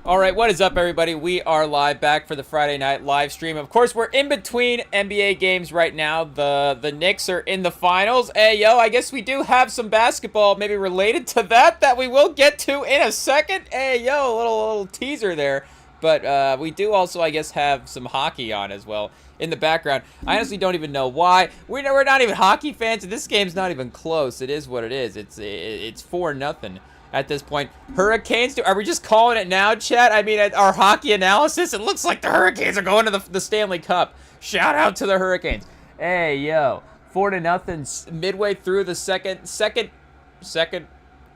All right, what is up, everybody? We are live back for the Friday night live stream. Of course, we're in between NBA games right now. The Knicks are in the finals. Hey, yo, I guess we do have some basketball maybe related to that we will get to in a second. Hey, yo, little teaser there. But we do also, I guess, have some hockey on as well in the background. I honestly don't even know why. We're not even hockey fans, and this game's not even close. It is what it is. It's 4-0. At this point, Hurricanes, are we just calling it now, chat? I mean, at our hockey analysis, it looks like the Hurricanes are going to the Stanley Cup. Shout out to the Hurricanes. Hey, yo, 4-0 midway through the second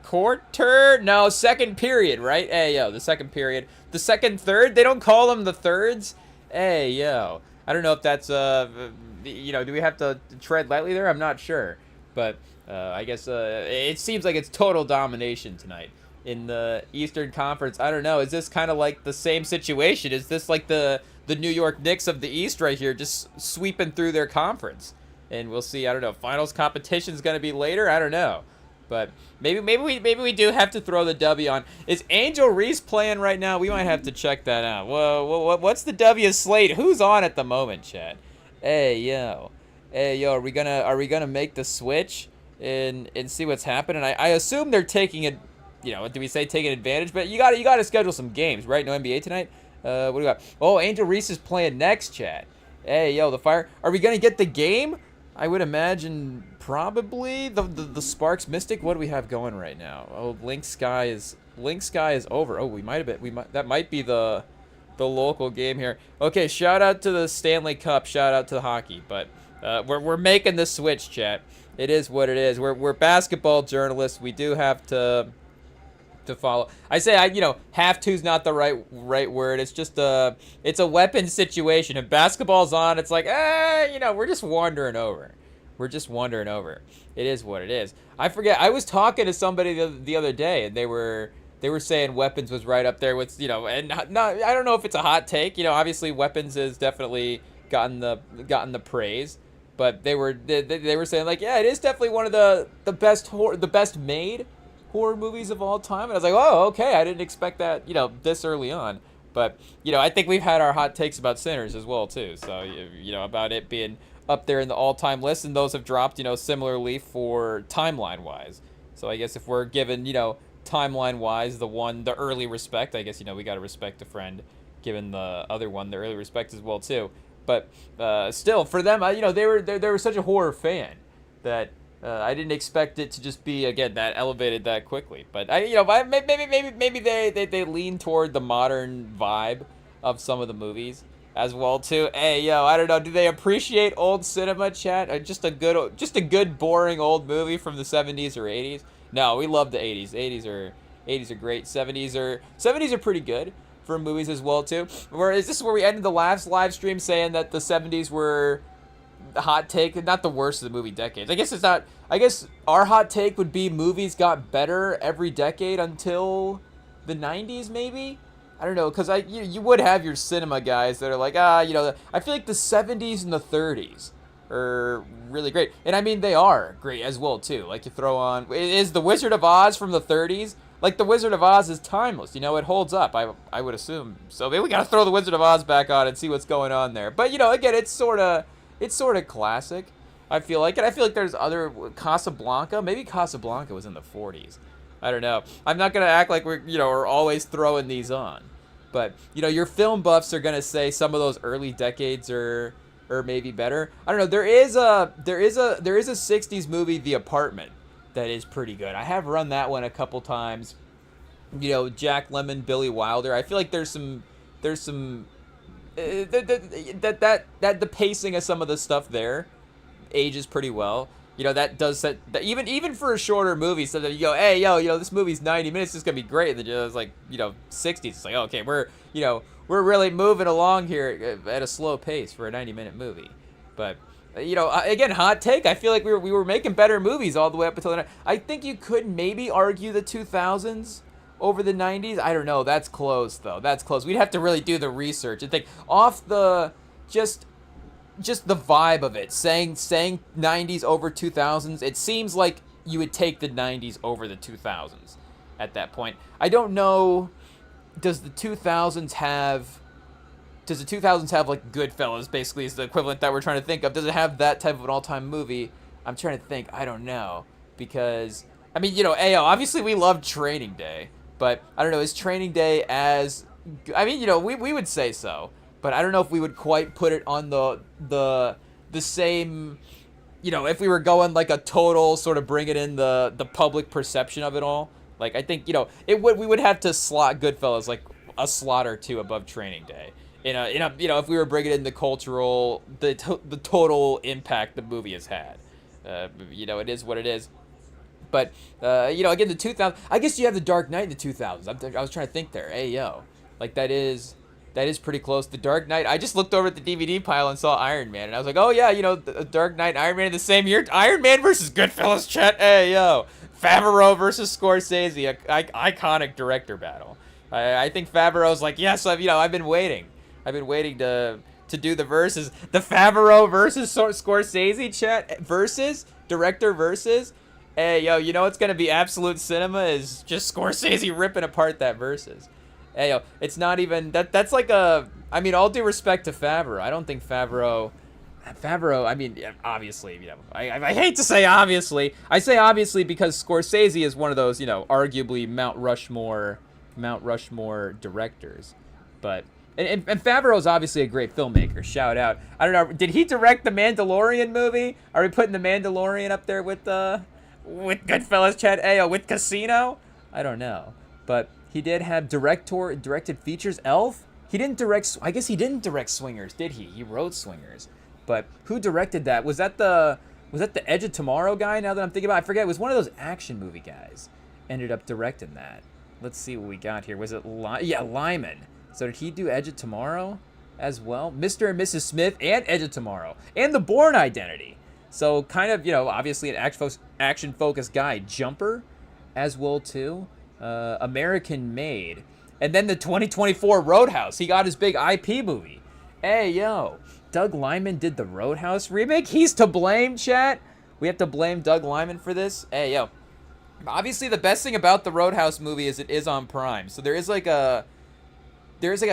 quarter? No, second period, right? Hey, yo, the second period. The second third? They don't call them the thirds? Hey, yo. I don't know if that's, do we have to tread lightly there? I'm not sure. But I guess it seems like it's total domination tonight in the Eastern Conference. I don't know. Is this kind of like the same situation? Is this like the New York Knicks of the East right here, just sweeping through their conference? And we'll see. I don't know. Finals competition is going to be later. I don't know. But maybe we do have to throw the W on. Is Angel Reese playing right now? We might have to check that out. Whoa, what's the W slate? Who's on at the moment, Chad? Hey yo, are we gonna make the switch and see what's happening? I assume they're taking it. Do we say taking advantage? But you gotta schedule some games, right? No NBA tonight. What do we got? Oh, Angel Reese is playing next, Chad. Hey yo, the Fire. Are we gonna get the game? I would imagine probably the Sparks Mystic. What do we have going right now? Oh, Link Sky is over. Oh, that might be the local game here. Okay, shout out to the Stanley Cup. Shout out to the hockey. But we're making the switch, chat. It is what it is. We're basketball journalists. We do have to follow. I say have to's not the right word. It's just it's a weapon situation. If basketball's on, it's like we're just wandering over. We're just wandering over. It is what it is. I forget. I was talking to somebody the other day, and they were saying weapons was right up there with and not. I don't know if it's a hot take. Obviously weapons has definitely gotten the praise, but they were saying like, yeah, it is definitely one of the best made horror movies of all time. And I was like, oh, okay, I didn't expect that this early on. But I think we've had our hot takes about Sinners as well too. So about it being up there in the all-time list, and those have dropped similarly for timeline wise. So I guess if we're given timeline wise the early respect, I guess we got to respect a friend, given the other one the early respect as well too. But still, for them, they were such a horror fan that I didn't expect it to just be again that elevated that quickly. But maybe they lean toward the modern vibe of some of the movies as well too. Hey yo, I don't know. Do they appreciate old cinema, chat? Just a good boring old movie from the 70s or 80s? No, we love the 80s. 80s are great. 70s are pretty good for movies as well too. Is this where we ended the last live stream saying that the 70s were the hot take, not the worst of the movie decades? I guess it's not. I guess our hot take would be movies got better every decade until the 90s, maybe. I don't know, because you would have your cinema guys that are like, I feel like the 70s and the 30s are really great. And I mean, they are great as well too. Like, you throw on, is The Wizard of Oz from the 30s? Like, The Wizard of Oz is timeless. It holds up, I would assume. So maybe we gotta throw The Wizard of Oz back on and see what's going on there. But, again, it's sort of classic, I feel like. And I feel like there's other, Casablanca. Maybe Casablanca was in the 40s. I don't know. I'm not going to act like we're always throwing these on. But, your film buffs are going to say some of those early decades are maybe better. I don't know. There is a 60s movie, The Apartment, that is pretty good. I have run that one a couple times. Jack Lemmon, Billy Wilder. I feel like there's some that the pacing of some of the stuff there ages pretty well. That does set that even for a shorter movie, so that you go, hey, this movie's 90 minutes, it's gonna be great. And then it's like, 60s. It's like, okay, we're really moving along here at a slow pace for a 90-minute movie. But again, hot take. I feel like we were making better movies all the way up until the. I think you could maybe argue the 2000s over the 90s. I don't know. That's close though. That's close. We'd have to really do the research and think off the just the vibe of it. Saying 90s over 2000s. It seems like you would take the 90s over the 2000s at that point. I don't know does the 2000s have like Goodfellas, basically is the equivalent that we're trying to think of. Does it have that type of an all-time movie? I'm trying to think. I don't know. Because, I mean, AO, obviously we love Training Day. But, I don't know, is Training Day as... I mean, we would say so. But I don't know if we would quite put it on the same... if we were going like a total sort of bring it in the public perception of it all. Like, I think, we would have to slot Goodfellas like a slot or two above Training Day. If we were bringing in the cultural, the total impact the movie has had, it is what it is. But again, the 2000s. I guess you have the Dark Knight in the 2000s. I was trying to think there. Hey yo, like that is pretty close. The Dark Knight. I just looked over at the DVD pile and saw Iron Man, and I was like, oh yeah, the Dark Knight and Iron Man in the same year. Iron Man versus Goodfellas. Chet. Hey yo, Favreau versus Scorsese. Iconic director battle. I think Favreau's like, yes, I've been waiting. I've been waiting to do the verses. The Favreau versus Scorsese chat versus director versus. Hey, yo, what's going to be absolute cinema is just Scorsese ripping apart that versus. Hey, yo, it's not even... That's like a... I mean, all due respect to Favreau. I don't think Favreau... I mean, obviously, I hate to say obviously. I say obviously because Scorsese is one of those, arguably Mount Rushmore directors. But... And Favreau is obviously a great filmmaker. Shout out. I don't know. Did he direct the Mandalorian movie? Are we putting the Mandalorian up there with Goodfellas, Chad Ayo, with Casino? I don't know. But he did have directed features. Elf? He didn't direct... I guess he didn't direct Swingers, did he? He wrote Swingers. But who directed that? Was that the Edge of Tomorrow guy, now that I'm thinking about it? I forget. It was one of those action movie guys. Ended up directing that. Let's see what we got here. Was it... Lyman. So did he do Edge of Tomorrow as well? Mr. and Mrs. Smith and Edge of Tomorrow. And The Bourne Identity. So kind of, obviously an action-focused guy. Jumper as well, too. American Made. And then the 2024 Roadhouse. He got his big IP movie. Hey, yo. Doug Liman did the Roadhouse remake? He's to blame, chat? We have to blame Doug Liman for this? Hey, yo. Obviously, the best thing about the Roadhouse movie is it is on Prime. So there's like a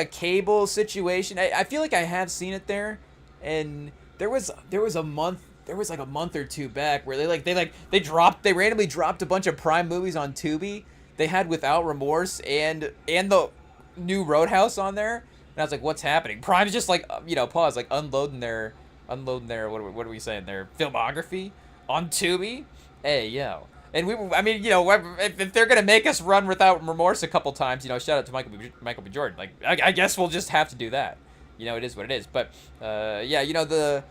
cable situation. I feel like I have seen it there, and there was a month or two back where they randomly dropped a bunch of Prime movies on Tubi. They had Without Remorse and the new Roadhouse on there, and I was like, what's happening? Prime's just like pause, like unloading their what are we saying, their filmography on Tubi. Hey yo. And if they're gonna make us run Without Remorse a couple times, shout out to Michael B. Jordan. Like, I guess we'll just have to do that. It is what it is. But the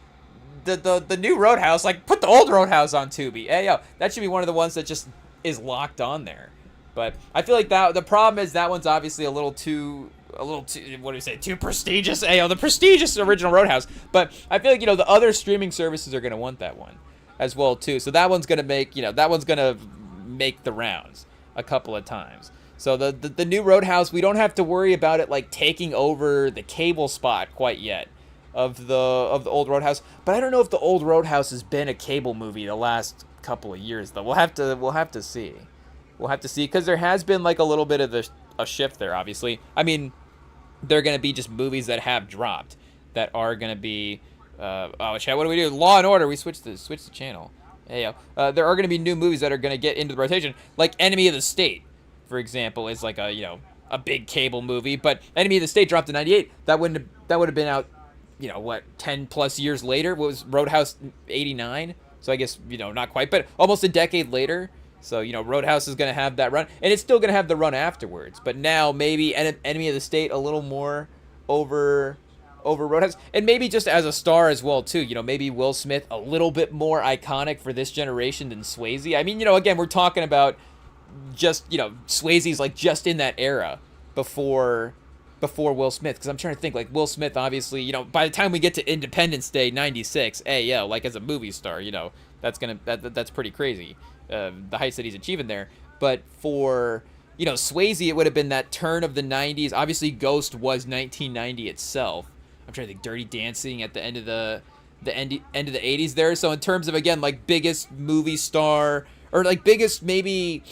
new Roadhouse, like, put the old Roadhouse on Tubi. Hey yo, that should be one of the ones that just is locked on there. But I feel like that the problem is that one's obviously a little too what do we say, too prestigious. Hey yo, the prestigious original Roadhouse. But I feel like the other streaming services are gonna want that one as well too. So that one's gonna make the rounds a couple of times. So the new Roadhouse, we don't have to worry about it like taking over the cable spot quite yet of the old Roadhouse. But I don't know if the old Roadhouse has been a cable movie the last couple of years though. We'll have to see. Because there has been like a little bit of a shift there. Obviously, I mean, they're gonna be just movies that have dropped that are gonna be. Chat, what do we do? Law and Order. We switched the channel. Hey, yo. There are going to be new movies that are going to get into the rotation, like Enemy of the State, for example, is like a big cable movie. But Enemy of the State dropped in '98. That would have been out, 10 plus years later. What was Roadhouse '89? So I guess not quite, but almost a decade later. So Roadhouse is going to have that run, and it's still going to have the run afterwards. But now maybe Enemy of the State a little more over Roadhouse, and maybe just as a star as well too. Maybe Will Smith a little bit more iconic for this generation than Swayze. I mean, again, we're talking about just Swayze's like just in that era before Will Smith, because I'm trying to think, like, Will Smith obviously, by the time we get to Independence Day '96, hey yo, like as a movie star, that's pretty crazy, the heights that he's achieving there. But for Swayze, it would have been that turn of the '90s. Obviously, Ghost was 1990 itself. I'm trying to think, Dirty Dancing at the end of the end of the '80s there. So in terms of, again, like biggest movie star, or like biggest maybe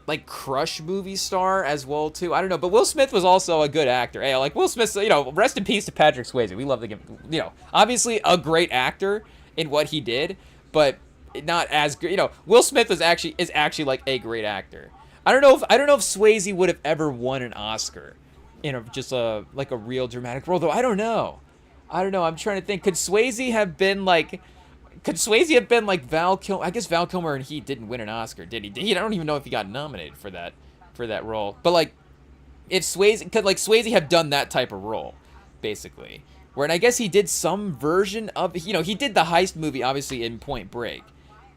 like Crush movie star as well too. I don't know, but Will Smith was also a good actor. Hey, like Will Smith, you know, rest in peace to Patrick Swayze. We love to give, you know, obviously a great actor in what he did, but not as good. You know, Will Smith is actually like a great actor. I don't know if Swayze would have ever won an Oscar in just a like a real dramatic role, though. I don't know. I'm trying to think. Could Swayze have been like Val Kilmer? I guess Val Kilmer and he didn't win an Oscar, did he? I don't even know if he got nominated for that role. But like, if Swayze have done that type of role, basically, where, and I guess he did some version of, you know, he did the heist movie obviously in Point Break,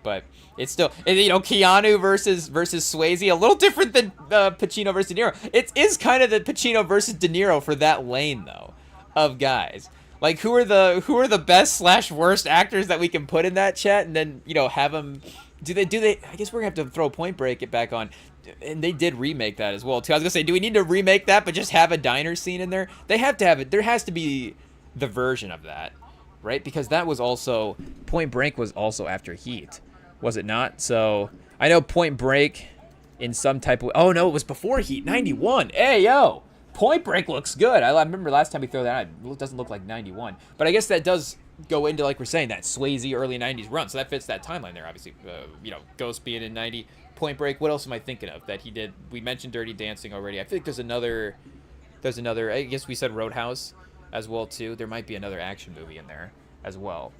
but it's still, you know, Keanu versus Swayze, a little different than Pacino versus De Niro. It is kind of the Pacino versus De Niro for that lane though, of guys. Like, who are the best / worst actors that we can put in that chat, and then, you know, have them do they I guess we're gonna have to throw Point Break it back on, and they did remake that as well too. I was gonna say, do we need to remake that but just have a diner scene in there? They have to have it. There has to be the version of that, right? Because that was also, Point Break was also after Heat, was it not? So I know Point Break in some type of, oh no, it was before Heat, 91. Hey yo, Point Break looks good. I remember last time we threw that out, it doesn't look like 91. But I guess that does go into, like we're saying, that Swayze early 90s run. So that fits that timeline there, obviously. You know, Ghost being in 90, Point Break. What else am I thinking of that he did? We mentioned Dirty Dancing already. I think there's another, I guess we said Roadhouse as well, too. There might be another action movie in there as well.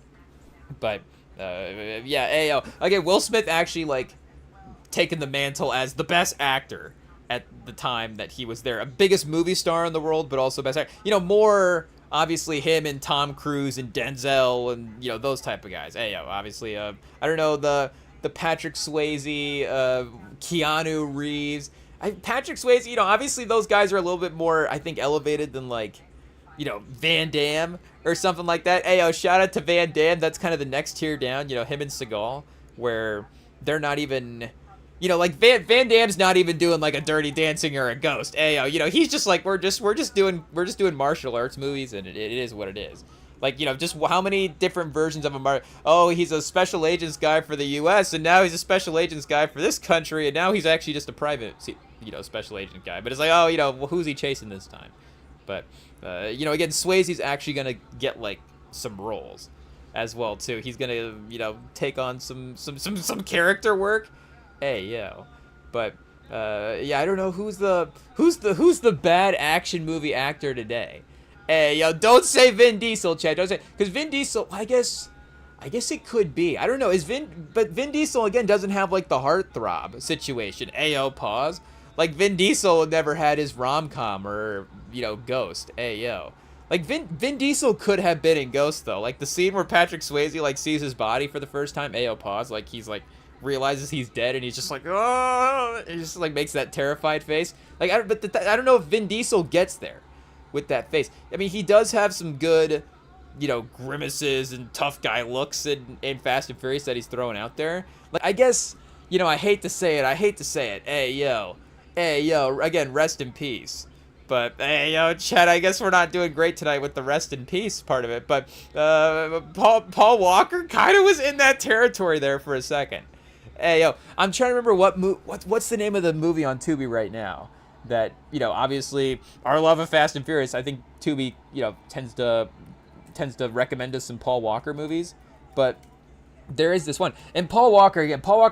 But, yeah, hey, again, Will Smith actually, like, taken the mantle as the best actor at the time that he was there. A biggest movie star in the world, but also best actor. You know, more obviously him and Tom Cruise and Denzel and, you know, those type of guys. Hey, obviously, I don't know, the Patrick Swayze, Keanu Reeves. Patrick Swayze, you know, obviously those guys are a little bit more, I think, elevated than, like, you know, Van Damme or something like that. Hey, shout out to Van Damme. That's kind of the next tier down, you know, him and Seagal, where they're not even, you know, like Van Damme's not even doing like a Dirty Dancing or a Ghost. Hey, you know, he's just like, we're just doing martial arts movies, and it is what it is. Like, you know, just how many different versions of him are, oh, he's a special agents guy for the U.S., and now he's a special agents guy for this country, and now he's actually just a private, you know, special agent guy. But it's like, oh, you know, well, who's he chasing this time? But, you know, again, Swayze's actually going to get, like, some roles as well, too. He's going to, you know, take on some character work. Hey, yo. But, yeah, I don't know who's the bad action movie actor today. Hey, yo, don't say Vin Diesel, Chad. Don't say, because Vin Diesel, I guess it could be. I don't know. But Vin Diesel, again, doesn't have, like, the heartthrob situation. Ayo, pause. Like, Vin Diesel never had his rom-com or, you know, Ghost. Ayo. Like, Vin Diesel could have been in Ghost, though. Like, the scene where Patrick Swayze, like, sees his body for the first time. Ayo, pause. Like, he's, like, realizes he's dead, and he's just like, oh! He just, like, makes that terrified face. Like, I don't know if Vin Diesel gets there with that face. I mean, he does have some good, you know, grimaces and tough guy looks in Fast and Furious that he's throwing out there. Like, I guess, you know, I hate to say it. Hey, yo, again, rest in peace. But, hey, yo, Chad, I guess we're not doing great tonight with the rest in peace part of it. But Paul Walker kind of was in that territory there for a second. Hey, yo, I'm trying to remember what's the name of the movie on Tubi right now that, you know, obviously our love of Fast and Furious, I think Tubi, you know, tends to recommend us some Paul Walker movies. But there is this one. And Paul Walker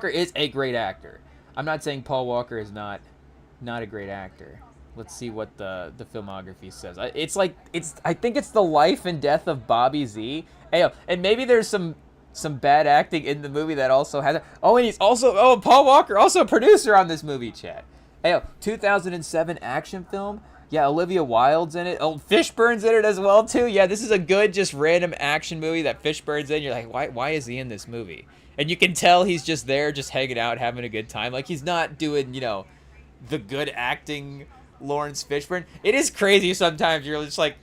is a great actor. I'm not saying Paul Walker is not a great actor. Let's see what the filmography says. I think it's the life and death of Bobby Z. Hey, and maybe there's some bad acting in the movie that also has it. Oh, and he's also, Paul Walker, also a producer on this movie, Chad. Hey, 2007 action film. Yeah, Olivia Wilde's in it. Oh, Fishburne's in it as well, too. Yeah, this is a good, just random action movie that Fishburne's in. You're like, why is he in this movie? And you can tell he's just there, just hanging out, having a good time. Like, he's not doing, you know, the good acting Lawrence Fishburne. It is crazy sometimes. You're just like,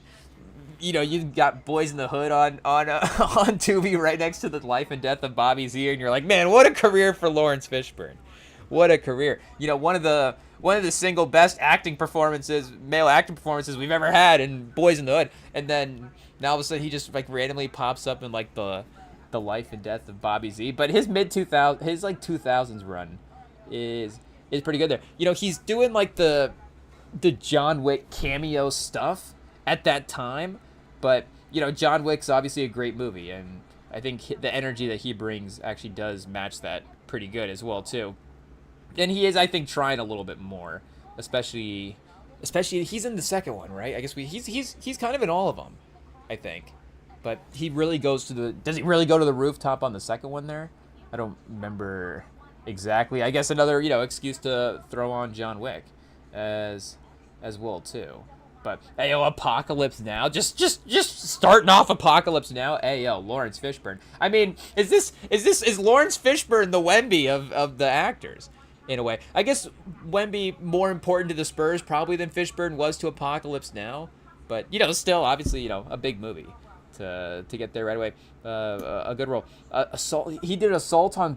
you know, you got Boys in the Hood on Tubi right next to the life and death of Bobby Z, and you're like, man, what a career for Lawrence Fishburne. What a career. You know, one of the single best male acting performances we've ever had in Boys in the Hood. And then now all of a sudden he just like randomly pops up in like the life and death of Bobby Z. But his his like 2000s run is is pretty good there. You know, he's doing like the John Wick cameo stuff at that time, but you know, John Wick's obviously a great movie, and I think the energy that he brings actually does match that pretty good as well too. And he is, I think, trying a little bit more, especially he's in the second one, right? I guess he's kind of in all of them, I think. But he really goes to does he really go to the rooftop on the second one there? I don't remember exactly. I guess another, you know, excuse to throw on John Wick as well too. But hey, yo, Apocalypse Now, just starting off Apocalypse Now. Hey, yo, Lawrence Fishburne. I mean, is Lawrence Fishburne the Wemby of the actors in a way? I guess Wemby more important to the Spurs probably than Fishburne was to Apocalypse Now, but you know, still obviously, you know, a big movie to get there right away. A good role. He did Assault on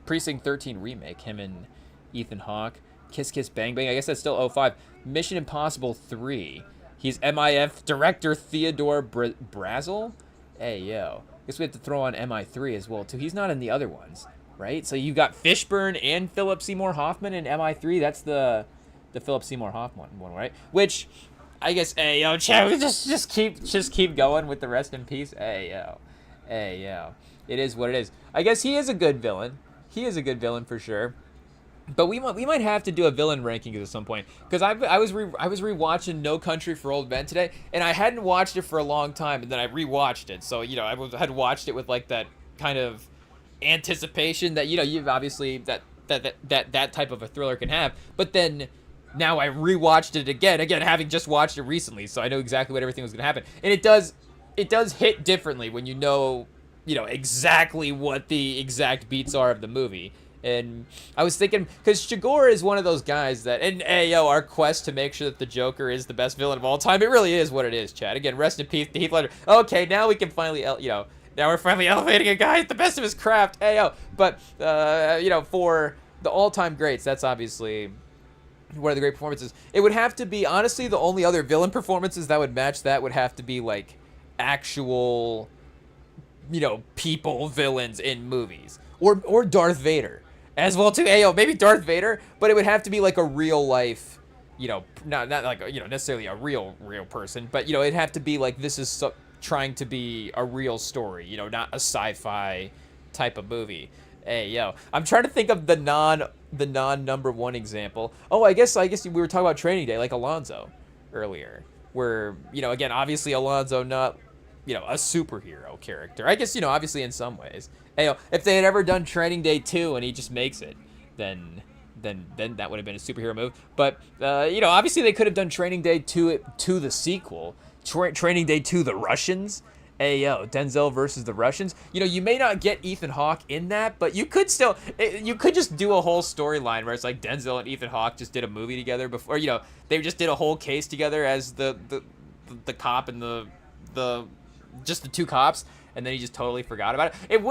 Precinct 13 remake. Him and Ethan Hawke. Kiss Kiss Bang Bang. I guess that's still 05. Mission Impossible 3. He's MIF director Theodore Brazel. Hey, yo. Guess we have to throw on MI3 as well, too. He's not in the other ones, right? So you got Fishburne and Philip Seymour Hoffman in MI3. That's the Philip Seymour Hoffman one, right? Which, I guess, hey, yo, Chad, just keep going with the rest in peace. Hey, yo. It is what it is. I guess he is a good villain. He is a good villain for sure. But we might have to do a villain ranking at some point, because I was rewatching No Country for Old Men today, and I hadn't watched it for a long time, and then I rewatched it. So you know, had watched it with like that kind of anticipation that, you know, you've obviously that type of a thriller can have. But then now I rewatched it again having just watched it recently, so I know exactly what everything was going to happen, and it does hit differently when you know exactly what the exact beats are of the movie. And I was thinking, because Chigurh is one of those guys that, and hey, yo, our quest to make sure that the Joker is the best villain of all time, it really is what it is, Chad. Again, rest in peace to Heath Ledger. Okay, now we can finally, now we're finally elevating a guy at the best of his craft. Hey, yo. But, for the all-time greats, that's obviously one of the great performances. It would have to be, honestly, the only other villain performances that would match that would have to be, like, actual, people, villains in movies. Or Darth Vader. As well too, maybe Darth Vader, but it would have to be like a real life, not like necessarily a real person, but it'd have to be like this is trying to be a real story, not a sci-fi type of movie. I'm trying to think of the non number one example. Oh, I guess we were talking about Training Day, like Alonzo earlier, where again, obviously Alonzo not a superhero character. I guess obviously in some ways. If they had ever done Training Day 2 and he just makes it, then that would have been a superhero move. But obviously they could have done Training Day 2 to the sequel, Training Day 2 The Russians. Denzel versus the Russians. You may not get Ethan Hawke in that, but you could just do a whole storyline where it's like Denzel and Ethan Hawke just did a movie together before. They just did a whole case together as the cop and the just the two cops. And then he just totally forgot about it.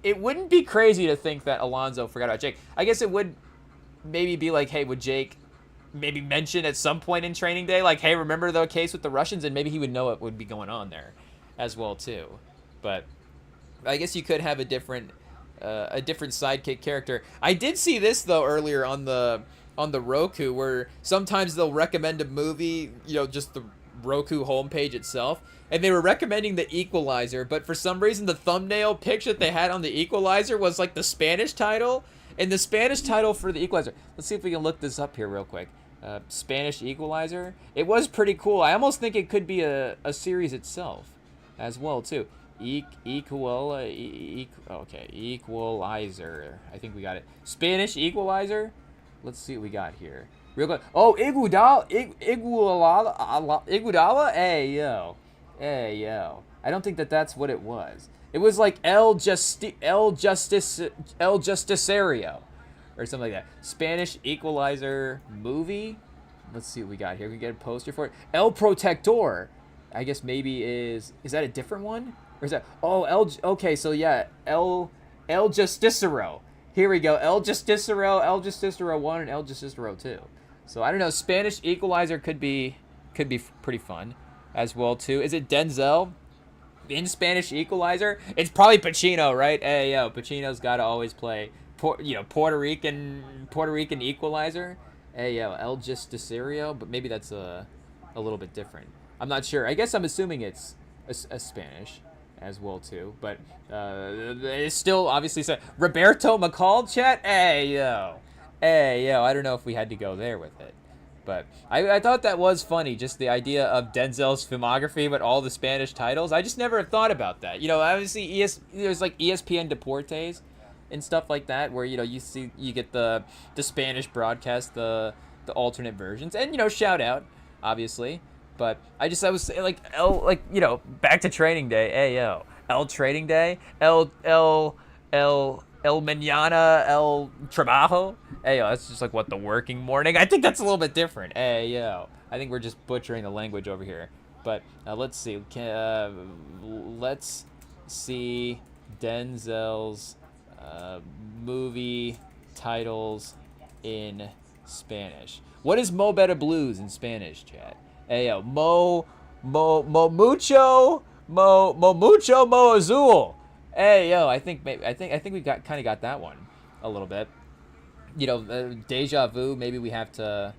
It wouldn't be crazy to think that Alonzo forgot about Jake. I guess it would maybe be like, hey, would Jake maybe mention at some point in Training Day, like, hey, remember the case with the Russians? And maybe he would know what would be going on there as well too. But I guess you could have a different sidekick character. I did see this though earlier on the Roku, where sometimes they'll recommend a movie, just the Roku homepage itself, and they were recommending The Equalizer, but for some reason the thumbnail picture that they had on The Equalizer was like the Spanish title, and the Spanish title for The Equalizer, let's see if we can look this up here real quick. Spanish Equalizer, it was pretty cool. I almost think it could be a series itself as well too. Equalizer, I think we got it. Spanish Equalizer, let's see what we got here real quick. Oh, Iguodala. Hey yo. I don't think that's what it was. It was like El Justiciero or something like that. Spanish Equalizer movie. Let's see what we got here. We get a poster for it. El Protector. I guess maybe is that a different one? Or is that okay, so yeah, El Justicero. Here we go. El Justicero 1 and El Justicero 2. So I don't know, Spanish Equalizer could be pretty fun as well too. Is it Denzel in Spanish Equalizer? It's probably Pacino, right? Hey yo, Pacino's got to always play Puerto Rican equalizer. Hey, yo, El Justiciero, but maybe that's a little bit different. I'm not sure. I guess I'm assuming it's a Spanish as well too, but it's still obviously said Roberto McCall. Chat. Hey yo. I don't know if we had to go there with it. But I thought that was funny, just the idea of Denzel's filmography with all the Spanish titles. I just never have thought about that. Obviously there's like ESPN Deportes and stuff like that, where you get the Spanish broadcast, the alternate versions, and shout out, obviously. But I was back to training day. Hey yo, El Trading Day, El Mañana, El Trabajo. Hey, yo, that's just like what the working morning. I think that's a little bit different. Hey, yo. I think we're just butchering the language over here. But let's see. Let's see Denzel's movie titles in Spanish. What is Mo Better Blues in Spanish, chat? Hey, yo. Mo Azul. Hey, yo, I think we got that one a little bit. Deja vu. Maybe we have to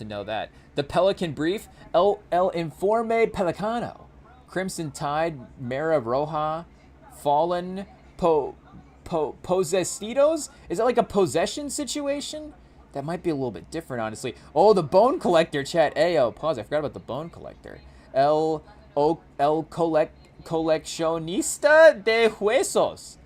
know that. The Pelican Brief. El Informe Pelicano. Crimson Tide. Mara Roja. Fallen. Possestidos. Is that like a possession situation? That might be a little bit different, honestly. Oh, the Bone Collector, chat. Ayo, pause. I forgot about the Bone Collector. El Coleccionista de Huesos.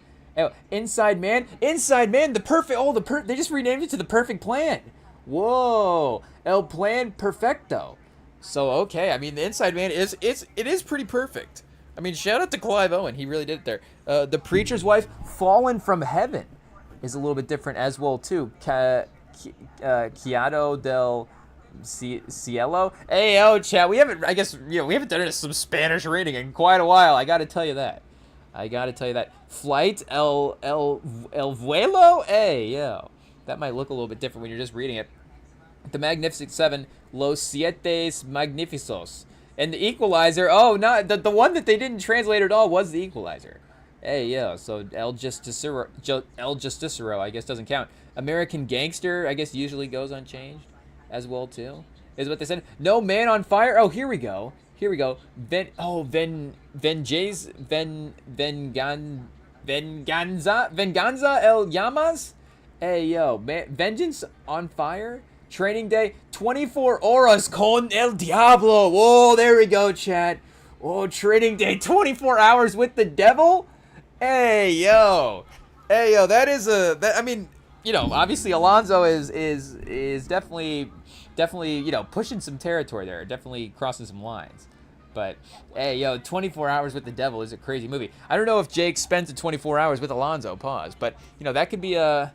Inside Man, the perfect. They just renamed it to the Perfect Plan. Whoa, El Plan Perfecto. So okay, I mean the Inside Man it is pretty perfect. I mean, shout out to Clive Owen, he really did it there. The Preacher's Wife, Fallen from Heaven, is a little bit different as well too. Quiado del Cielo. Hey, yo, chat. We haven't done some Spanish reading in quite a while. I gotta tell you that. Flight El Vuelo. Hey, yo. That might look a little bit different when you're just reading it. The Magnificent Seven. Los Siete Magnificos. And the Equalizer. Oh, not the one that they didn't translate at all was the Equalizer. Hey, yo. So El Justicero, I guess, doesn't count. American Gangster, I guess, usually goes unchanged as well too, is what they said. No Man on Fire. Oh, here we go. Venganza El Llamas. Hey yo, Vengeance on Fire. Training Day. 24 Horas con el Diablo. Whoa, there we go, chat. Oh, Training Day. 24 hours with the devil. Hey yo, that is I mean, obviously Alonso is definitely pushing some territory there, definitely crossing some lines. But hey, yo, 24 Hours with the Devil is a crazy movie. I don't know if Jake spent the 24 hours with Alonso. Pause, but that could be a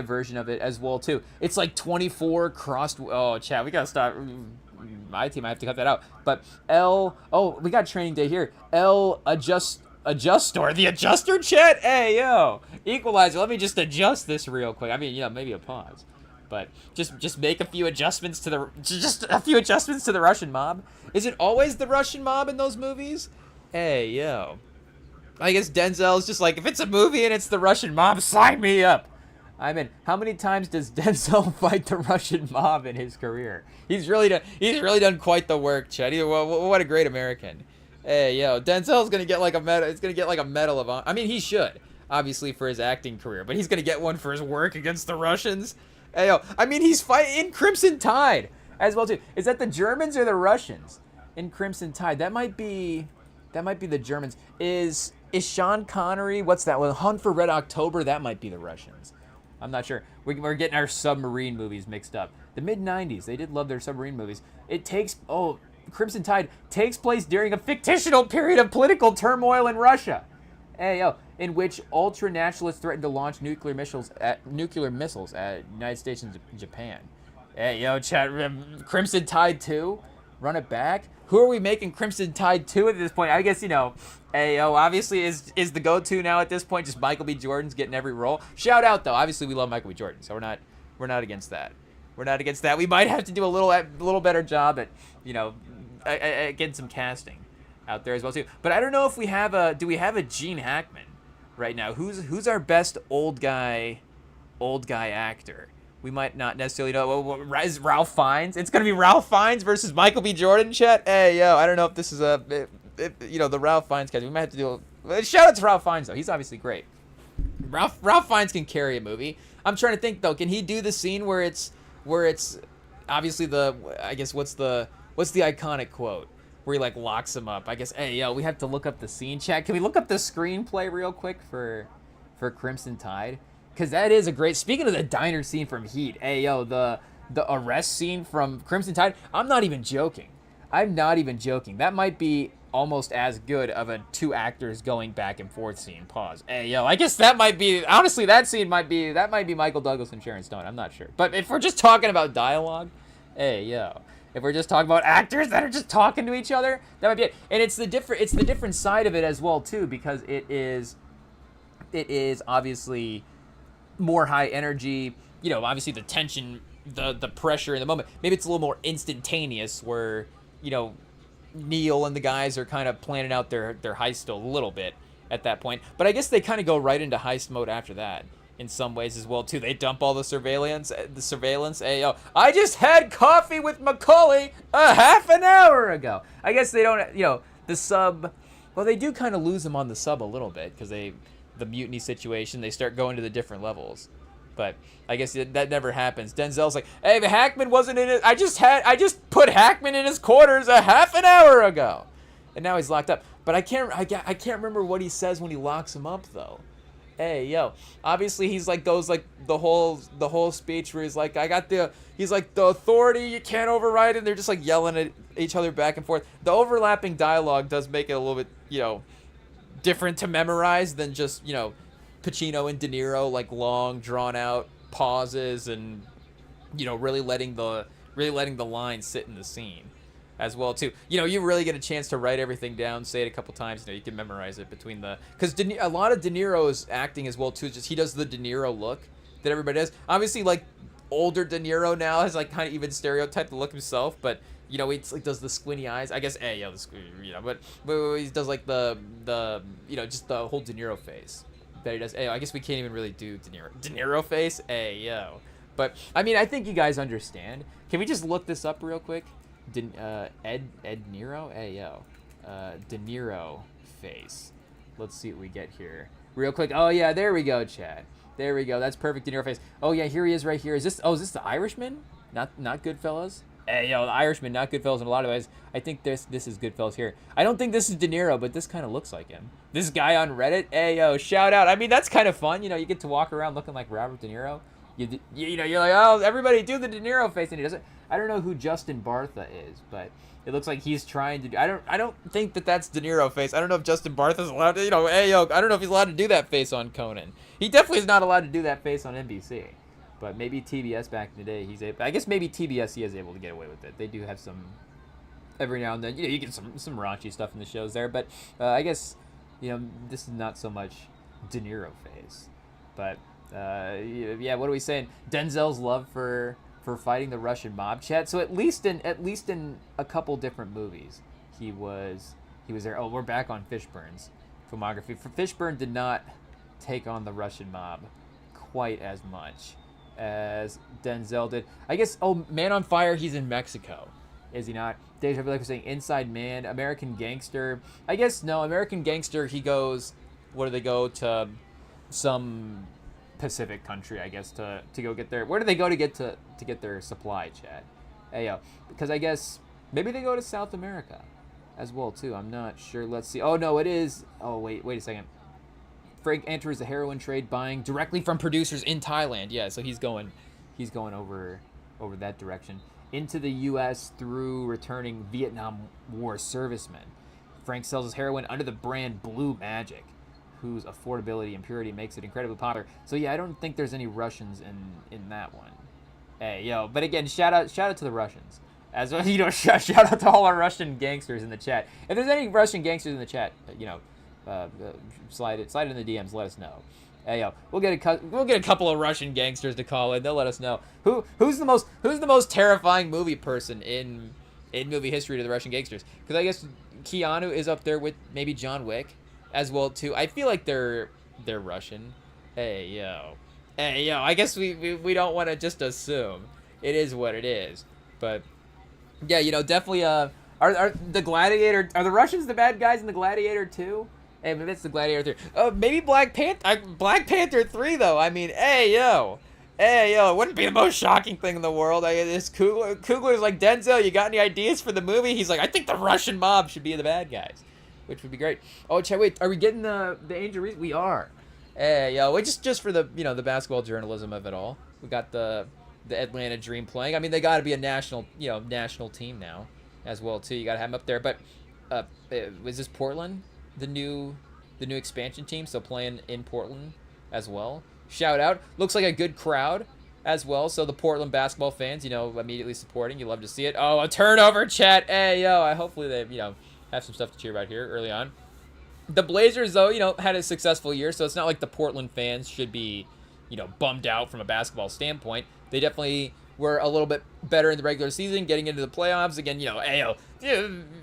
version of it as well too. It's like 24 crossed. Oh, chat, we gotta stop. My team, I have to cut that out. But we got Training Day here. Adjustor, the adjuster, chat. Hey yo, Equalizer. Let me just adjust this real quick. I mean, maybe a pause, but just make a few adjustments to the Russian mob. Is it always the Russian mob in those movies? Hey yo, I guess Denzel's just like, if it's a movie and it's the Russian mob, sign me up. I mean, how many times does Denzel fight the Russian mob in his career? He's really done quite the work, chat. What a great American. Hey, yo, Denzel's gonna get like a medal. It's gonna get like a medal of honor. I mean, he should, obviously, for his acting career, but he's gonna get one for his work against the Russians. Hey, yo, I mean, he's fighting in Crimson Tide as well too. Is that the Germans or the Russians in Crimson Tide? That might be the Germans. Is Sean Connery? What's that one? Hunt for Red October. That might be the Russians. I'm not sure. We're getting our submarine movies mixed up. The mid-90s, they did love their submarine movies. Crimson Tide takes place during a fictional period of political turmoil in Russia. Hey, yo, in which ultra-nationalists threatened to launch nuclear missiles at United States and Japan. Hey, yo, chat, Crimson Tide 2? Run it back? Who are we making Crimson Tide 2 at this point? I guess, hey, yo, obviously is the go-to now at this point. Just Michael B. Jordan's getting every role. Shout out, though. Obviously, we love Michael B. Jordan, so we're not against that. We're not against that. We might have to do a little better job at, getting some casting out there as well too. But I don't know if we have do we have a Gene Hackman right now? Who's our best old guy old guy actor. We might not necessarily know. Is Ralph Fiennes? It's gonna be Ralph Fiennes versus Michael B. Jordan. Chat. Hey, yo, I don't know if this is the Ralph Fiennes guys. We might have to do. Shout out to Ralph Fiennes though. He's obviously great. Ralph Fiennes can carry a movie. I'm trying to think though. Can he do the scene where it's obviously I guess what's the iconic quote where he like locks him up? I guess. Hey, yo, we have to look up the scene. Chat. Can we look up the screenplay real quick for Crimson Tide? Because that is a great... Speaking of the diner scene from Heat, hey, yo, the arrest scene from Crimson Tide, I'm not even joking. I'm not even joking. That might be almost as good of a two actors going back and forth scene. Pause. Hey, yo, I guess that might be... Honestly, that scene might be Michael Douglas and Sharon Stone. I'm not sure. But if we're just talking about dialogue, hey, yo... If we're just talking about actors that are just talking to each other, that might be it. And it's the different side of it as well, too, because it is obviously... more high energy, obviously the tension, the pressure in the moment. Maybe it's a little more instantaneous where, Neil and the guys are kind of planning out their heist a little bit at that point. But I guess they kind of go right into heist mode after that in some ways as well, too. They dump all the surveillance. Hey, yo, I just had coffee with Macaulay a half an hour ago. I guess they don't, the sub, well, they do kind of lose him on the sub a little bit because the mutiny situation, they start going to the different levels. But I guess that never happens. Denzel's like, hey, but Hackman wasn't in it. I just put Hackman in his quarters a half an hour ago. And now he's locked up. But I can't remember what he says when he locks him up though. Hey, yo. Obviously he's like goes like the whole speech where he's like, he's like the authority, you can't override it. And they're just like yelling at each other back and forth. The overlapping dialogue does make it a little bit, different to memorize than just, Pacino and De Niro, like long drawn out pauses and, really letting the line sit in the scene as well too. You really get a chance to write everything down, say it a couple times, you can memorize it because a lot of De Niro's acting as well too, just he does the De Niro look that everybody does. Obviously, like older De Niro now has like kind of even stereotyped the look himself, but he like does the squinty eyes. I guess, hey, yo, but he does like the just the whole De Niro face that he does. Hey, I guess we can't even really do De Niro face. Hey, yo, but I mean, I think you guys understand. Can we just look this up real quick? Ed Niro. Hey, yo, De Niro face. Let's see what we get here real quick. Oh yeah, there we go, Chad. There we go. That's perfect De Niro face. Oh yeah, here he is right here. Is this the Irishman? Not Goodfellas. Hey, yo, the Irishman, not Goodfellas in a lot of ways. I think this is Goodfellas here. I don't think this is De Niro, but this kind of looks like him. This guy on Reddit, hey, yo, shout out. I mean, that's kind of fun. You get to walk around looking like Robert De Niro. You're like, oh, everybody do the De Niro face, and he doesn't. I don't know who Justin Bartha is, but it looks like he's trying to do. I don't think that's De Niro face. I don't know if Justin Bartha's allowed to. Hey, yo, I don't know if he's allowed to do that face on Conan. He definitely is not allowed to do that face on NBC. But maybe TBS back in the day, I guess maybe TBS he is able to get away with it. They do have some, every now and then, you get some raunchy stuff in the shows there. But I guess, this is not so much De Niro face. But yeah, what are we saying? Denzel's love for fighting the Russian mob, chat. So at least in a couple different movies, he was there. Oh, we're back on Fishburne's filmography. Fishburne did not take on the Russian mob quite as much as Denzel did. I guess, Man on Fire, he's in Mexico, is he not? Dave, I feel like we're saying Inside Man, American Gangster. I guess, no, American Gangster, he goes, where do they go? To some Pacific country, I guess, to go get their, where do they go to get their supply, Chad? Hey, yo, because I guess, maybe they go to South America as well, too. I'm not sure. Let's see. Oh, no, it is, wait a second. Frank enters the heroin trade, buying directly from producers in Thailand. Yeah, so he's going over that direction into the U.S. through returning Vietnam War servicemen. Frank sells his heroin under the brand Blue Magic, whose affordability and purity makes it incredibly popular. So yeah, I don't think there's any Russians in that one. Hey, yo, but again, shout out to the Russians. As well, shout out to all our Russian gangsters in the chat. If there's any Russian gangsters in the chat, slide it in the DMs. Let us know. Hey, yo, we'll get a couple of Russian gangsters to call in. They'll let us know who's the most terrifying movie person in movie history to the Russian gangsters. Because I guess Keanu is up there with maybe John Wick as well too. I feel like they're Russian. Hey, yo, Hey, yo, I guess we don't want to just assume. It is what it is. But yeah, definitely. Are the Gladiator? Are the Russians the bad guys in the Gladiator too? Hey, maybe it's the Gladiator 3. Maybe Black Panther 3 though. I mean, hey yo, it wouldn't be the most shocking thing in the world. This Coogler's like, Denzel, you got any ideas for the movie? He's like, I think the Russian mob should be the bad guys, which would be great. Oh, wait, are we getting the Angel Reese? We are. Hey yo, wait, just for the the basketball journalism of it all. We got the Atlanta Dream playing. I mean, they got to be a national team now, as well too. You got to have them up there. But was this Portland, the new expansion team, so playing in Portland as well? Shout out. Looks like a good crowd as well. So the Portland basketball fans, immediately supporting. You love to see it. Oh, a turnover, chat. Hey yo, hopefully they have some stuff to cheer about here early on. The Blazers though, had a successful year, so it's not like the Portland fans should be bummed out from a basketball standpoint. They definitely were a little bit better in the regular season, getting into the playoffs. Again,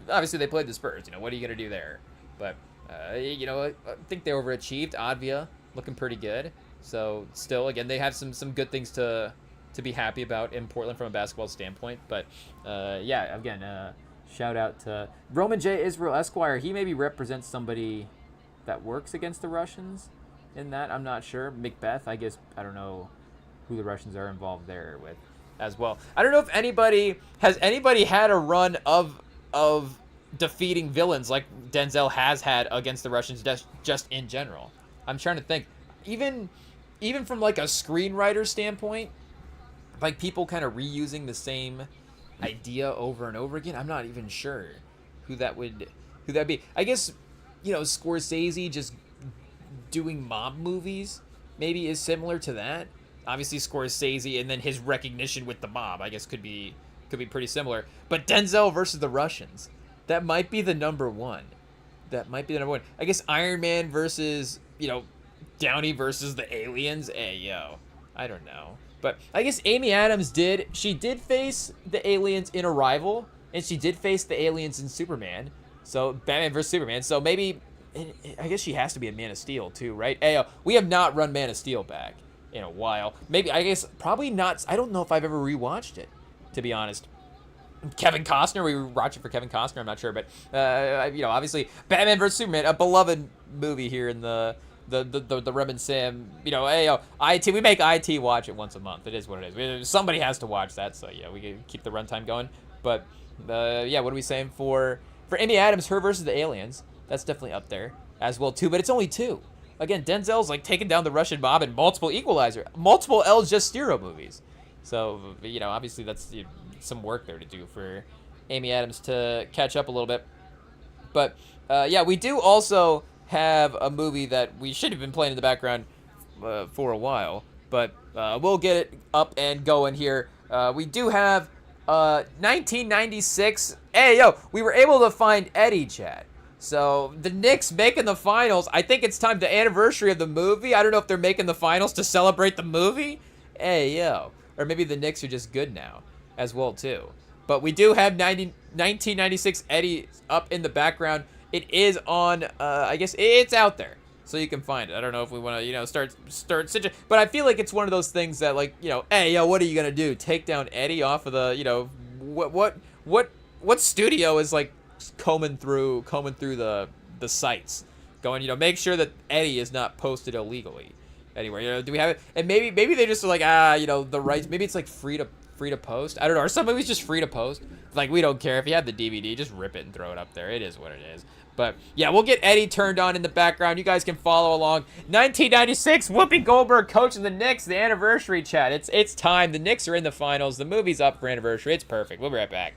obviously they played the Spurs. What are you going to do there? But, I think they overachieved. Advia looking pretty good. So, still, again, they have some good things to be happy about in Portland from a basketball standpoint. But, yeah, again, shout out to Roman J. Israel Esquire. He maybe represents somebody that works against the Russians in that. I'm not sure. Macbeth, I guess, I don't know who the Russians are involved there with as well. I don't know if anybody had a run of defeating villains like Denzel has had against the Russians just in general. I'm trying to think. Even from like a screenwriter standpoint, like people kind of reusing the same idea over and over again. I'm not even sure who that'd be. I guess, Scorsese just doing mob movies maybe is similar to that. Obviously Scorsese and then his recognition with the mob, I guess could be pretty similar. But Denzel versus the Russians, that might be the number one. I guess Iron Man versus, Downey versus the aliens. Hey, yo, I don't know. But I guess Amy Adams did face the aliens in Arrival, and she did face the aliens in Superman. So Batman versus Superman. So maybe, I guess she has to be in Man of Steel too, right? Hey, yo, we have not run Man of Steel back in a while. Maybe, I guess, probably not. I don't know if I've ever rewatched it, to be honest. Kevin Costner, we watched it for Kevin Costner, I'm not sure, but obviously Batman vs Superman, a beloved movie here in the Rem and Sam. Hey, yo, IT, we make IT watch it once a month. It is what it is. Somebody has to watch that, so yeah, we can keep the runtime going. But yeah, what are we saying for Amy Adams, her versus the aliens? That's definitely up there as well too, but it's only 2. Again, Denzel's like taking down the Russian mob in multiple El Justiro movies. So, obviously that's some work there to do for Amy Adams to catch up a little bit. But, yeah, we do also have a movie that we should have been playing in the background for a while. But we'll get it up and going here. We do have 1996. Hey, yo, we were able to find Eddie, chat. So, the Knicks making the finals. I think it's time the anniversary of the movie. I don't know if they're making the finals to celebrate the movie. Hey, yo. Or maybe the Knicks are just good now as well, too. But we do have 1996 Eddie up in the background. It is on, I guess, it's out there. So you can find it. I don't know if we want to, start but I feel like it's one of those things that, like, hey, yo, what are you going to do? Take down Eddie off of the, what studio is, like, combing through the sites, going, make sure that Eddie is not posted illegally anywhere. Do we have it? And maybe they just are like, the rights. Maybe it's like free to post. I don't know. Are some movies just free to post? Like, we don't care if you have the DVD, just rip it and throw it up there. It is what it is. But yeah, we'll get Eddie turned on in the background. You guys can follow along. 1996, Whoopi Goldberg coaching the Knicks. The anniversary, chat. It's time. The Knicks are in the finals. The movie's up for anniversary. It's perfect. We'll be right back.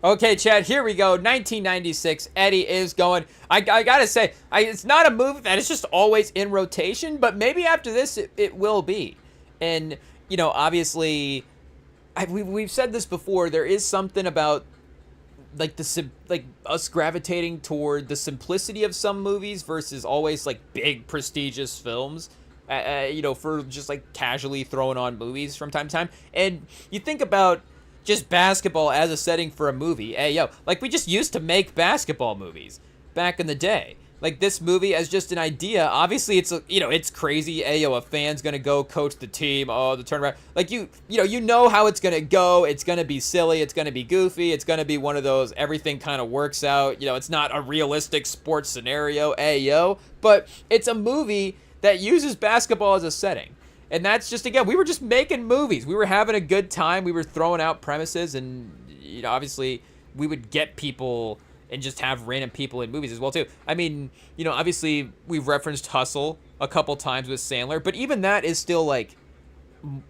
Okay, Chad, here we go. 1996. Eddie is going. I gotta say, it's not a movie that is just always in rotation, but maybe after this it will be. And, obviously, we've said this before. There is something about like us gravitating toward the simplicity of some movies versus always like big prestigious films. For just like casually throwing on movies from time to time. And you think about just basketball as a setting for a movie. Like we just used to make basketball movies back in the day. Like this movie as just an idea. Obviously, it's crazy. A fan's gonna go coach the team. Oh, the turnaround. Like you know how it's gonna go. It's gonna be silly. It's gonna be goofy. It's gonna be one of those everything kind of works out. It's not a realistic sports scenario. But it's a movie that uses basketball as a setting. And that's just, again, we were just making movies. We were having a good time. We were throwing out premises. And, obviously, we would get people and just have random people in movies as well, too. I mean, obviously, we've referenced Hustle a couple times with Sandler. But even that is still, like,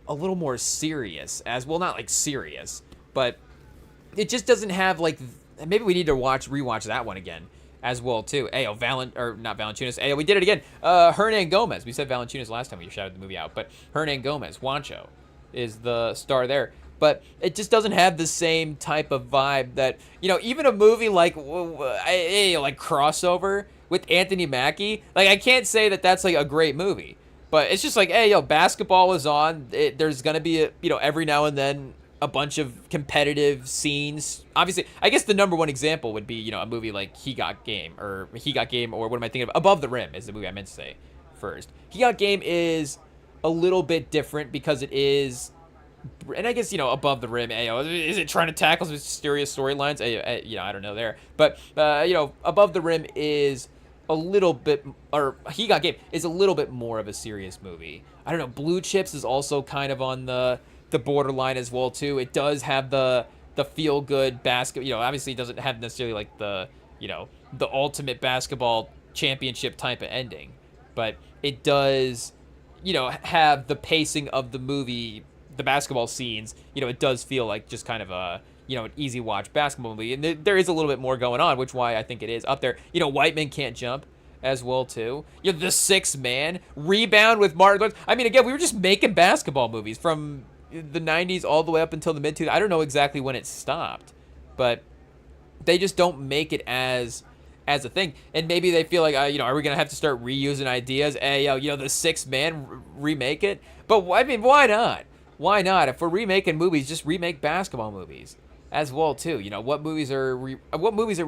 a little more serious. As well, not, like, serious. But it just doesn't have, like, maybe we need to rewatch that one again as well, too. Not Valanciunas. We did it again. Hernan Gomez. We said Valanciunas last time we shouted the movie out, but Hernan Gomez, Juancho, is the star there. But it just doesn't have the same type of vibe that, even a movie like Crossover with Anthony Mackie, like, I can't say that that's, like, a great movie. But it's just like, basketball is on. There's going to be, every now and then a bunch of competitive scenes. Obviously, I guess the number one example would be, a movie like He Got Game, or what am I thinking of? Above the Rim is the movie I meant to say first. He Got Game is a little bit different because it is, and I guess, Above the Rim, is it trying to tackle some mysterious storylines? I don't know there. But, Above the Rim is a little bit, or He Got Game is a little bit more of a serious movie. I don't know, Blue Chips is also kind of on the borderline as well too. It does have the feel good basket. Obviously it doesn't have necessarily like the ultimate basketball championship type of ending, but it does have the pacing of the movie, the basketball scenes. It does feel like just kind of a an easy watch basketball movie, and there is a little bit more going on, which why I think it is up there. White Men Can't Jump as well too. The Sixth Man, Rebound with Martin Lawrence. I mean, again, we were just making basketball movies from the 90s all the way up until the mid-2000s. I don't know exactly when it stopped, but they just don't make it as a thing. And maybe they feel like, are we going to have to start reusing ideas? The Sixth Man, remake it? But, I mean, why not? Why not? If we're remaking movies, just remake basketball movies as well, too. What movies are we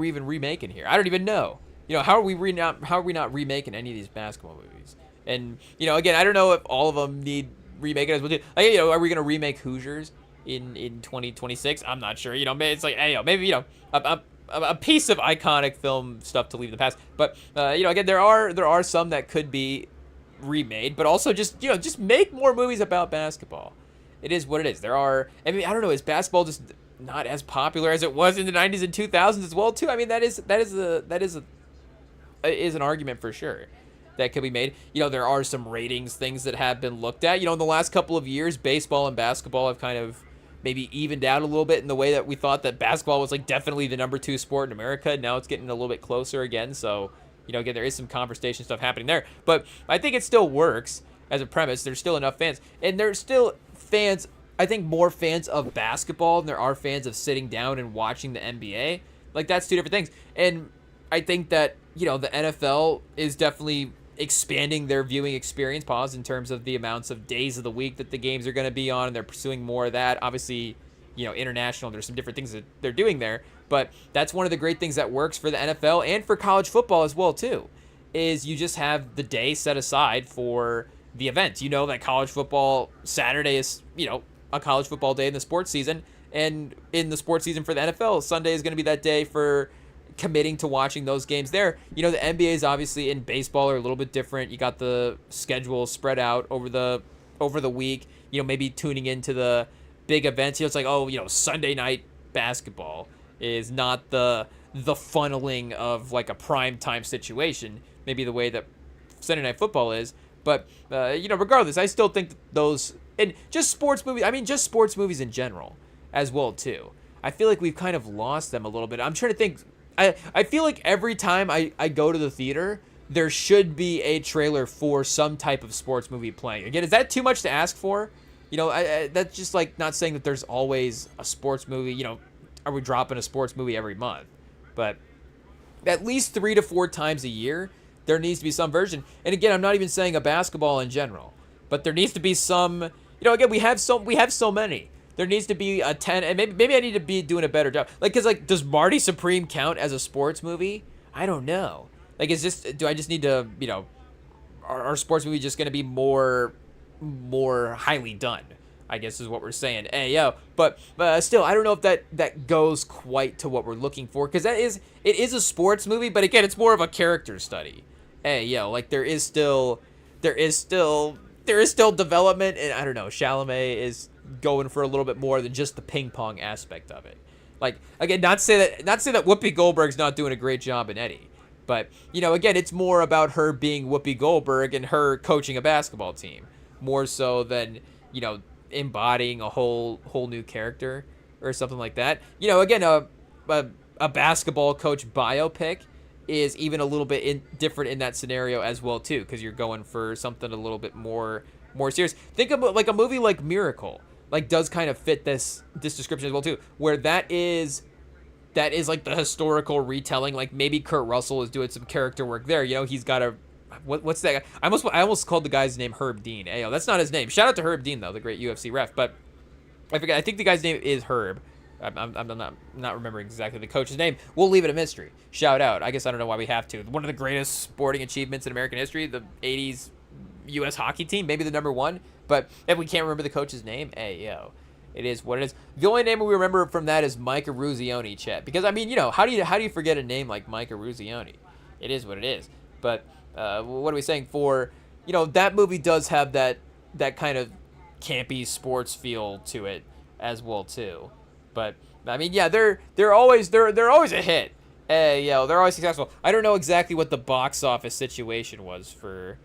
even remaking here? I don't even know. How are we not remaking any of these basketball movies? And, again, I don't know if all of them need remake it as well too. Like, are we gonna remake Hoosiers in 2026? I'm not sure. It's like, maybe a piece of iconic film stuff to leave in the past. But again, there are some that could be remade, but also just make more movies about basketball. It is what it is. I don't know. Is basketball just not as popular as it was in the 90s and 2000s as well too? I mean, that is an argument for sure that could be made. There are some ratings things that have been looked at. In the last couple of years, baseball and basketball have kind of maybe evened out a little bit in the way that we thought that basketball was like definitely the number 2 sport in America. Now it's getting a little bit closer again. So, again, there is some conversation stuff happening there. But I think it still works as a premise. There's still enough fans. And there's still fans, I think more fans of basketball than there are fans of sitting down and watching the NBA. Like, that's two different things. And I think that, the NFL is definitely expanding their viewing experience, in terms of the amounts of days of the week that the games are going to be on, and they're pursuing more of that. Obviously, international, there's some different things that they're doing there, but that's one of the great things that works for the NFL and for college football as well too, is you just have the day set aside for the event. That college football Saturday is, a college football day in the sports season, and in the sports season for the NFL, Sunday is going to be that day for committing to watching those games there. The NBA is obviously, in baseball, are a little bit different. You got the schedule spread out over the week, maybe tuning into the big events. It's like, Sunday night basketball is not the funneling of like a prime time situation, maybe the way that Sunday night football is. But, regardless, I still think that those, and just sports movies in general as well too. I feel like we've kind of lost them a little bit. I'm trying to think. I feel like every time I go to the theater, there should be a trailer for some type of sports movie playing. Again, is that too much to ask for? You know, that's just like not saying that there's always a sports movie. You know, are we dropping a sports movie every month? But at least 3 to 4 times a year, there needs to be some version. And again, I'm not even saying a basketball in general, but there needs to be some. You know, again, we have so many. There needs to be a 10, and maybe I need to be doing a better job. Like, cause like, does Marty Supreme count as a sports movie? I don't know. Like, do I just need to, you know, are sports movies just gonna be more highly done? I guess is what we're saying. Hey, yo, but still, I don't know if that goes quite to what we're looking for, because it is a sports movie, but again, it's more of a character study. Hey, yo, like there is still development, and I don't know, Chalamet is going for a little bit more than just the ping pong aspect of it. Like, again, not say that Whoopi Goldberg's not doing a great job in Eddie, but you know, again, it's more about her being Whoopi Goldberg and her coaching a basketball team more so than, you know, embodying a whole new character or something like that. You know, again, a basketball coach biopic is even a little bit different in that scenario as well too, because you're going for something a little bit more serious. Think of like a movie like Miracle, like does kind of fit this description as well too, where that is like the historical retelling. Like maybe Kurt Russell is doing some character work there. You know, he's got a what's that guy? I almost called the guy's name Herb Dean. Ayo, that's not his name. Shout out to Herb Dean though, the great UFC ref. But I forget. I think the guy's name is Herb. I'm not remembering exactly the coach's name. We'll leave it a mystery. Shout out. I guess I don't know why we have to. One of the greatest sporting achievements in American history, the '80s U.S. hockey team, maybe the number one. But if we can't remember the coach's name, hey, yo, it is what it is. The only name we remember from that is Micah Ruzioni, Chet. Because I mean, you know, how do you forget a name like Micah Ruzioni? It is what it is. But what are we saying? For, you know, that movie does have that kind of campy sports feel to it as well too. But I mean, yeah, they're always a hit. Hey, yo, they're always successful. I don't know exactly what the box office situation was for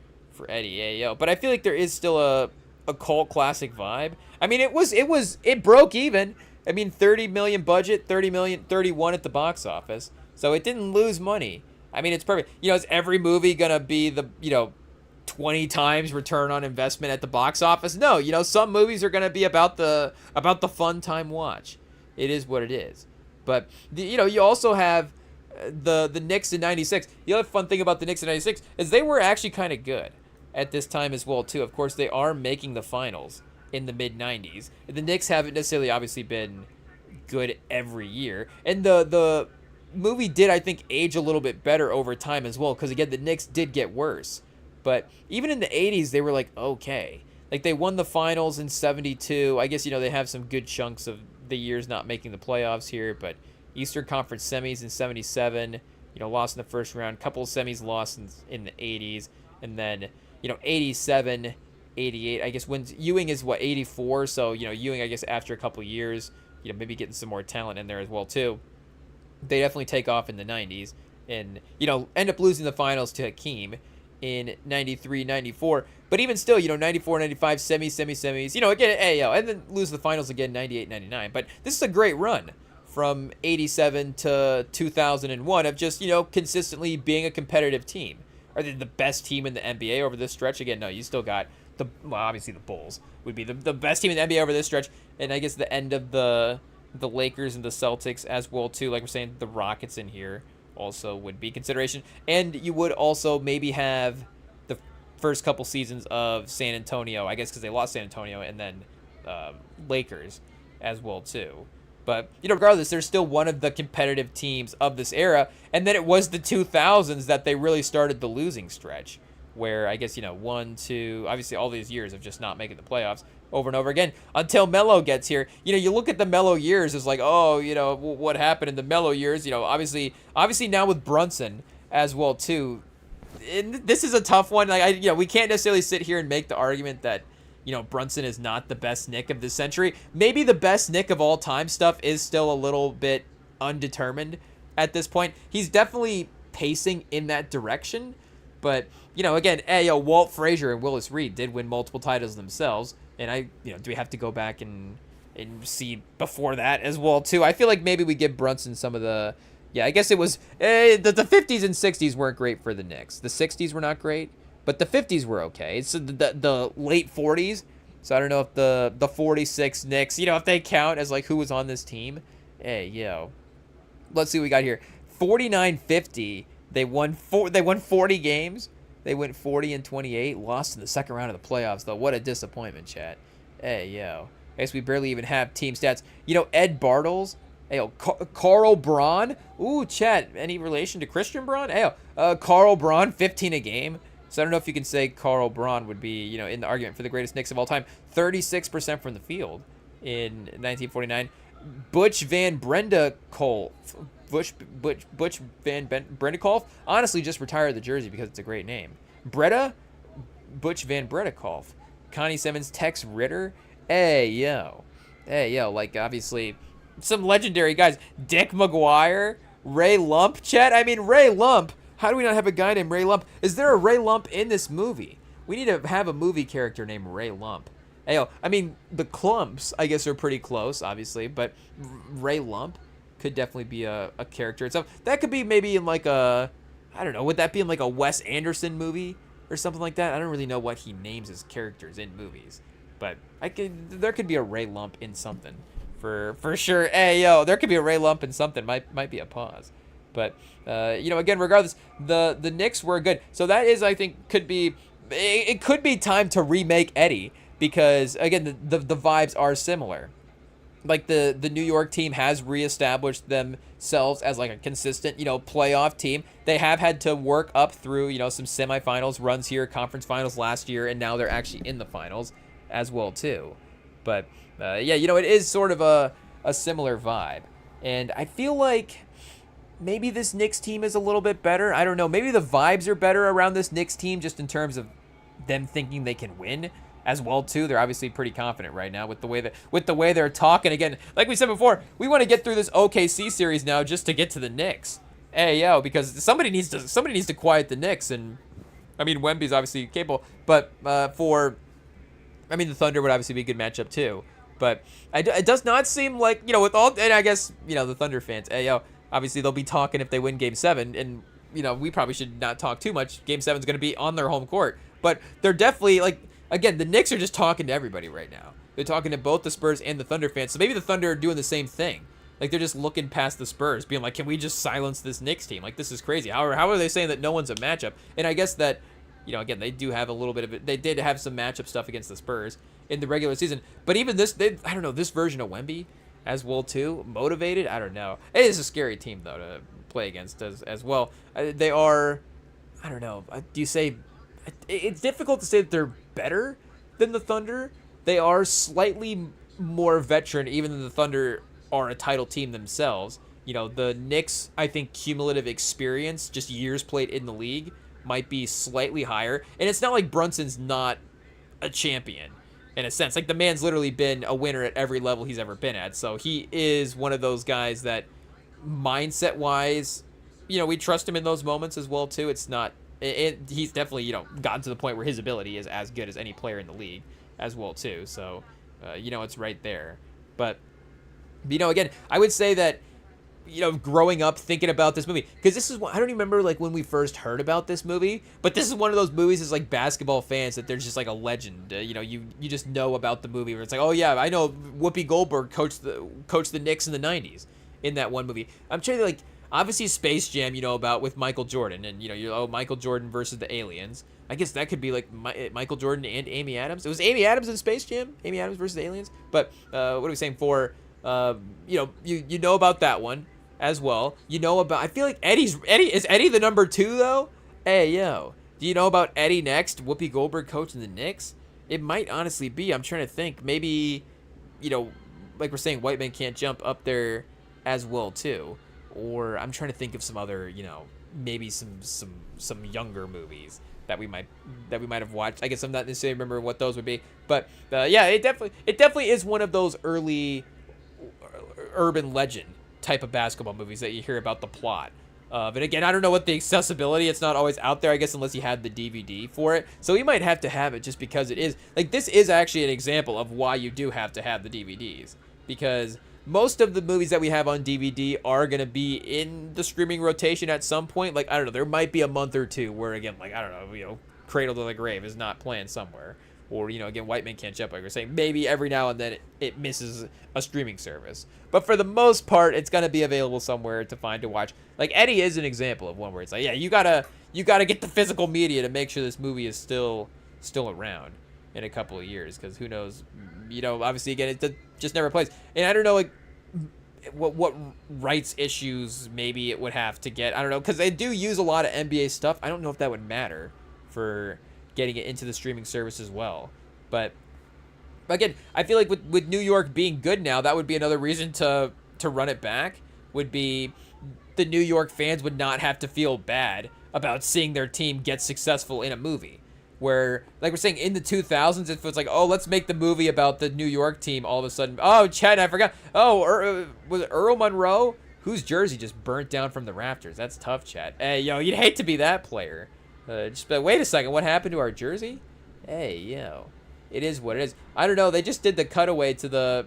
Eddie. Hey, yo, but I feel like there is still a cult classic vibe. I mean, it broke even. I mean, 30 million budget, 31 at the box office. So it didn't lose money. I mean, it's perfect. You know, is every movie gonna be the, you know, 20 times return on investment at the box office? No, you know, some movies are gonna be about the fun time watch. It is what it is. But you know, you also have the Knicks in '96. The other fun thing about the Knicks in '96 is they were actually kind of good at this time as well too. Of course, they are making the finals in the mid '90s. The Knicks haven't necessarily obviously been good every year, and the movie did, I think, age a little bit better over time as well, because again, the Knicks did get worse. But even in the '80s, they were like okay. Like they won the finals in '72. I guess, you know, they have some good chunks of the years not making the playoffs here, but Eastern Conference semis in '77. You know, lost in the first round. Couple of semis lost in the '80s, and then, you know, 87, 88. I guess when Ewing is what, 84. So, you know, Ewing, I guess after a couple of years, you know, maybe getting some more talent in there as well too. They definitely take off in the 90s, and, you know, end up losing the finals to Hakeem in 93, 94. But even still, you know, 94, 95, semis, you know, again, hey, yo, and then lose the finals again, 98, 99. But this is a great run from 87 to 2001 of just, you know, consistently being a competitive team. Are they the best team in the NBA over this stretch? Again, no, you still got obviously the Bulls would be the best team in the NBA over this stretch. And I guess the end of the Lakers and the Celtics as well too. Like we're saying, the Rockets in here also would be consideration. And you would also maybe have the first couple seasons of San Antonio, I guess, because they lost San Antonio, and then Lakers as well too. But, you know, regardless, they're still one of the competitive teams of this era. And then it was the 2000s that they really started the losing stretch, where I guess, you know, 1, 2, obviously all these years of just not making the playoffs over and over again until Melo gets here. You know, you look at the Melo years as like, oh, you know, what happened in the Melo years? You know, obviously now with Brunson as well too. And this is a tough one. Like, you know, we can't necessarily sit here and make the argument that, you know, Brunson is not the best Knick of this century. Maybe the best Knick of all time stuff is still a little bit undetermined at this point. He's definitely pacing in that direction. But, you know, again, hey, yo, Walt Frazier and Willis Reed did win multiple titles themselves. And do we have to go back and and see before that as well too. I feel like maybe we give Brunson some of the, yeah, I guess it was the 50s and 60s weren't great for the Knicks. The 60s were not great, but the 50s were okay. It's the late 40s. So I don't know if the 46 Knicks, if they count as like who was on this team. Hey, let's see what we got here. 49-50. They won 40 games. They went 40-28. Lost in the second round of the playoffs though. What a disappointment, chat. Hey, I guess we barely even have team stats. Ed Bartles. Hey, Carl Braun. Ooh, chat. Any relation to Christian Braun? Hey, Carl Braun, 15 a game. So I don't know if you can say Carl Braun would be, in the argument for the greatest Knicks of all time. 36% from the field in 1949. Butch Van Brendekolf. Butch Van Brendekolf. Honestly, just retired the jersey because it's a great name. Butch Van Brendekolf. Connie Simmons, Tex Ritter. Hey, like, obviously, some legendary guys. Dick McGuire. Ray Lump, chat. I mean, Ray Lump. How do we not have a guy named Ray Lump? Is there a Ray Lump in this movie? We need to have a movie character named Ray Lump. I mean, the Clumps, I guess, are pretty close, obviously, but Ray Lump could definitely be a character itself. That could be maybe in like I don't know, would that be in like a Wes Anderson movie or something like that? I don't really know what he names his characters in movies, but there could be a Ray Lump in something for sure. There could be a Ray Lump in something. Might be a pause. But, again, regardless, the Knicks were good. So that is, I think, it could be time to remake Eddie because, again, the vibes are similar. Like, the New York team has reestablished themselves as, like, a consistent, playoff team. They have had to work up through, some semifinals runs here, conference finals last year, and now they're actually in the finals as well, too. But, it is sort of a similar vibe. And I feel like maybe this Knicks team is a little bit better. I don't know. Maybe the vibes are better around this Knicks team just in terms of them thinking they can win as well too. They're obviously pretty confident right now with the way they're talking. Again, like we said before, we want to get through this OKC series now just to get to the Knicks. Because somebody needs to quiet the Knicks, and I mean Wemby's obviously capable, but the Thunder would obviously be a good matchup too. But it does not seem like, with all, and I guess, the Thunder fans, obviously, they'll be talking if they win Game 7, and, we probably should not talk too much. Game 7 is going to be on their home court. But they're definitely, like, again, the Knicks are just talking to everybody right now. They're talking to both the Spurs and the Thunder fans. So maybe the Thunder are doing the same thing. Like, they're just looking past the Spurs, being like, can we just silence this Knicks team? Like, this is crazy. How are they saying that no one's a matchup? And I guess that, again, they do have a little bit of it. They did have some matchup stuff against the Spurs in the regular season. But even this version of Wemby as well too, motivated. I don't know. It is a scary team though to play against as well. They are. I don't know. Do you say? It's difficult to say that they're better than the Thunder. They are slightly more veteran, even though the Thunder are a title team themselves. The Knicks, I think, cumulative experience, just years played in the league, might be slightly higher. And it's not like Brunson's not a champion. In a sense, like the man's literally been a winner at every level he's ever been at. So he is one of those guys that mindset wise, we trust him in those moments as well too. It's not, he's definitely, gotten to the point where his ability is as good as any player in the league as well too. So, it's right there. But, again, I would say that, growing up thinking about this movie, because this is what I don't even remember like when we first heard about this movie, but this is one of those movies as like basketball fans that there's just like a legend. You just know about the movie where it's like, oh yeah, I know Whoopi Goldberg coached the Knicks in the 90s in that one movie. I'm trying to like obviously Space Jam, about with Michael Jordan, and Michael Jordan versus the aliens. I guess that could be like Michael Jordan and Amy Adams. It was Amy Adams in Space Jam, Amy Adams versus the aliens. But what are we saying for? You know about that one as well. I feel like Eddie is Eddie the number 2 though? Do you know about Eddie next? Whoopi Goldberg coaching the Knicks? It might honestly be. I'm trying to think. Maybe, like we're saying, White Man Can't Jump up there as well too. Or I'm trying to think of some other, maybe some younger movies that we might have watched. I guess I'm not necessarily remember what those would be. But it definitely is one of those early urban legend type of basketball movies that you hear about the plot And again, I don't know what the accessibility. It's not always out there, I guess, unless you had the DVD for it. So you might have to have it just because it is like this is actually an example of why you do have to have the DVDs, because most of the movies that we have on DVD are going to be in the streaming rotation at some point. Like, I don't know, there might be a month or two where, again, like, I don't know, Cradle to the Grave is not playing somewhere. Or, again, White Man Can't Jump, like we're saying. Maybe every now and then it misses a streaming service. But for the most part, it's going to be available somewhere to find to watch. Like, Eddie is an example of one where it's like, yeah, you gotta get the physical media to make sure this movie is still around in a couple of years. Because who knows, obviously, again, it just never plays. And I don't know, like, what rights issues maybe it would have to get. I don't know, because they do use a lot of NBA stuff. I don't know if that would matter for getting it into the streaming service as well. But again, I feel like with New York being good now, that would be another reason to run it back. Would be the New York fans would not have to feel bad about seeing their team get successful in a movie. Where, like we're saying, in the 2000s, it feels like, oh, let's make the movie about the New York team all of a sudden. Oh, Chad, I forgot. Oh, was it Earl Monroe? Whose jersey just burnt down from the rafters? That's tough, Chad. Hey, you'd hate to be that player. But wait a second, what happened to our jersey? Hey, it is what it is. I don't know. They just did the cutaway to the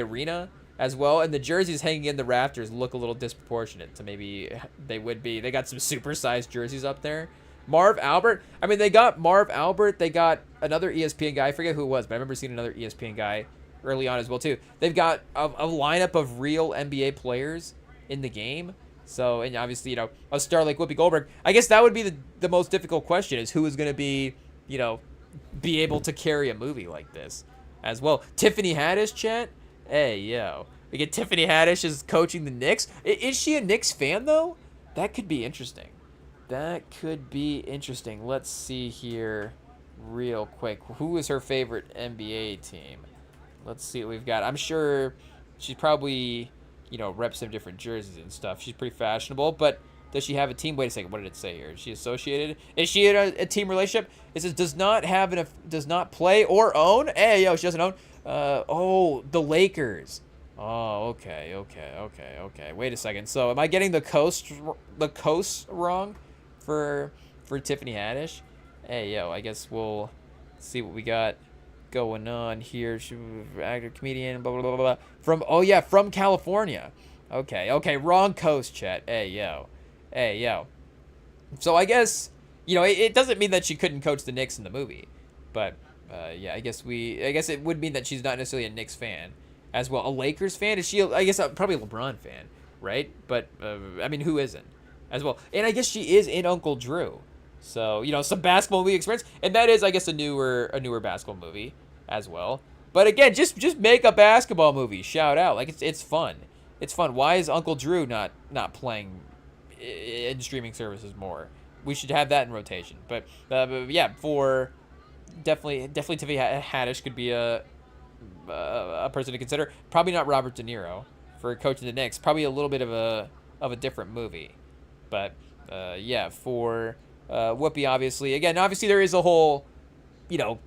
arena as well, and the jerseys hanging in the rafters look a little disproportionate to maybe they would be. They got some supersized jerseys up there. Marv Albert. I mean, they got Marv Albert. They got another ESPN guy. I forget who it was, but I remember seeing another ESPN guy early on as well too. They've got a lineup of real NBA players in the game. So, and obviously, a star like Whoopi Goldberg, I guess that would be the most difficult question is who is going to be able to carry a movie like this as well. Tiffany Haddish, chat? Hey, we get Tiffany Haddish as coaching the Knicks. Is she a Knicks fan, though? That could be interesting. Let's see here real quick. Who is her favorite NBA team? Let's see what we've got. I'm sure she's probably... reps some different jerseys and stuff. She's pretty fashionable, but does she have a team? Wait a second, what did it say here? Is she associated? Is she in a team relationship? It says does not play or own. Hey, she doesn't own. The Lakers. Oh, okay. Wait a second. So, am I getting the coast wrong for Tiffany Haddish? Hey, I guess we'll see what we got going on here. Actor, comedian, blah, blah, blah, blah. From California. Okay, wrong coast, chat. Hey, yo. So I guess, it doesn't mean that she couldn't coach the Knicks in the movie. But, I guess it would mean that she's not necessarily a Knicks fan as well. A Lakers fan? Is she, I guess, probably a LeBron fan, right? But, I mean, who isn't as well? And I guess she is in Uncle Drew. So, some basketball movie experience. And that is, I guess, a newer basketball movie as well. But again, just make a basketball movie. Shout out. Like, it's fun. It's fun. Why is Uncle Drew not playing in streaming services more? We should have that in rotation. But for definitely Tiffany Haddish could be a person to consider. Probably not Robert De Niro for coaching the Knicks. Probably a little bit of a different movie. But, for... Whoopi, obviously there is a whole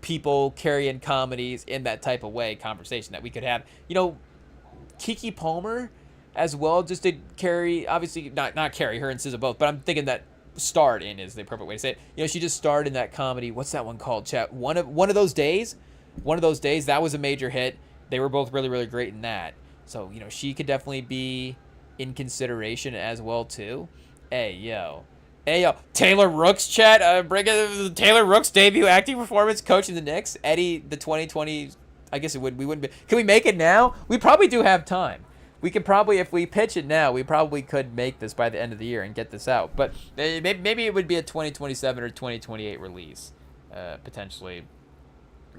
people carrying comedies in that type of way conversation that we could have. Keke Palmer as well, just to carry, obviously not carry, her and SZA both, but I'm thinking that starred in is the appropriate way to say it. She just starred in that comedy. What's that one called, chat? One of those days. That was a major hit. They were both really, really great in that. So she could definitely be in consideration as well too. Hey, Taylor Rooks, chat. Bring Taylor Rooks' debut acting performance coaching the Knicks. Eddie, the 2020, I guess we wouldn't be. Can we make it now? We probably do have time. We could probably, if we pitch it now, we probably could make this by the end of the year and get this out. But maybe it would be a 2027 or 2028 release, potentially.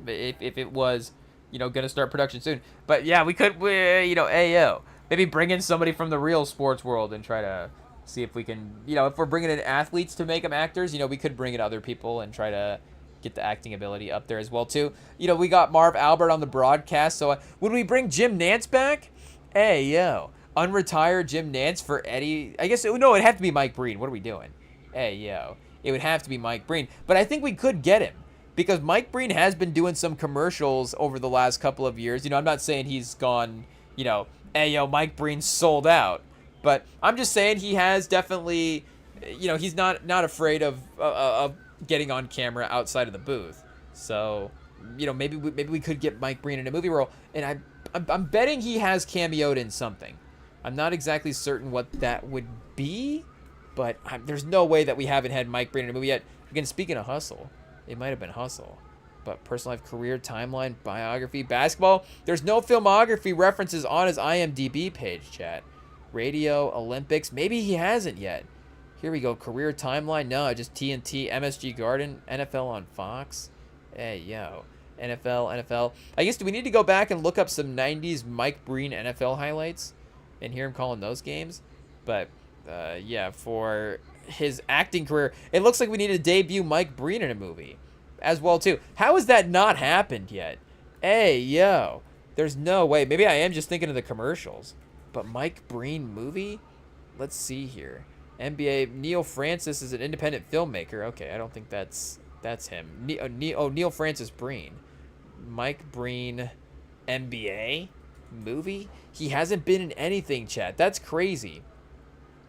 If it was, going to start production soon. But yeah, we could, maybe bring in somebody from the real sports world and try to see if we can, if we're bringing in athletes to make them actors, we could bring in other people and try to get the acting ability up there as well too. We got Marv Albert on the broadcast, so would we bring Jim Nantz back? Unretired Jim Nantz for Eddie. I guess, no, it'd have to be Mike Breen. What are we doing? It would have to be Mike Breen. But I think we could get him because Mike Breen has been doing some commercials over the last couple of years. I'm not saying he's gone, Mike Breen sold out. But I'm just saying he has definitely, he's not afraid of getting on camera outside of the booth. So, maybe we could get Mike Breen in a movie role, and I'm betting he has cameoed in something. I'm not exactly certain what that would be, but there's no way that we haven't had Mike Breen in a movie yet. Again, speaking of Hustle, it might have been Hustle. But personal life, career, timeline, biography, basketball. There's no filmography references on his IMDb page, chat. Radio, Olympics. Maybe he hasn't yet. Here we go. Career, timeline. No, just TNT, MSG Garden, NFL on Fox. Hey, yo. NFL. I guess, do we need to go back and look up some 90s Mike Breen NFL highlights and hear him calling those games? But, yeah, for his acting career, it looks like we need to debut Mike Breen in a movie as well, too. How has that not happened yet? Hey, yo. There's no way. Maybe I am just thinking of the commercials. But Mike Breen movie? Let's see here. NBA. Neil Francis is an independent filmmaker. Okay, I don't think that's him. Neil Francis Breen. Mike Breen NBA movie? He hasn't been in anything, chat. That's crazy.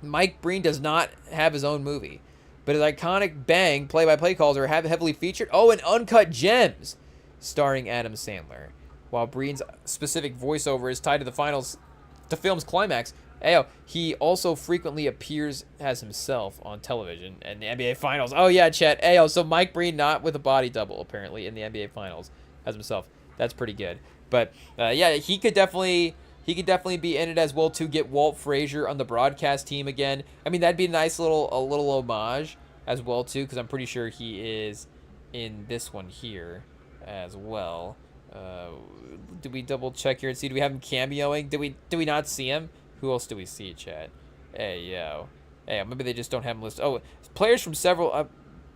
Mike Breen does not have his own movie. But his iconic Bang play-by-play calls are heavily featured. Oh, and Uncut Gems, starring Adam Sandler. While Breen's specific voiceover is tied to the film's climax, he also frequently appears as himself on television and the NBA Finals. Oh yeah, chat. So Mike Breen not with a body double apparently in the NBA Finals as himself. That's pretty good. But yeah, he could definitely be in it as well to get Walt Frazier on the broadcast team again. I mean, that'd be a nice little homage as well too, because I'm pretty sure he is in this one here as well. Do we double check here and see? Do we have him cameoing? Do we not see him? Who else do we see, chat? Hey, maybe they just don't have him listed. Oh, players from several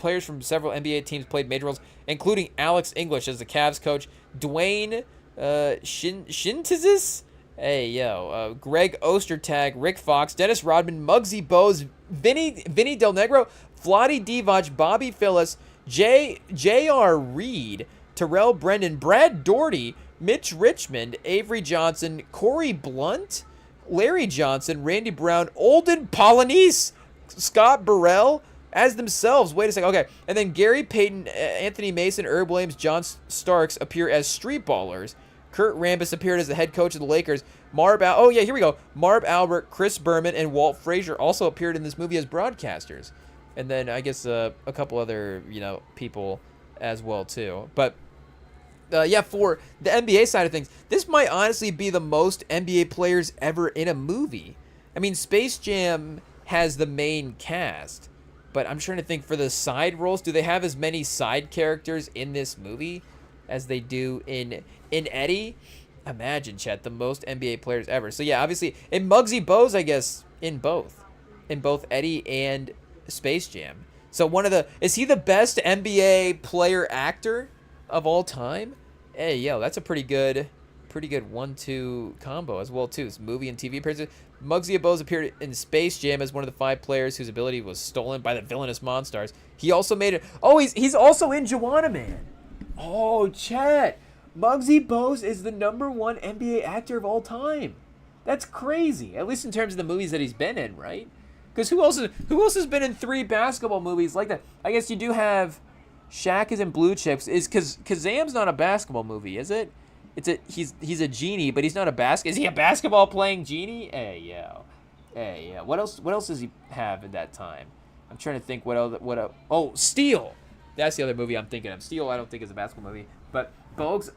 NBA teams played major roles, including Alex English as the Cavs coach, Dwayne Shintizis. Greg Ostertag, Rick Fox, Dennis Rodman, Muggsy Bogues, Vinny Del Negro, Vlade Divac, Bobby Phillips, J.R. Reed, Terrell Brendan, Brad Daugherty, Mitch Richmond, Avery Johnson, Corey Blunt, Larry Johnson, Randy Brown, Olden Polynice, Scott Burrell as themselves. Wait a second. Okay. And then Gary Payton, Anthony Mason, Herb Williams, John Starks appear as street ballers. Kurt Rambis appeared as the head coach of the Lakers. Marv Albert, Chris Berman, and Walt Frazier also appeared in this movie as broadcasters. And then I guess a couple other, people as well too. But for the NBA side of things, this might honestly be the most NBA players ever in a movie. I mean, Space Jam has the main cast, but I'm trying to think for the side roles, do they have as many side characters in this movie as they do in Eddie? Imagine, chat, the most NBA players ever. So yeah, obviously, and Muggsy Bogues, I guess, in both Eddie and Space Jam. So is he the best NBA player actor of all time? That's a pretty good 1-2 combo as well too. It's movie and TV appearances. Muggsy Bogues appeared in Space Jam as one of the 5 players whose ability was stolen by the villainous Monstars. He also made it. Oh, he's also in Juwanna Mann. Oh, chat. Muggsy Bogues is the #1 NBA actor of all time. That's crazy. At least in terms of the movies that he's been in, right? Because who else has been in 3 basketball movies like that? I guess you do have. Shaq is in Blue Chips. Is Kazam's not a basketball movie, is it? He's a genie, but he's not a Is he a basketball playing genie? What else does he have in that time? I'm trying to think what else. Oh, Steel. That's the other movie I'm thinking of. Steel, I don't think is a basketball movie, but Bogues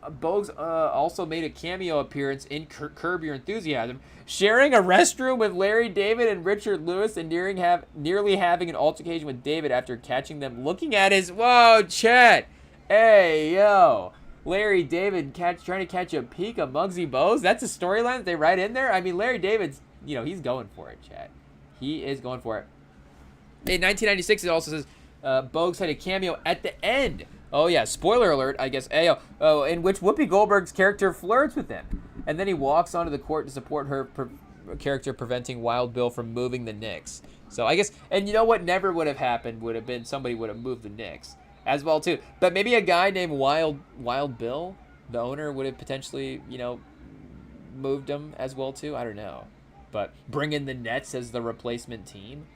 also made a cameo appearance in Curb Your Enthusiasm, sharing a restroom with Larry David and Richard Lewis, and nearly having an altercation with David after catching them looking at his. Whoa, chat. Larry David trying to catch a peek of Muggsy Bogues. That's a storyline that they write in there. I mean, Larry David's, he's going for it, chat. He is going for it. In 1996, it also says Bogues had a cameo at the end. Oh yeah, spoiler alert, I guess. In which Whoopi Goldberg's character flirts with him, and then he walks onto the court to support her character, preventing Wild Bill from moving the Knicks. So I guess, and you know what never would have happened would have been somebody would have moved the Knicks as well too. But maybe a guy named Wild Bill, the owner, would have potentially moved him as well too. I don't know. but bring in the Nets as the replacement team.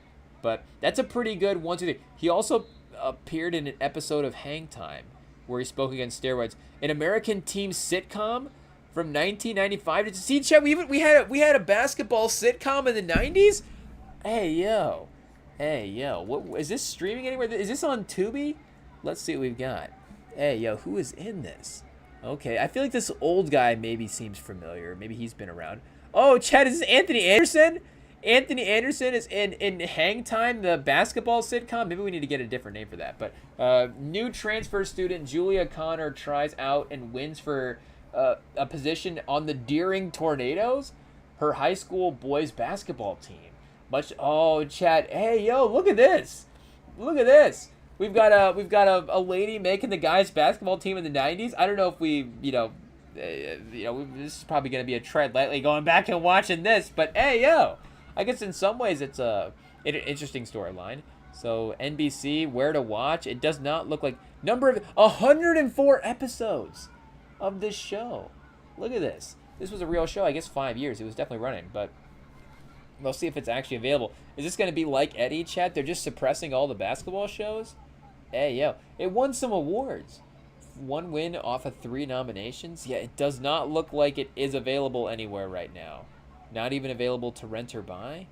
But that's a pretty good 1, 2, 3. He also appeared in an episode of Hang Time where he spoke against steroids. An American team sitcom from 1995. Did you see, Chad? We had a basketball sitcom in the 90s. Hey yo, what is this streaming anywhere? Is this on Tubi? Let's see what we've got. Hey yo, who is in this? Okay, I feel like this old guy maybe seems familiar. Maybe he's been around. Oh, Chad, is this Anthony Anderson? Anthony Anderson is in Hang Time, the basketball sitcom. Maybe we need to get a different name for that. But new transfer student Julia Connor tries out and wins for a position on the Deering Tornadoes, her high school boys basketball team. Oh, Chad. Hey, yo, look at this. Look at this. We've got a lady making the guys basketball team in the 90s. I don't know if we, this is probably going to be a tread lightly going back and watching this. But, hey, yo, I guess in some ways it's an interesting storyline. So, NBC, where to watch. It does not look like number of 104 episodes of this show. Look at this. This was a real show. I guess 5 years. It was definitely running, but we'll see if it's actually available. Is this going to be like Eddie, Chat? They're just suppressing all the basketball shows? Hey, yo. It won some awards. 1 win off of 3 nominations. Yeah, it does not look like it is available anywhere right now. Not even available to rent or buy?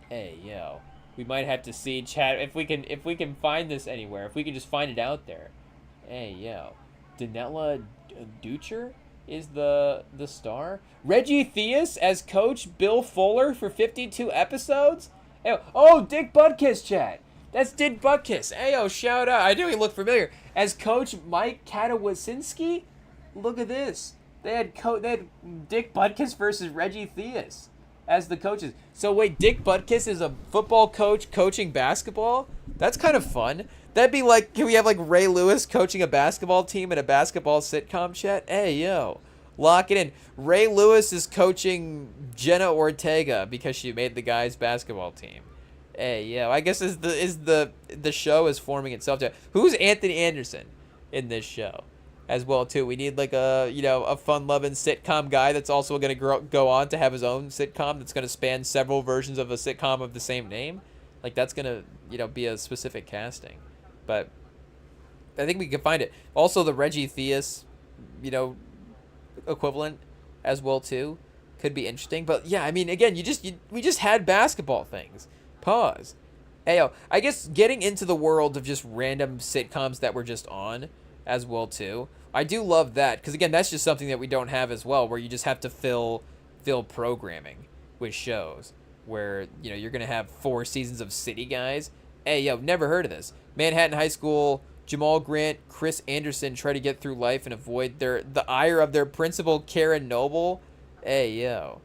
Hey, yo. We might have to see, Chat, if we can find this anywhere. If we can just find it out there. Hey, yo. Danella Ducher is the star. Reggie Theus as Coach Bill Fuller for 52 episodes. Oh, Dick Butkus, Chat. That's Dick Butkus. Ayo, shout out. I knew he looked familiar. As Coach Mike Katawasinski. Look at this. They had Dick Butkus versus Reggie Theus as the coaches. So wait, Dick Butkus is a football coach coaching basketball? That's kind of fun. That'd be like, can we have like Ray Lewis coaching a basketball team in a basketball sitcom, Chat? Hey, yo. Lock it in. Ray Lewis is coaching Jenna Ortega because she made the guys' basketball team. Hey, yo. I guess the show is forming itself to. Who's Anthony Anderson in this show as well too? We need like a fun-loving sitcom guy that's also going to go on to have his own sitcom that's going to span several versions of a sitcom of the same name. Like that's going to be a specific casting. But I think we can find it. Also, the Reggie Theus, equivalent as well too, could be interesting. But yeah, I mean, again, we just had basketball things. Pause. Ayo, I guess getting into the world of just random sitcoms that were just on as well too. I do love that because again, that's just something that we don't have as well, where you just have to fill programming with shows where you're gonna have 4 seasons of City Guys. Hey, yo, never heard of this. Manhattan High School, Jamal Grant, Chris Anderson try to get through life and avoid the ire of their principal, Karen Noble. Hey, yo,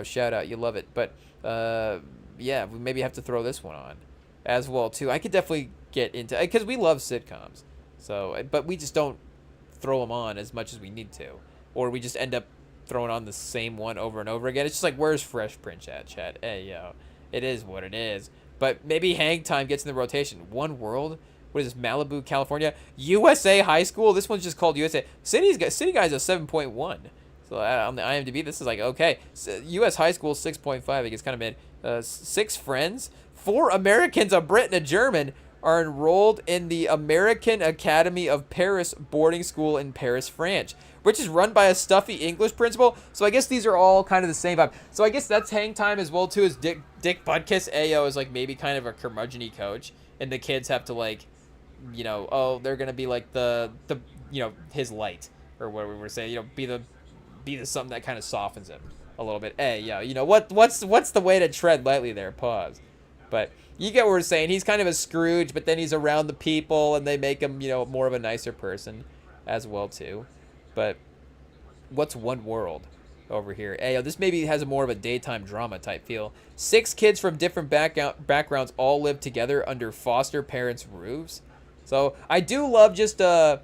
shout out. You love it. But, yeah, we maybe have to throw this one on as well, too. I could definitely get into because we love sitcoms. So, but we just don't throw them on as much as we need to. Or we just end up throwing on the same one over and over again. It's just like, where's Fresh Prince at, Chad? Hey, yo, it is what it is. But maybe Hang Time gets in the rotation. One World. What is this? Malibu, California. USA High School. This one's just called USA. City Guys is 7.1. So on the IMDb, this is like, okay. So US High School, 6.5. I guess kind of mid. 6 friends. 4 Americans, a Brit and a German, are enrolled in the American Academy of Paris boarding school in Paris, France, which is run by a stuffy English principal. So I guess these are all kind of the same vibe. So I guess that's Hang Time as well too, as Dick Butkus. Ayo is like maybe kind of a curmudgeon-y coach, and the kids have to like, they're gonna be like the his light, or what we were saying, be the something that kind of softens him a little bit. Hey, yo, what's the way to tread lightly there? Pause. But you get what we're saying. He's kind of a Scrooge, but then he's around the people, and they make him, more of a nicer person as well too. But what's One World over here? Hey, this maybe has more of a daytime drama type feel. 6 kids from different backgrounds all live together under foster parents' roofs. So I do love just a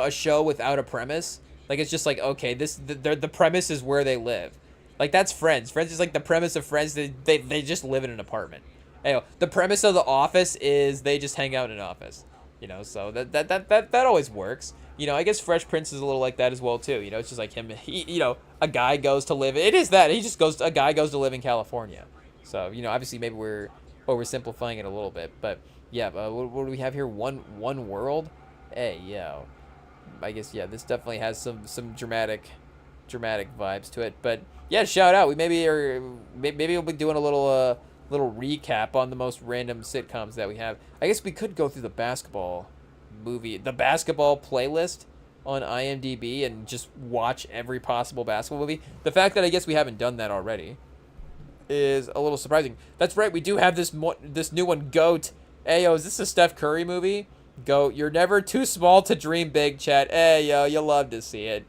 show without a premise. Like it's just like, okay, the premise is where they live. Like that's Friends. Friends is like the premise of Friends. They just live in an apartment. Hey, the premise of The Office is they just hang out in an office. So that always works. I guess Fresh Prince is a little like that as well too. It's just like him. A guy goes to live. It is that he just goes. A guy goes to live in California. So obviously maybe we're oversimplifying it a little bit, but yeah. What do we have here? One world. Hey yo. I guess this definitely has some dramatic vibes to it. But yeah, shout out. We maybe we'll be doing a little recap on the most random sitcoms that we have. I guess we could go through the basketball playlist on IMDb and just watch every possible basketball movie. The fact that I guess we haven't done that already is a little surprising. That's right, we do have this new one, GOAT. Hey, yo, is this a Steph Curry movie? GOAT, you're never too small to dream big, chat. Hey, yo, you love to see it.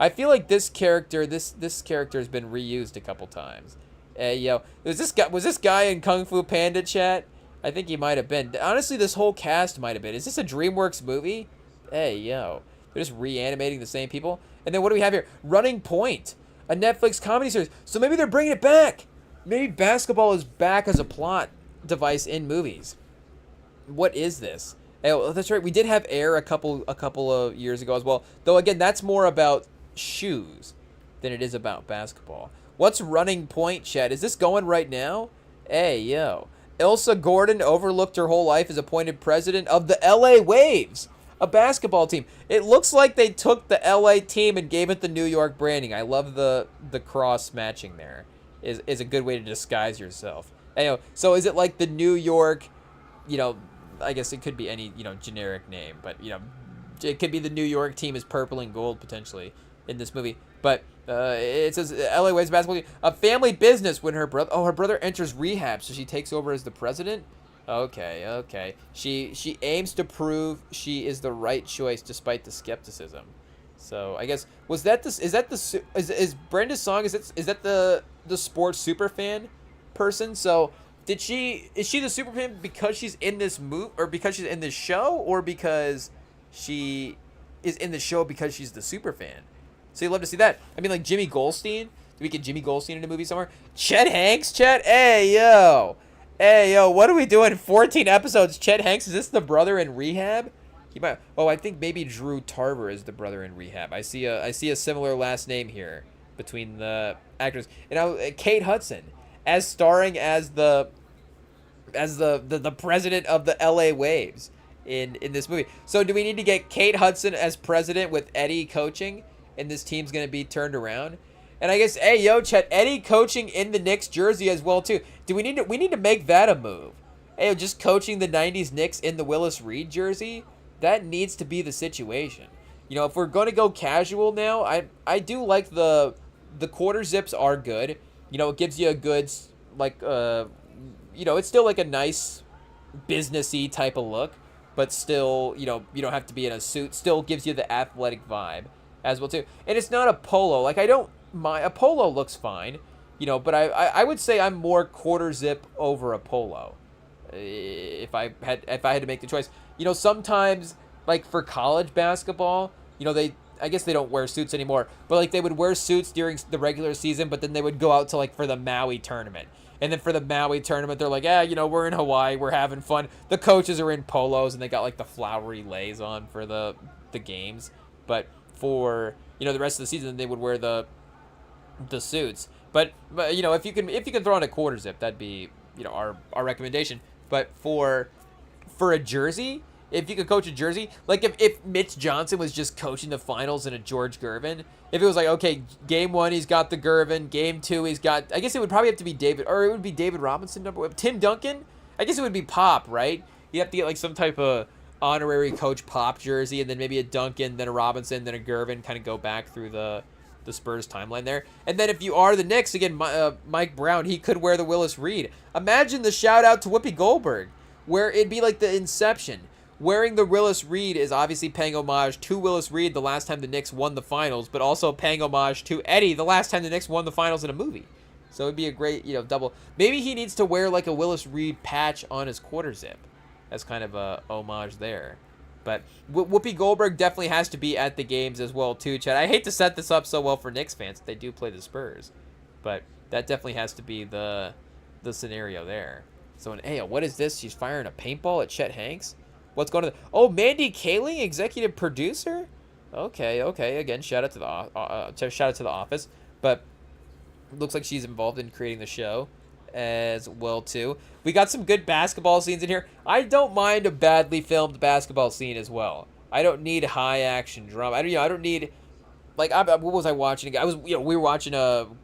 I feel like this character has been reused a couple times. Hey, yo, was this guy in Kung Fu Panda, chat? I think he might have been. Honestly, this whole cast might have been. Is this a DreamWorks movie? Hey, yo. They're just reanimating the same people. And then what do we have here? Running Point, a Netflix comedy series. So maybe they're bringing it back. Maybe basketball is back as a plot device in movies. What is this? Oh, that's right. We did have Air a couple of years ago as well. Though, again, that's more about shoes than it is about basketball. What's Running Point, chat? Is this going right now? Hey, yo. Ilsa Gordon overlooked her whole life as appointed president of the LA Waves, a basketball team. It looks like they took the LA team and gave it the New York branding. I love the cross matching there. Is a good way to disguise yourself. Anyway, so is it like the New York, I guess it could be any, generic name, but, it could be the New York team is purple and gold potentially in this movie. But it says LA Waves basketball team, a family business when her brother enters rehab, so she takes over as the president. Okay. She aims to prove she is the right choice despite the skepticism. So I guess is Brenda's song? Is that the sports super fan person? So is she the super fan because she's in this movie, or because she's in this show, or because she is in the show because she's the super fan? So you'd love to see that. I mean, like Jimmy Goldstein. Do we get Jimmy Goldstein in a movie somewhere? Chet Hanks, Chet? Hey, yo, what are we doing? 14 episodes. Chet Hanks, is this the brother in rehab? He might. Oh, I think maybe Drew Tarver is the brother in rehab. I see a similar last name here between the actors. And Kate Hudson as starring as the president of the LA Waves in this movie. So do we need to get Kate Hudson as president with Eddie coaching, and this team's going to be turned around? And I guess, hey, yo, Chet, Eddie coaching in the Knicks jersey as well, too. We need to make that a move. Hey, just coaching the 90s Knicks in the Willis Reed jersey? That needs to be the situation. If we're going to go casual now, I do like the quarter zips are good. It gives you a good, it's still like a nice businessy type of look, but still, you don't have to be in a suit. Still gives you the athletic vibe as well, too. And it's not a polo. Like, a polo looks fine, but I would say I'm more quarter zip over a polo if I had to make the choice. Sometimes, like for college basketball, I guess they don't wear suits anymore, but like they would wear suits during the regular season, but then they would go out to for the Maui tournament. And then for the Maui tournament, they're like, we're in Hawaii, we're having fun. The coaches are in polos and they got the flowery lays on for the games. But for, the rest of the season, they would wear the suits. But if you can throw on a quarter zip, that'd be, our recommendation. But for a jersey, if you could coach a jersey, like if Mitch Johnson was just coaching the finals in a George Gervin, if it was like, okay, game 1 he's got the Gervin, game 2 he's got, I guess it would probably have to be David Robinson number 1. Tim Duncan, I guess it would be Pop, right? You have to get some type of honorary coach Pop jersey, and then maybe a Duncan, then a Robinson, then a Gervin, kind of go back through the Spurs timeline there. And then if you are the Knicks, again, Mike Brown, he could wear the Willis Reed. Imagine the shout out to Whoopi Goldberg, where it'd be like the Inception. Wearing the Willis Reed is obviously paying homage to Willis Reed the last time the Knicks won the finals, but also paying homage to Eddie the last time the Knicks won the finals in a movie. So it'd be a great, double. Maybe he needs to wear a Willis Reed patch on his quarter zip as kind of a homage there. But Whoopi Goldberg definitely has to be at the games as well, too, Chad. I hate to set this up so well for Knicks fans. They do play the Spurs. But that definitely has to be the scenario there. So, what is this? She's firing a paintball at Chet Hanks? What's going on? Oh, Mandy Kaling, executive producer. Okay, okay. Again, shout out to the Office, but looks like she's involved in creating the show as well too. We got some good basketball scenes in here. I don't mind a badly filmed basketball scene as well. I don't need high action drama. I don't need like what was I watching? We were watching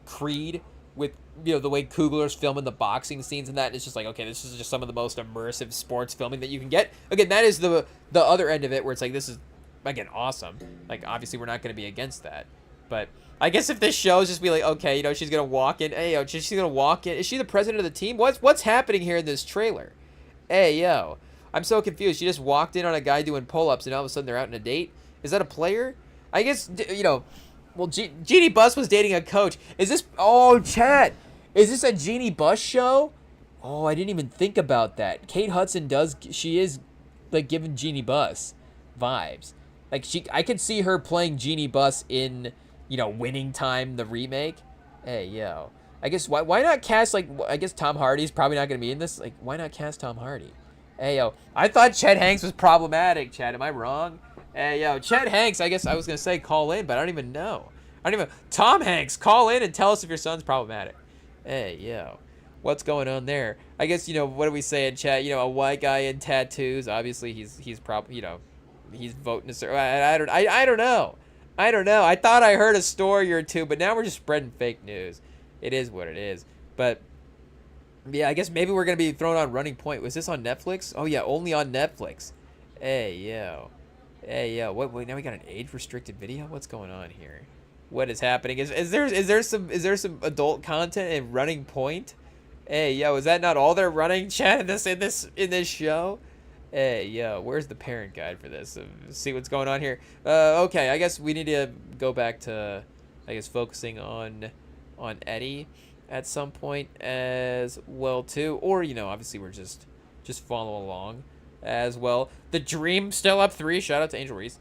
Creed with the way Coogler's filming the boxing scenes and that. And it's just like, okay, this is just some of the most immersive sports filming that you can get. Again, that is the other end of it where it's like, this is again awesome. Like obviously we're not going to be against that, but I guess if this show is just be like, okay, she's gonna walk in. Hey, she's gonna walk in. Is she the president of the team? What's happening here in this trailer? Hey, yo, I'm so confused. She just walked in on a guy doing pull-ups, and all of a sudden they're out on a date. Is that a player? I guess well, Jeannie Buss was dating a coach. Is this? Oh, chat. Is this a Jeannie Buss show? Oh, I didn't even think about that. Kate Hudson she is like giving Jeannie Buss vibes. Like I could see her playing Jeannie Buss in Winning Time, the remake. Hey, yo. I guess why not cast, I guess Tom Hardy's probably not going to be in this. Like, why not cast Tom Hardy? Hey, yo. I thought Chet Hanks was problematic, Chad. Am I wrong? Hey, yo. Chet Hanks, I guess I was going to say call in, but I don't even know. Tom Hanks, call in and tell us if your son's problematic. Hey, yo. What's going on there? I guess, what do we say in chat? A white guy in tattoos. Obviously, he's probably, he's voting to... I don't know. I don't know. I thought I heard a story or two, but now we're just spreading fake news. It is what it is. But, yeah, I guess maybe we're going to be thrown on Running Point. Was this on Netflix? Oh, yeah, only on Netflix. Hey, yo. Hey, yo. Wait, now we got an age-restricted video? What's going on here? What is happening? Is there some adult content in Running Point? Hey, yo, is that not all they're running, chat, in this show? Hey, yo, where's the parent guide for this? See what's going on here. Okay, I guess we need to go back to, focusing on Eddie at some point as well too. Or obviously we're just follow along as well. The Dream still up 3. Shout out to Angel Reese.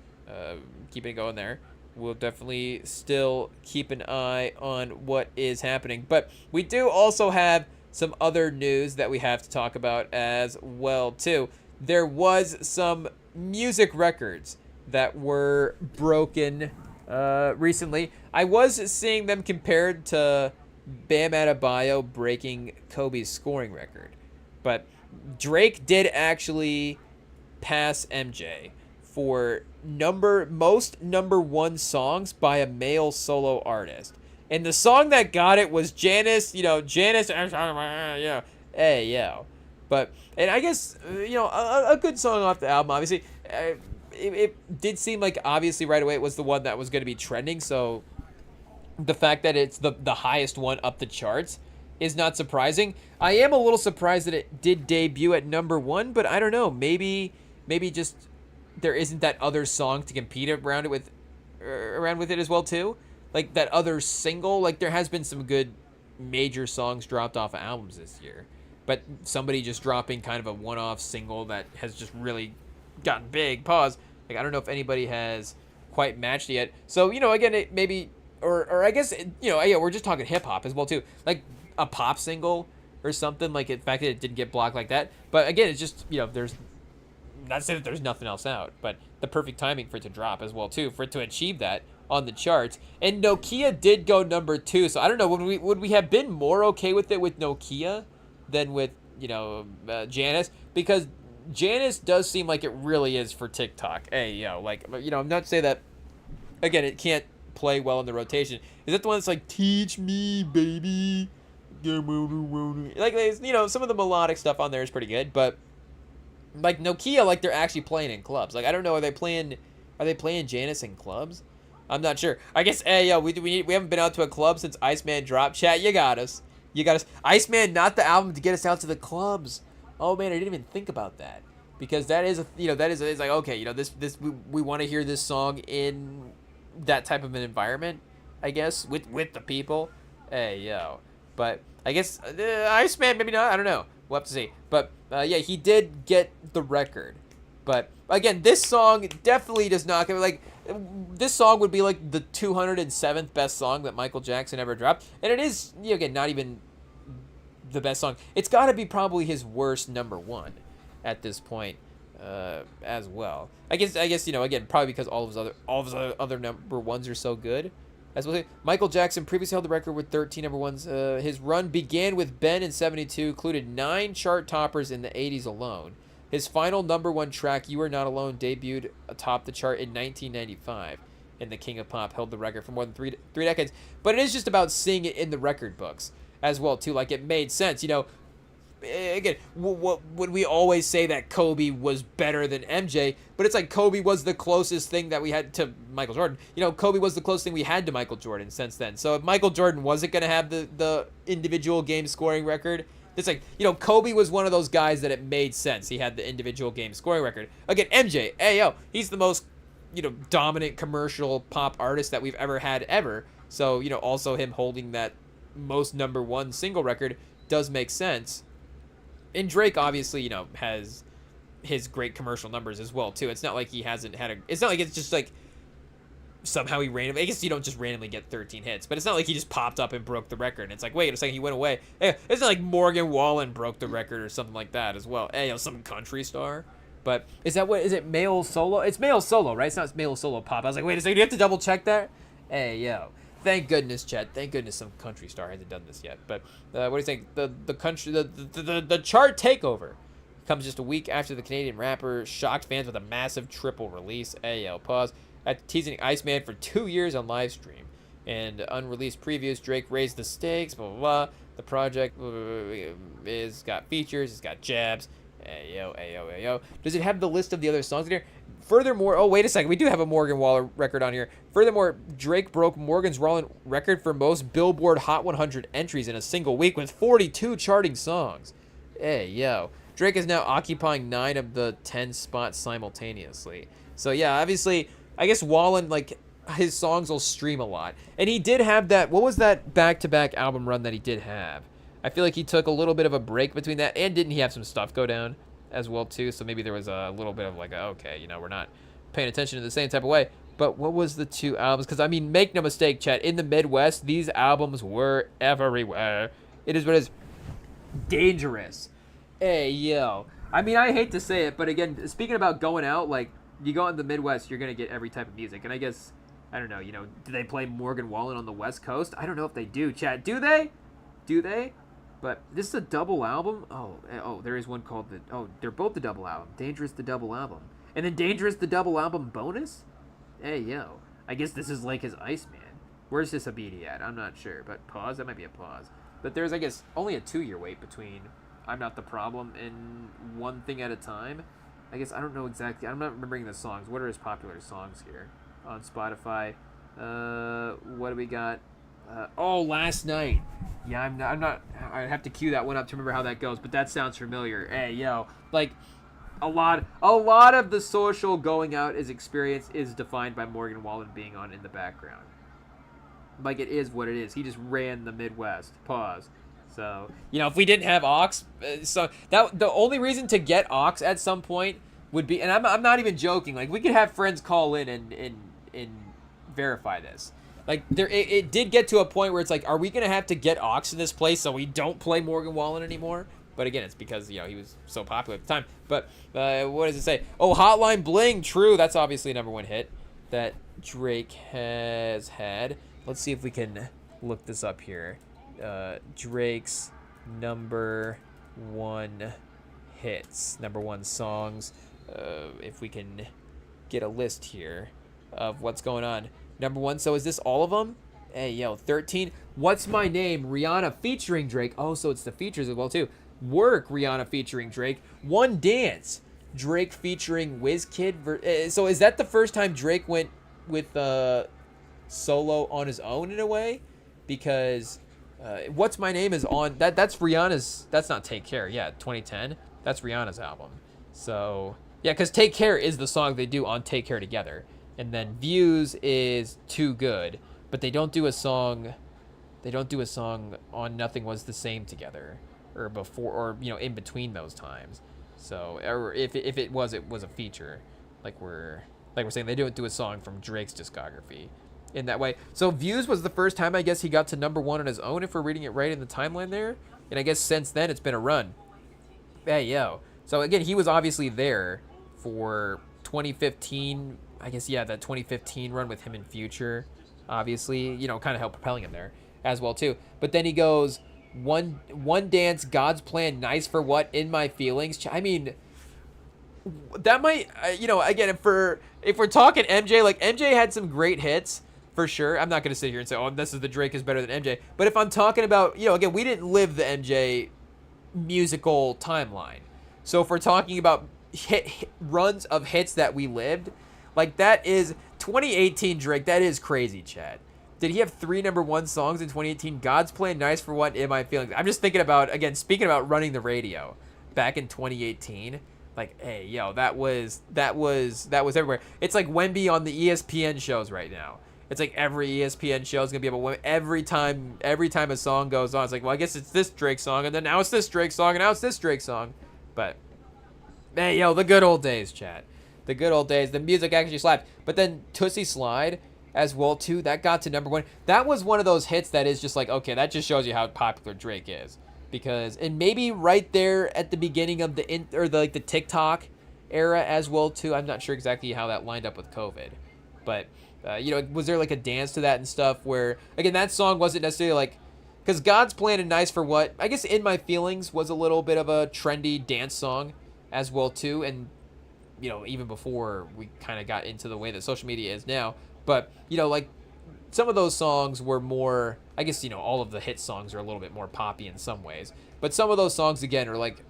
Keeping it going there. We'll definitely still keep an eye on what is happening. But we do also have some other news that we have to talk about as well too. There was some music records that were broken recently. I was seeing them compared to Bam Adebayo breaking Kobe's scoring record. But Drake did actually pass MJ for most number 1 songs by a male solo artist. And the song that got it was Janice, yeah. Hey, yo. But, and I guess, a good song off the album, obviously. It did seem like, obviously, right away, it was the one that was going to be trending. So, the fact that it's the highest one up the charts is not surprising. I am a little surprised that it did debut at number 1, but I don't know. Maybe just there isn't that other song to compete around with it as well, too. Like, that other single. Like, there has been some good major songs dropped off of albums this year. But somebody just dropping kind of a one-off single that has just really gotten big. Pause. Like, I don't know if anybody has quite matched it yet. So, again, it maybe, or I guess, yeah, we're just talking hip-hop as well, too. Like, a pop single or something. Like, the fact that it didn't get blocked like that. But, again, it's just, there's, not to say that there's nothing else out, but the perfect timing for it to drop as well, too, for it to achieve that on the charts. And Nokia did go number 2. So, I don't know, would we have been more okay with it with Nokia than with Janice, because Janice does seem like it really is for TikTok. Hey, I'm not saying that, again, it can't play well in the rotation. Is that the one that's like, teach me, baby? Like, some of the melodic stuff on there is pretty good, but like Nokia, like they're actually playing in clubs. Like, I don't know, are they playing Janice in clubs? I'm not sure. I guess, hey, we haven't been out to a club since Iceman dropped. Chat, you got us. Iceman, not the album to get us out to the clubs. Oh man, I didn't even think about that, because that is it's like, okay, this we want to hear this song in that type of an environment, I guess, with the people. Hey, yo, but I guess Iceman, maybe not. I don't know. We'll have to see. But yeah, he did get the record. But again, this song definitely does not this song would be like the 207th best song that Michael Jackson ever dropped. And it is, again, not even the best song. It's got to be probably his worst number 1 at this point as well. I guess again probably because all of his other number ones are so good. As well, Michael Jackson previously held the record with 13 number ones. His run began with Ben in '72, included 9 chart toppers in the '80s alone. His final number one track, "You Are Not Alone," debuted atop the chart in 1995, and the King of Pop held the record for more than three decades. But it is just about seeing it in the record books as well too. Like, it made sense, Again, would we always say that Kobe was better than MJ? But it's like Kobe was the closest thing that we had to Michael Jordan. Kobe was the closest thing we had to Michael Jordan since then. So if Michael Jordan wasn't going to have the individual game scoring record, it's like, Kobe was one of those guys that it made sense. He had the individual game scoring record. Again, MJ, he's the most, dominant commercial pop artist that we've ever had ever. So, also him holding that most number one single record does make sense. And Drake obviously, has his great commercial numbers as well too. It's not like he hasn't had it's not like it's just like somehow he randomly, I guess you don't just randomly get 13 hits, but it's not like he just popped up and broke the record. And it's like, wait a second, he went away. It's not like Morgan Wallen broke the record or something like that as well. Some country star. But is it male solo? It's male solo, right? It's not male solo pop. I was like, wait a second, do you have to double check that? Thank goodness, Chet. Thank goodness some country star hasn't done this yet. But what do you think? The chart takeover comes just a week after the Canadian rapper shocked fans with a massive triple release. Pause. After teasing Iceman for 2 years on live stream and unreleased previews, Drake raised the stakes. Blah blah blah. The project is got features. It's got jabs. Ayo. Does it have the list of the other songs in here? Furthermore, wait a second. We do have a Morgan Wallen record on here. Furthermore, Drake broke Morgan's Wallen record for most Billboard Hot 100 entries in a single week with 42 charting songs. Drake is now occupying 9 of the 10 spots simultaneously. So, yeah, obviously, I guess Wallen, his songs will stream a lot. And he did have that, what was that back-to-back album run that he did have? I feel like he took a little bit of a break between that, and didn't he have some stuff go down as well too? So maybe there was a little bit of we're not paying attention in the same type of way. But what was the 2 albums? Because make no mistake, Chat, in the Midwest, these albums were everywhere. It is what is dangerous. I hate to say it, but again, speaking about going out, you go in the Midwest, you're gonna get every type of music, and I guess I don't know. Do they play Morgan Wallen on the West Coast? I don't know if they do. Chat, do they? But this is a double album. Oh, there is one called they're both the double album. Dangerous the double album, and then Dangerous the double album bonus. I guess this is like his Iceman. Where's this Abidi at? I'm not sure, but pause. That might be a pause. But there's, I guess, only a 2-year wait between I'm Not the Problem and One Thing at a Time. I guess I don't know exactly. I'm not remembering the songs. What are his popular songs here on Spotify? What do we got? Last Night. Yeah, I'm not. I have to cue that one up to remember how that goes, but that sounds familiar. A lot of the social going out experience is defined by Morgan Wallen being on in the background. It is what it is. He just ran the Midwest. Pause. So, if we didn't have Aux, so that the only reason to get Aux at some point would be, and I'm not even joking. We could have friends call in and verify this. It did get to a point where it's are we gonna have to get Aux in this place so we don't play Morgan Wallen anymore? But again, it's because he was so popular at the time. But what does it say? Oh, Hotline Bling, true. That's obviously a #1 hit that Drake has had. Let's see if we can look this up here. Drake's #1 hits, #1 songs. If we can get a list here of what's going on. #1, so is this all of them? 13. What's My Name? Rihanna featuring Drake. Oh, so it's the features as well, too. Work, Rihanna featuring Drake. One Dance, Drake featuring Wizkid. So is that the first time Drake went with solo on his own in a way? Because What's My Name is on... That's Rihanna's... That's not Take Care. Yeah, 2010. That's Rihanna's album. So, yeah, because Take Care is the song they do on Take Care together. And then Views is Too Good, but they don't do a song on Nothing Was the Same together, or before, or in between those times. So, or if it was a feature, like we're saying, they don't do a song from Drake's discography in that way. So Views was the first time I guess he got to #1 on his own, if we're reading it right in the timeline there. And I guess since then it's been a run. So again, he was obviously there for 2015. I guess, yeah, that 2015 run with him in Future, obviously, kind of helped propelling him there as well too. But then he goes one dance, God's plan, nice for what, in my feelings. I mean, that might, again, if we're talking MJ, like MJ had some great hits for sure. I'm not gonna sit here and say, oh, this is the Drake is better than MJ. But if I'm talking about, again, we didn't live the MJ musical timeline. So if we're talking about hit runs of hits that we lived, like that is 2018 Drake. That is crazy, Chad. Did he have 3 #1 songs in 2018? God's plan, nice for what, in my feelings. I'm just thinking about, again, speaking about running the radio back in 2018. Like, hey, yo, that was everywhere. It's like Wemby on the ESPN shows right now. It's like every ESPN show is gonna be about every time a song goes on. It's like, well, I guess it's this Drake song, and then now it's this Drake song, and now it's this Drake song. But hey, yo, the good old days, chat. The good old days. The music actually slapped. But then Tootsie Slide as well too. That got to #1. That was one of those hits that is just like, okay, that just shows you how popular Drake is. Because, and maybe right there at the beginning of the TikTok era as well too. I'm not sure exactly how that lined up with COVID, but was there like a dance to that and stuff where, again, that song wasn't necessarily like, because God's Plan and Nice for What, I guess In My Feelings was a little bit of a trendy dance song as well too, and even before we kind of got into the way that social media is now, but like some of those songs were more, I guess, all of the hit songs are a little bit more poppy in some ways, but some of those songs again are like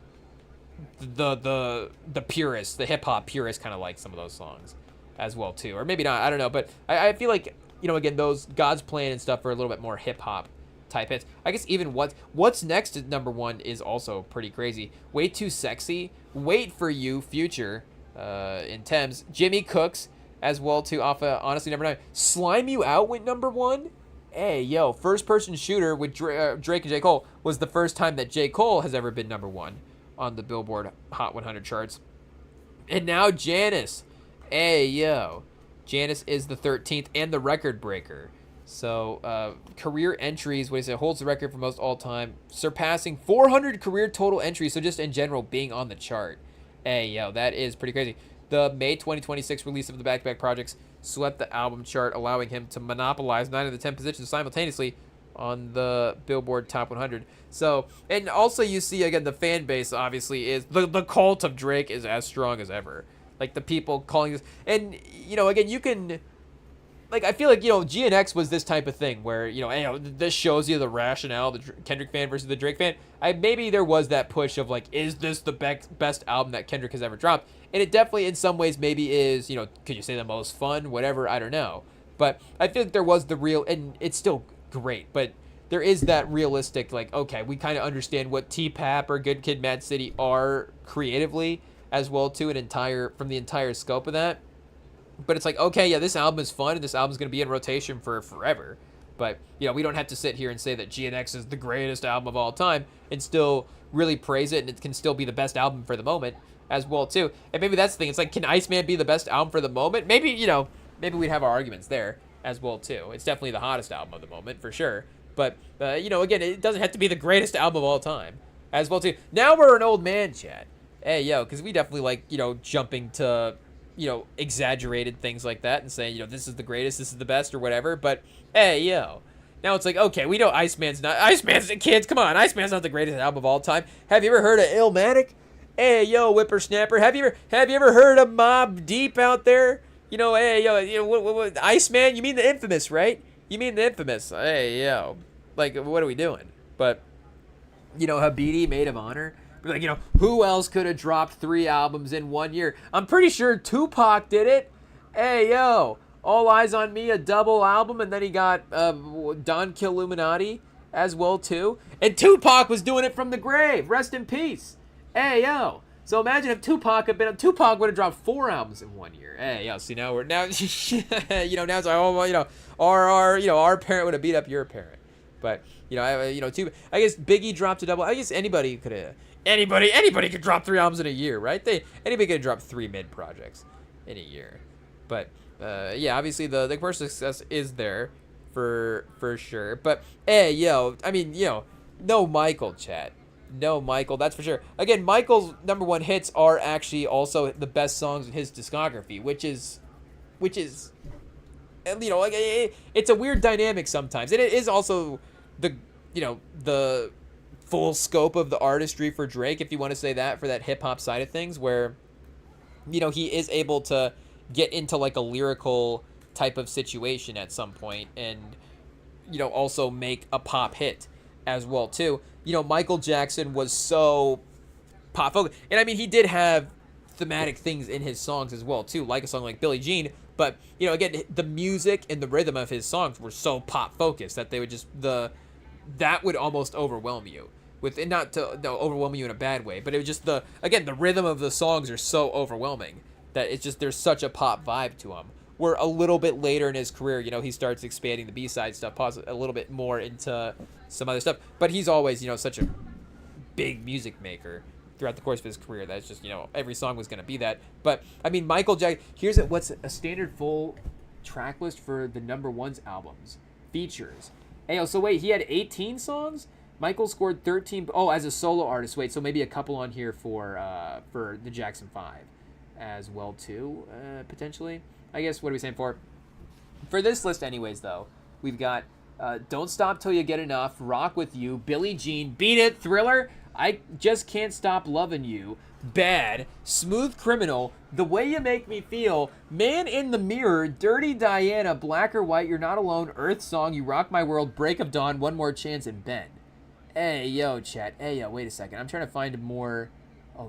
the purists, the hip hop purists kind of like some of those songs as well too, or maybe not, I don't know, but I feel like again, those God's Plan and stuff are a little bit more hip hop type hits. I guess even what's next at #1 is also pretty crazy. Way Too Sexy, Wait for You, Future, in Thames, Jimmy Cooks as well too, off of honestly #9. Slime You Out went #1. Hey, yo, First Person Shooter with Drake and J. Cole was the first time that J. Cole has ever been #1 on the Billboard Hot 100 charts. And now Janice. Hey, yo. Janice is the 13th and the record breaker. So, career entries, what is it, holds the record for most all-time, surpassing 400 career total entries, so just in general being on the chart. Hey, yo, that is pretty crazy. The May 2026 release of the back-to-back projects swept the album chart, allowing him to monopolize 9 of the 10 positions simultaneously on the Billboard Top 100. So, and also you see, again, the fan base, obviously, is, the cult of Drake is as strong as ever. Like, the people calling this, and, again, you can, like, I feel like, GNX was this type of thing where, hey, this shows you the rationale, the Kendrick fan versus the Drake fan. Maybe there was that push of, like, is this the best album that Kendrick has ever dropped? And it definitely, in some ways, maybe is, could you say the most fun, whatever, I don't know. But I feel like there was the real, and it's still great, but there is that realistic, like, okay, we kind of understand what T-Pap or Good Kid, Mad City are creatively, as well too, from the entire scope of that. But it's like, okay, yeah, this album is fun, and this album's going to be in rotation for forever. But, we don't have to sit here and say that GNX is the greatest album of all time and still really praise it, and it can still be the best album for the moment as well, too. And maybe that's the thing. It's like, can Iceman be the best album for the moment? Maybe, maybe we'd have our arguments there as well, too. It's definitely the hottest album of the moment, for sure. But, again, it doesn't have to be the greatest album of all time as well, too. Now we're an old man, Chad. Hey, yo, because we definitely like, jumping to, exaggerated things like that and saying, this is the greatest, this is the best or whatever. But, hey, yo, now it's like, okay, we know Iceman's kids, come on, Iceman's not the greatest album of all time. Have you ever heard of Illmatic? Hey, yo, Whippersnapper, have you ever heard of Mobb Deep out there? Hey, yo, what, Iceman, you mean the Infamous, right? You mean the Infamous. Hey, yo, like, what are we doing? But, Habidi, Maid of Honor. Like, who else could have dropped 3 albums in 1 year? I'm pretty sure Tupac did it. Hey, yo, All Eyes on Me, a double album, and then he got Don Killuminati as well, too. And Tupac was doing it from the grave. Rest in peace. Hey, yo. So imagine if Tupac would have dropped 4 albums in 1 year. Hey, yo, see, now now it's like, oh, well, our parent would have beat up your parent. But, I guess Biggie dropped a double. I guess anybody could have. Anybody could drop 3 albums in a year, right? Anybody could drop 3 mid projects in a year. But yeah, obviously the commercial success is there for sure. But hey, yo, I mean, no Michael, chat. No, Michael, that's for sure. Again, Michael's number one hits are actually also the best songs in his discography, which is like it's a weird dynamic sometimes, and it is also the the full scope of the artistry for Drake, if you want to say that, for that hip hop side of things, where he is able to get into like a lyrical type of situation at some point, and also make a pop hit as well too. Michael Jackson was so pop focused, and I mean he did have thematic things in his songs as well too, like a song like Billie Jean. But again, the music and the rhythm of his songs were so pop focused that they would just that would almost overwhelm you with, and not to overwhelm you in a bad way, but it was just the rhythm of the songs are so overwhelming that it's just there's such a pop vibe to them. Where a little bit later in his career, he starts expanding the B-side stuff, a little bit more into some other stuff. But he's always, such a big music maker throughout the course of his career. That's just, every song was going to be that. But, I mean, Michael Jackson, what's a standard full track list for the number one's albums. Features. Hey, so wait, he had 18 songs? Michael scored 13, as a solo artist. Wait, so maybe a couple on here for the Jackson 5 as well, too, potentially. I guess, what are we saying for this list anyways, though? We've got Don't Stop Till You Get Enough, Rock With You, Billie Jean, Beat It, Thriller, I Just Can't Stop Lovin' You, Bad, Smooth Criminal, The Way You Make Me Feel, Man in the Mirror, Dirty Diana, Black or White, You're Not Alone, Earth Song, You Rock My World, Break of Dawn, One More Chance, and Ben. Hey, yo, chat. Hey, yo, wait a second. I'm trying to find more,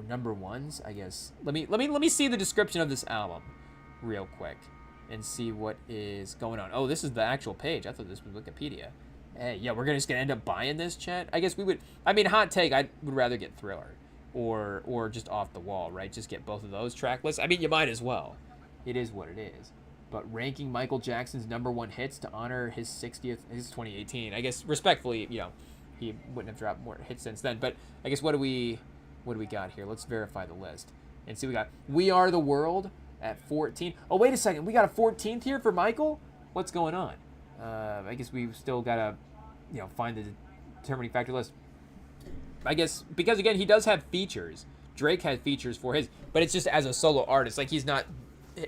number ones, I guess. Let me see the description of this album real quick and see what is going on. Oh, this is the actual page. I thought this was Wikipedia. Hey, yeah, we're just gonna end up buying this, chat. I guess we would. I mean, hot take. I would rather get Thriller or just Off the Wall, right? Just get both of those track lists. I mean, you might as well. It is what it is. But ranking Michael Jackson's number one hits to honor his 60th, his 2018. I guess respectfully, he wouldn't have dropped more hits since then. But I guess what do we got here? Let's verify the list and see. We got We Are the World at 14. Oh, wait a second. We got a 14th here for Michael? What's going on? I guess we've still got to, find the determining factor list. I guess, because, again, he does have features. Drake has features for his, but it's just as a solo artist. Like, he's not,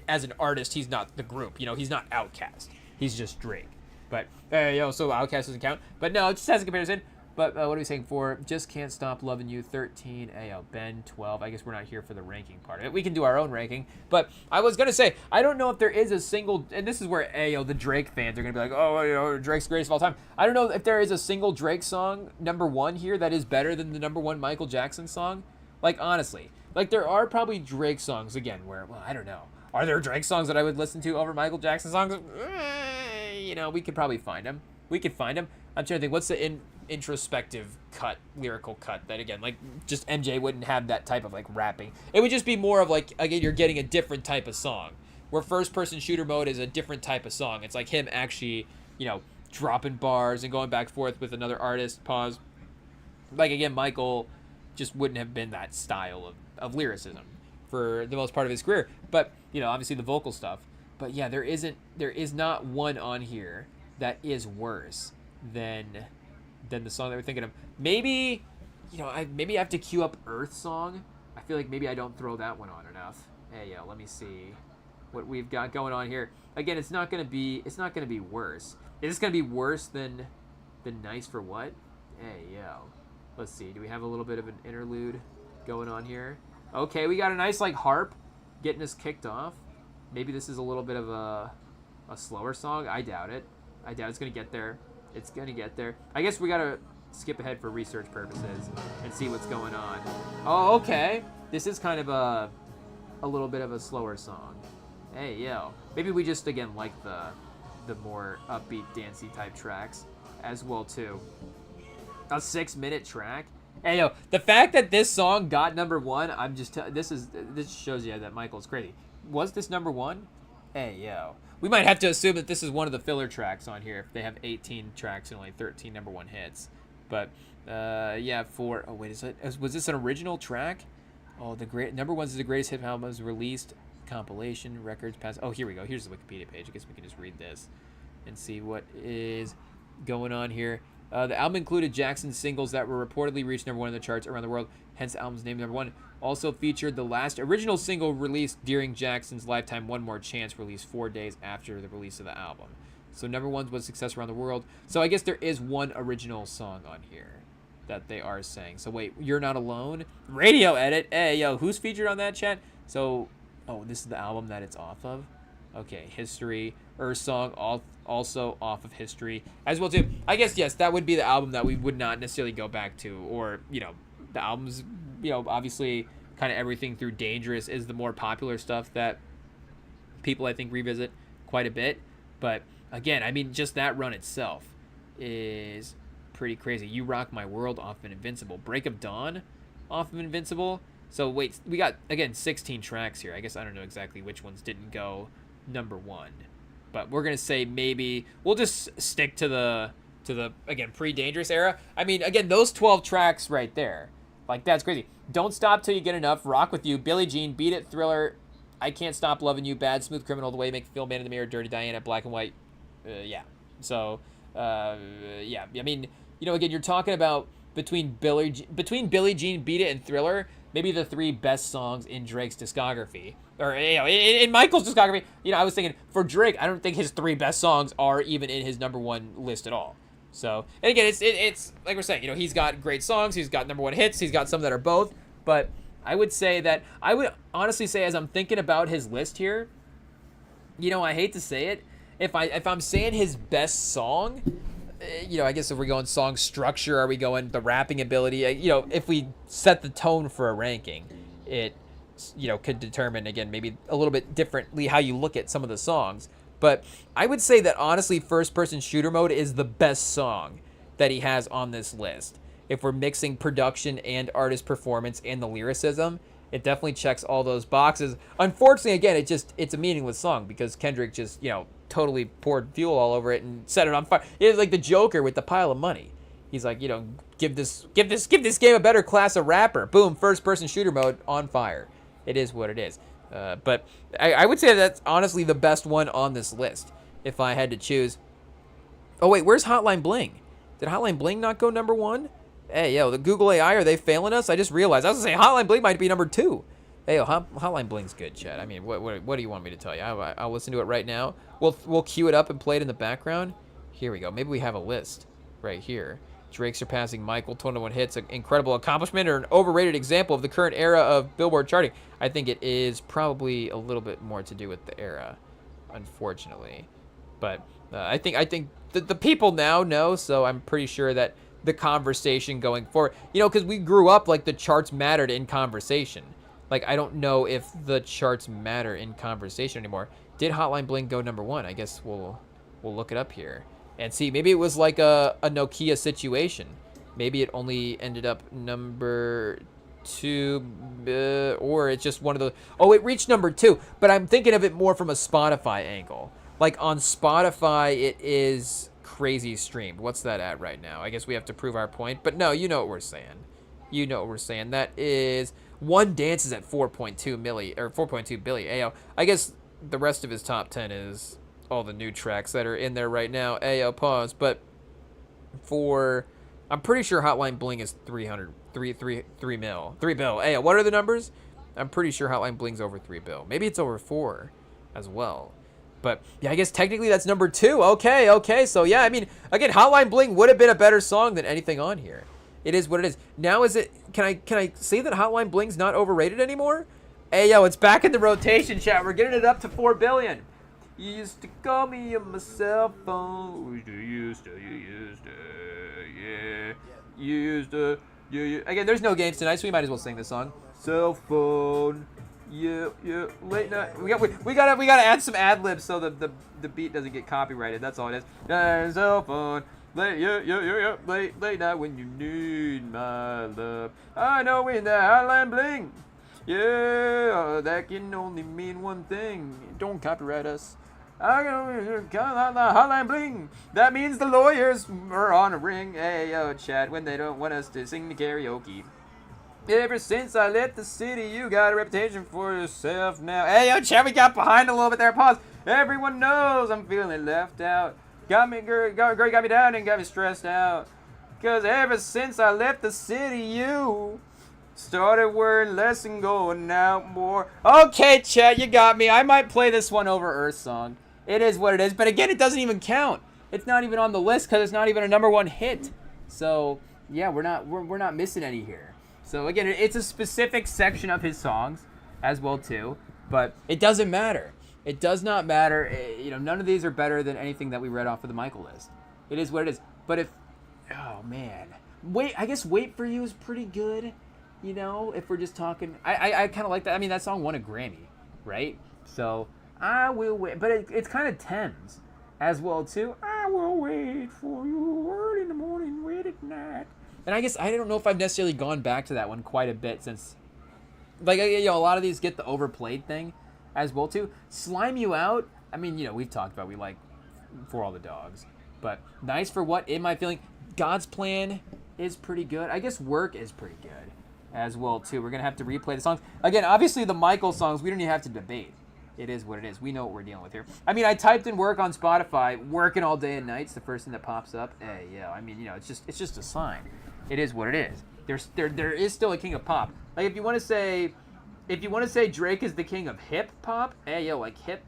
as an artist, he's not the group. He's not Outkast. He's just Drake. But, so Outkast doesn't count. But, no, it just has a comparison. But what are we saying for Just Can't Stop Loving You, 13, Ben, 12. I guess we're not here for the ranking part of it. We can do our own ranking. But I was going to say, I don't know if there is a single, and this is where, the Drake fans are going to be like, Drake's greatest of all time. I don't know if there is a single Drake song, number one here, that is better than the number one Michael Jackson song. Like, honestly. Like, there are probably Drake songs, again, where, I don't know. Are there Drake songs that I would listen to over Michael Jackson songs? We could probably find them. I'm trying to think, what's the introspective lyrical cut that, again, like, just MJ wouldn't have that type of, like, rapping. It would just be more of, like, again, you're getting a different type of song, where first-person shooter mode is a different type of song. It's like him actually, dropping bars and going back and forth with another artist, pause. Like, again, Michael just wouldn't have been that style of lyricism for the most part of his career. But, obviously the vocal stuff. But, yeah, there is not one on here that is worse than the song that we're thinking of. Maybe, I have to queue up Earth Song. I feel like maybe I don't throw that one on enough. Hey, let me see what we've got going on here. Again, it's not gonna be worse. Is this gonna be worse than Nice for What? Hey, let's see. Do we have a little bit of an interlude going on here? Okay, we got a nice, like, harp getting us kicked off. Maybe this is a little bit of a slower song. I doubt it. It's gonna get there. I guess we gotta skip ahead for research purposes and see what's going on. Oh, okay. This is kind of a little bit of a slower song. Hey, maybe we just, again, like the more upbeat, dancey type tracks as well too. A 6-minute track. Hey, the fact that this song got number one, I'm just this shows you that Michael's crazy. Was this number one? Hey, we might have to assume that this is one of the filler tracks on here if they have 18 tracks and only 13 number one hits. But, was this an original track? Oh, number one's the greatest hip albums released, compilation, records, past. Oh, here we go. Here's the Wikipedia page. I guess we can just read this and see what is going on here. The album included Jackson's singles that were reportedly reached #1 in the charts around the world, hence the album's name #1. Also featured the last original single released during Jackson's lifetime, One More Chance, released 4 days after the release of the album. So #1 was success around the world. So I guess there is one original song on here that they are saying. So wait, You're Not Alone? Radio edit. Hey, yo, who's featured on that, chat? So, oh, this is the album that it's off of? Okay, History. Song also off of History as well too. I guess, yes, that would be the album that we would not necessarily go back to. Or, you know, the albums, you know, obviously kind of everything through Dangerous is the more popular stuff that people, I think, revisit quite a bit. But, again, I mean, just that run itself is pretty crazy. You Rock My World off of Invincible. Break of Dawn off of Invincible. So, wait, we got, again, 16 tracks here. I guess I don't know exactly which ones didn't go #1. But we're going to say maybe we'll just stick to the again, pre-Dangerous era. I mean, again, those 12 tracks right there. Like, that's crazy. Don't Stop Till You Get Enough, Rock With You, Billie Jean, Beat It, Thriller, I Can't Stop Loving You, Bad, Smooth Criminal, The Way You Make Me Feel, Man in the Mirror, Dirty Diana, Black and White. Yeah. So, yeah. I mean, you know, again, you're talking about between Billie Jean, Beat It, and Thriller, maybe the 3 best songs in Drake's discography. Or, you know, in Michael's discography. You know, I was thinking, for Drake, I don't think his 3 best songs are even in his #1 list at all. So, and again, it's like we're saying, you know, he's got great songs, he's got #1 hits, he's got some that are both, but I would say that, I would honestly say, as I'm thinking about his list here, you know, I hate to say it, if I'm saying his best song, you know, I guess if we're going song structure, are we going the rapping ability, you know, if we set the tone for a ranking, it, you know, could determine, again, maybe a little bit differently how you look at some of the songs. But I would say that, honestly, First Person Shooter Mode is the best song that he has on this list. If we're mixing production and artist performance and the lyricism, it definitely checks all those boxes. Unfortunately, again, it's a meaningless song because Kendrick just, you know, totally poured fuel all over it and set it on fire. It's like the Joker with the pile of money. He's like, you know, give this game a better class of rapper. Boom, First Person Shooter Mode on fire. It is what it is. But I would say that's honestly the best one on this list if I had to choose. Oh, wait, where's Hotline Bling? Did Hotline Bling not go #1? Hey, yo, the Google AI, are they failing us? I just realized. I was going to say Hotline Bling might be #2. Hey, yo, Hotline Bling's good, Chad. I mean, what do you want me to tell you? I'll listen to it right now. We'll cue it up and play it in the background. Here we go. Maybe we have a list right here. Drake surpassing Michael, 21 hits, an incredible accomplishment, or an overrated example of the current era of Billboard charting. I think it is probably a little bit more to do with the era, unfortunately. But I think the people now know, so I'm pretty sure that the conversation going forward, you know, because we grew up like the charts mattered in conversation. Like, I don't know if the charts matter in conversation anymore. Did Hotline Bling go #1? I guess we'll look it up here and see. Maybe it was like a Nokia situation. Maybe it only ended up #2, or it's just one of the. Oh, it reached #2, but I'm thinking of it more from a Spotify angle. Like, on Spotify, it is crazy streamed. What's that at right now? I guess we have to prove our point, but no, you know what we're saying. You know what we're saying. That is One Dance is at 4.2 billion. Ayo, I guess the rest of his top 10 is all the new tracks that are in there right now. Ayo, pause. But I'm pretty sure Hotline Bling is 3 bill. Ayo, what are the numbers? I'm pretty sure Hotline Bling's over 3 bill. Maybe it's over 4 as well. But yeah, I guess technically that's #2. Okay. So yeah, I mean, again, Hotline Bling would have been a better song than anything on here. It is what it is. Now is it? Can I say that Hotline Bling's not overrated anymore? Hey yo, it's back in the rotation, chat. We're getting it up to 4 billion. You used to call me on my cell phone. You used to. Again, there's no games tonight, so we might as well sing this song. Cell phone. Yeah, late night. We gotta add some ad libs so the beat doesn't get copyrighted. That's all it is. Cell phone. Late night when you need my love. I know when the Hotline Bling. Yeah, that can only mean one thing. Don't copyright us. I know Hotline Bling. That means the lawyers are on a ring. Hey yo, chat, when they don't want us to sing the karaoke. Ever since I left the city, you got a reputation for yourself now. Hey, yo, chat, we got behind a little bit there. Pause. Everyone knows I'm feeling left out. Got me down and got me stressed out. 'Cause ever since I left the city, you started wearing less and going out more. Okay, chat, you got me. I might play this one over Earth Song. It is what it is. But again, it doesn't even count. It's not even on the list because it's not even a #1 hit. So yeah, we're not missing any here. So again, it's a specific section of his songs as well too. But it doesn't matter. It does not matter. None of these are better than anything that we read off of the Michael list. It is what it is. But oh man, I guess Wait For You is pretty good. If we're just talking, I kind of like that. I mean, that song won a Grammy, right? So I will wait, but it's kind of Thames as well too. I will wait for you early in the morning, wait at night. And I guess I don't know if I've necessarily gone back to that one quite a bit since, like, a lot of these get the overplayed thing as well too. Slime You Out. I mean, we've talked about we like For All the Dogs, but Nice For What, In My Feeling. God's Plan is pretty good. I guess Work is pretty good as well too. We're gonna have to replay the songs again. Obviously, the Michael songs we don't even have to debate. It is what it is. We know what we're dealing with here. I mean, I typed in Work on Spotify. Working all day and nights. The first thing that pops up. Hey, yeah. I mean, it's just a sign. It is what it is. There is still a king of pop. Like if you want to say Drake is the king of hip hop. Hey, yo, like hip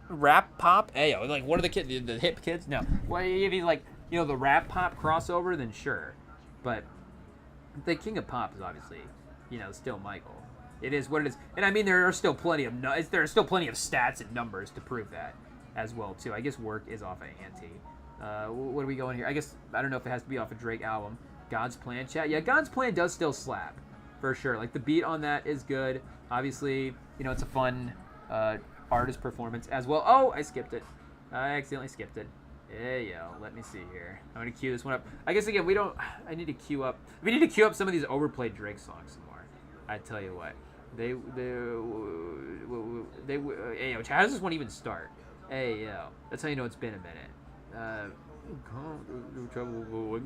rap pop. Hey, yo, like what are the kids? The hip kids? No. Well, if he's like the rap pop crossover, then sure. But the king of pop is obviously still Michael. It is what it is. And I mean, there are still plenty of stats and numbers to prove that as well too. I guess Work is off of Ante. What are we going here? I guess I don't know if it has to be off a Drake album. God's Plan, chat. Yeah, God's Plan does still slap for sure. Like the beat on that is good. Obviously, it's a fun artist performance as well. Oh, I skipped it. I accidentally skipped it. Hey, yo, let me see here. I'm going to cue this one up. I guess, again, we need to queue up some of these overplayed Drake songs some more. I tell you what. Hey, yo, how does this one even start? Hey, yo, that's how you know it's been a minute.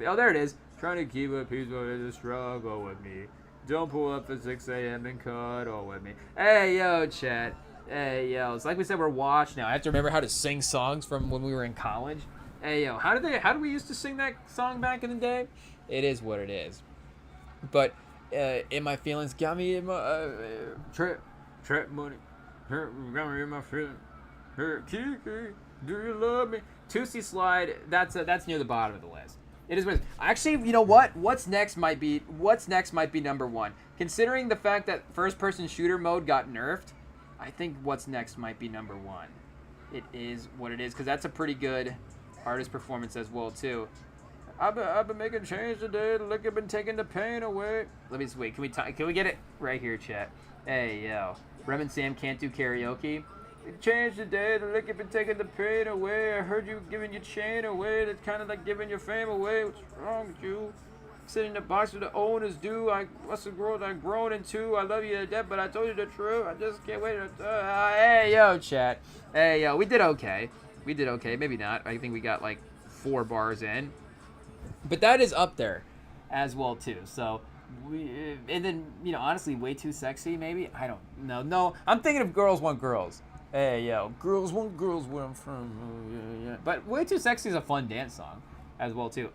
Oh, there it is. Trying to keep a peace with the struggle with me. Don't pull up at 6 a.m. and cuddle with me. Hey, yo, chat. Hey, yo, it's like we said, we're washed now. I have to remember how to sing songs from when we were in college. Hey, yo, how do we used to sing that song back in the day? It is what it is. But In My Feelings got me in my trap money. Got me in my feelings. Kiki, do you love me? Tootsie Slide. That's near the bottom of the list. It is what it is. Actually, you know what? What's next might be #1. Considering the fact that first-person shooter mode got nerfed, I think What's Next might be #1. It is what it is, because that's a pretty good artist performance as well too. I've been making change today. Look, I've been taking the pain away. Let me just wait. Can we get it right here, chat? Hey, yo. Rem and Sam Can't Do Karaoke. Change today. Look, I've been taking the pain away. I heard you giving your chain away. That's kind of like giving your fame away. What's wrong with you? Sitting in the box with the owners do. What's the world I've grown into? I love you to death, but I told you the truth. I just can't wait. Hey, yo, chat. Hey, yo, we did okay. Maybe not. I think we got like 4 bars in. But that is up there as well, too. So, and then, honestly, Way Too Sexy, maybe? I don't know. No, I'm thinking of Girls Want Girls. Hey, yo, girls want girls where I'm from. Yeah. But Way Too Sexy is a fun dance song as well, too.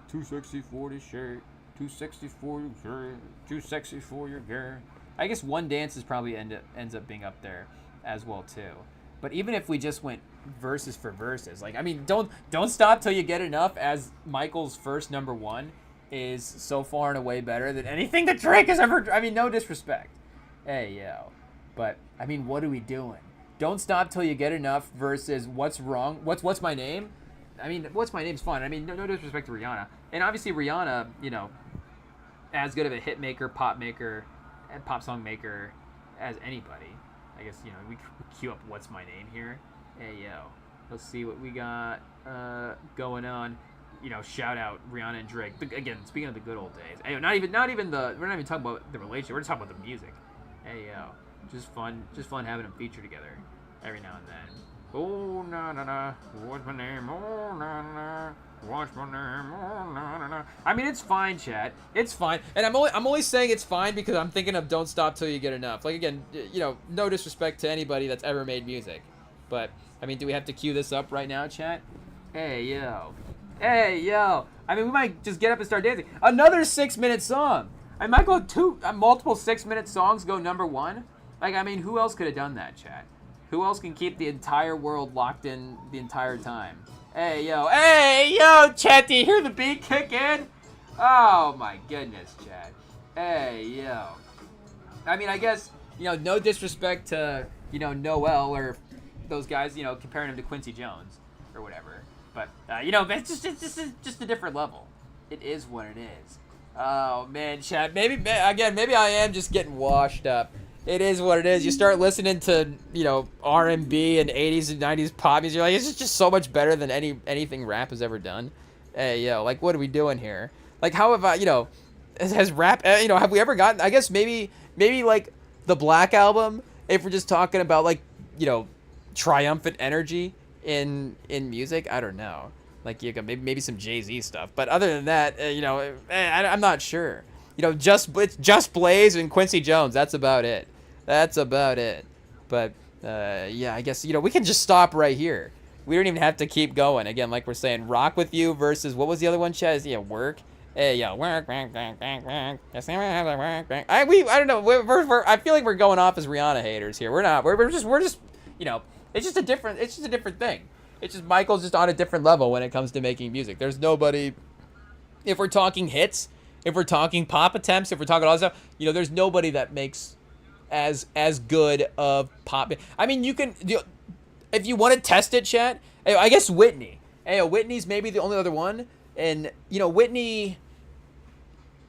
Too sexy for the shirt, too sexy for your girl, too sexy for your girl. I guess One Dance is probably ends up being up there as well too. But even if we just went verses for verses, like I mean, don't stop till you get enough. As Michael's first #1 is so far and away better than anything that Drake has ever. I mean, no disrespect. Hey yo, but I mean, what are we doing? Don't Stop Till You Get Enough versus What's Wrong? What's My Name? I mean, What's My Name's fun. I mean, no disrespect to Rihanna. And obviously Rihanna, as good of a hit maker, pop song maker as anybody. I guess, we queue up What's My Name here. Hey, yo. Let's see what we got going on. Shout out Rihanna and Drake. But again, speaking of the good old days. Hey, we're not even talking about the relationship. We're just talking about the music. Hey, yo. Just fun having them feature together every now and then. Oh na na na, what's my name? Oh na na, what's my name? Oh na na na. I mean, it's fine, chat. It's fine, and I'm only saying it's fine because I'm thinking of Don't Stop Till You Get Enough. Like again, no disrespect to anybody that's ever made music, but I mean, do we have to cue this up right now, chat? Hey yo, Hey, yo. I mean, we might just get up and start dancing. Another 6-minute song. I might go multiple 6-minute songs go number one. Like, I mean, who else could have done that, chat? Who else can keep the entire world locked in the entire time? Hey, yo, chat, do you hear the beat kick in? Oh, my goodness, chat. Hey, yo. I mean, I guess, no disrespect to, Noel or those guys, comparing him to Quincy Jones or whatever. But, it's just a different level. It is what it is. Oh, man, chat. Maybe I am just getting washed up. It is what it is. You start listening to, R&B and 80s and 90s pop music. You're like, it's just so much better than anything rap has ever done. Hey, yo, like, what are we doing here? Like, how have I, has rap, have we ever gotten, I guess maybe like the Black Album, if we're just talking about, like, triumphant energy in music. I don't know. Like, you got maybe some Jay-Z stuff. But other than that, I'm not sure. Just Blaze and Quincy Jones. That's about it. But, yeah, I guess, we can just stop right here. We don't even have to keep going. Again, like we're saying, Rock With You versus, what was the other one, Chaz? Yeah, Work. Hey, yo, work. I don't know. I feel like we're going off as Rihanna haters here. We're not. We're just, it's just a different thing. It's just Michael's just on a different level when it comes to making music. There's nobody, if we're talking hits, if we're talking pop attempts, if we're talking all that stuff, there's nobody that makes as good of pop. I mean, you can, if you want to test it, chat, I guess Whitney. Hey, Whitney's maybe the only other one. And, Whitney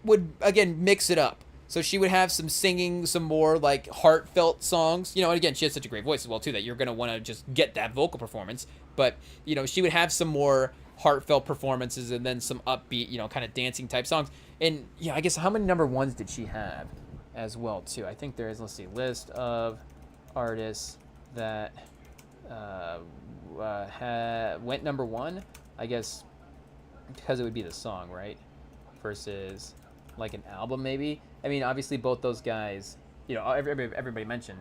would, again, mix it up. So she would have some singing, some more, like, heartfelt songs. And again, she has such a great voice as well, too, that you're going to want to just get that vocal performance. But, she would have some more heartfelt performances and then some upbeat, kind of dancing type songs. And, I guess how many number ones did she have as well, too? I think there is, let's see, list of artists that went number one. I guess because it would be the song, right? Versus like an album, maybe. I mean, obviously both those guys, everybody mentioned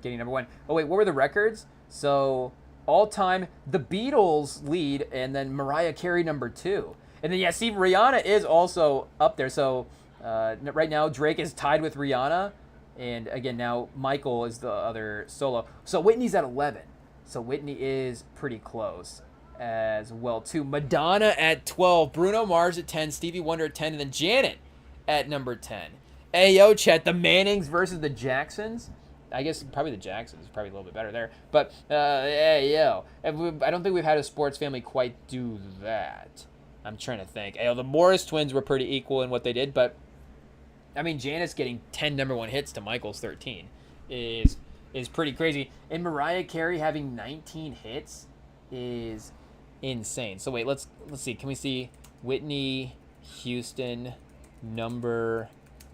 getting number one. Oh wait, what were the records? So all time, the Beatles lead, and then Mariah Carey number two, and then Rihanna is also up there. So right now Drake is tied with Rihanna, and again now Michael is the other solo. So Whitney's at 11. So Whitney is pretty close as well too. Madonna at 12, Bruno Mars at 10, Stevie Wonder at 10, and then Janet at number 10. Hey, yo, chat, the Mannings versus the Jacksons. I guess probably the Jacksons, probably a little bit better there. But, hey, yo, I don't think we've had a sports family quite do that. I'm trying to think. Hey, the Morris twins were pretty equal in what they did, but, I mean, Janet's getting 10 number one hits to Michael's 13 is pretty crazy. And Mariah Carey having 19 hits is insane. So wait, let's see. Can we see Whitney Houston number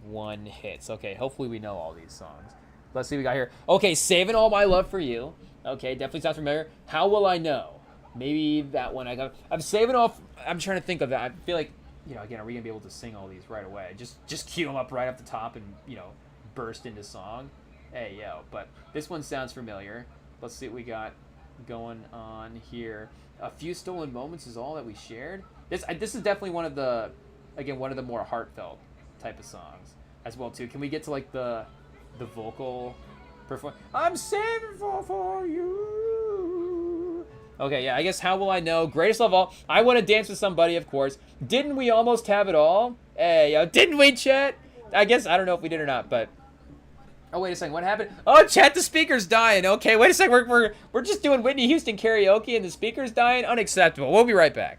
one hits? Okay, hopefully we know all these songs. Let's see what we got here. Okay, Saving All My Love for You. Okay, definitely sounds familiar. How Will I Know? Maybe that one I got. I'm saving off. I'm trying to think of that. I feel like, again, are we gonna be able to sing all these right away? Just cue them up right up the top and burst into song. Hey, yo, but this one sounds familiar. Let's see what we got going on here. A Few Stolen Moments Is All That We Shared. This is definitely one of the more heartfelt type of songs as well too. Can we get to like the vocal perform? I'm saving for you. Okay, yeah, I guess How Will I Know? Greatest Love of All. I Want to Dance with Somebody, of course. Didn't We Almost Have It All? Hey, yo, didn't we, chat? I guess I don't know if we did or not, but. Oh, wait a second. What happened? Oh, chat, the speaker's dying. Okay, wait a second. We're just doing Whitney Houston karaoke and the speaker's dying? Unacceptable. We'll be right back.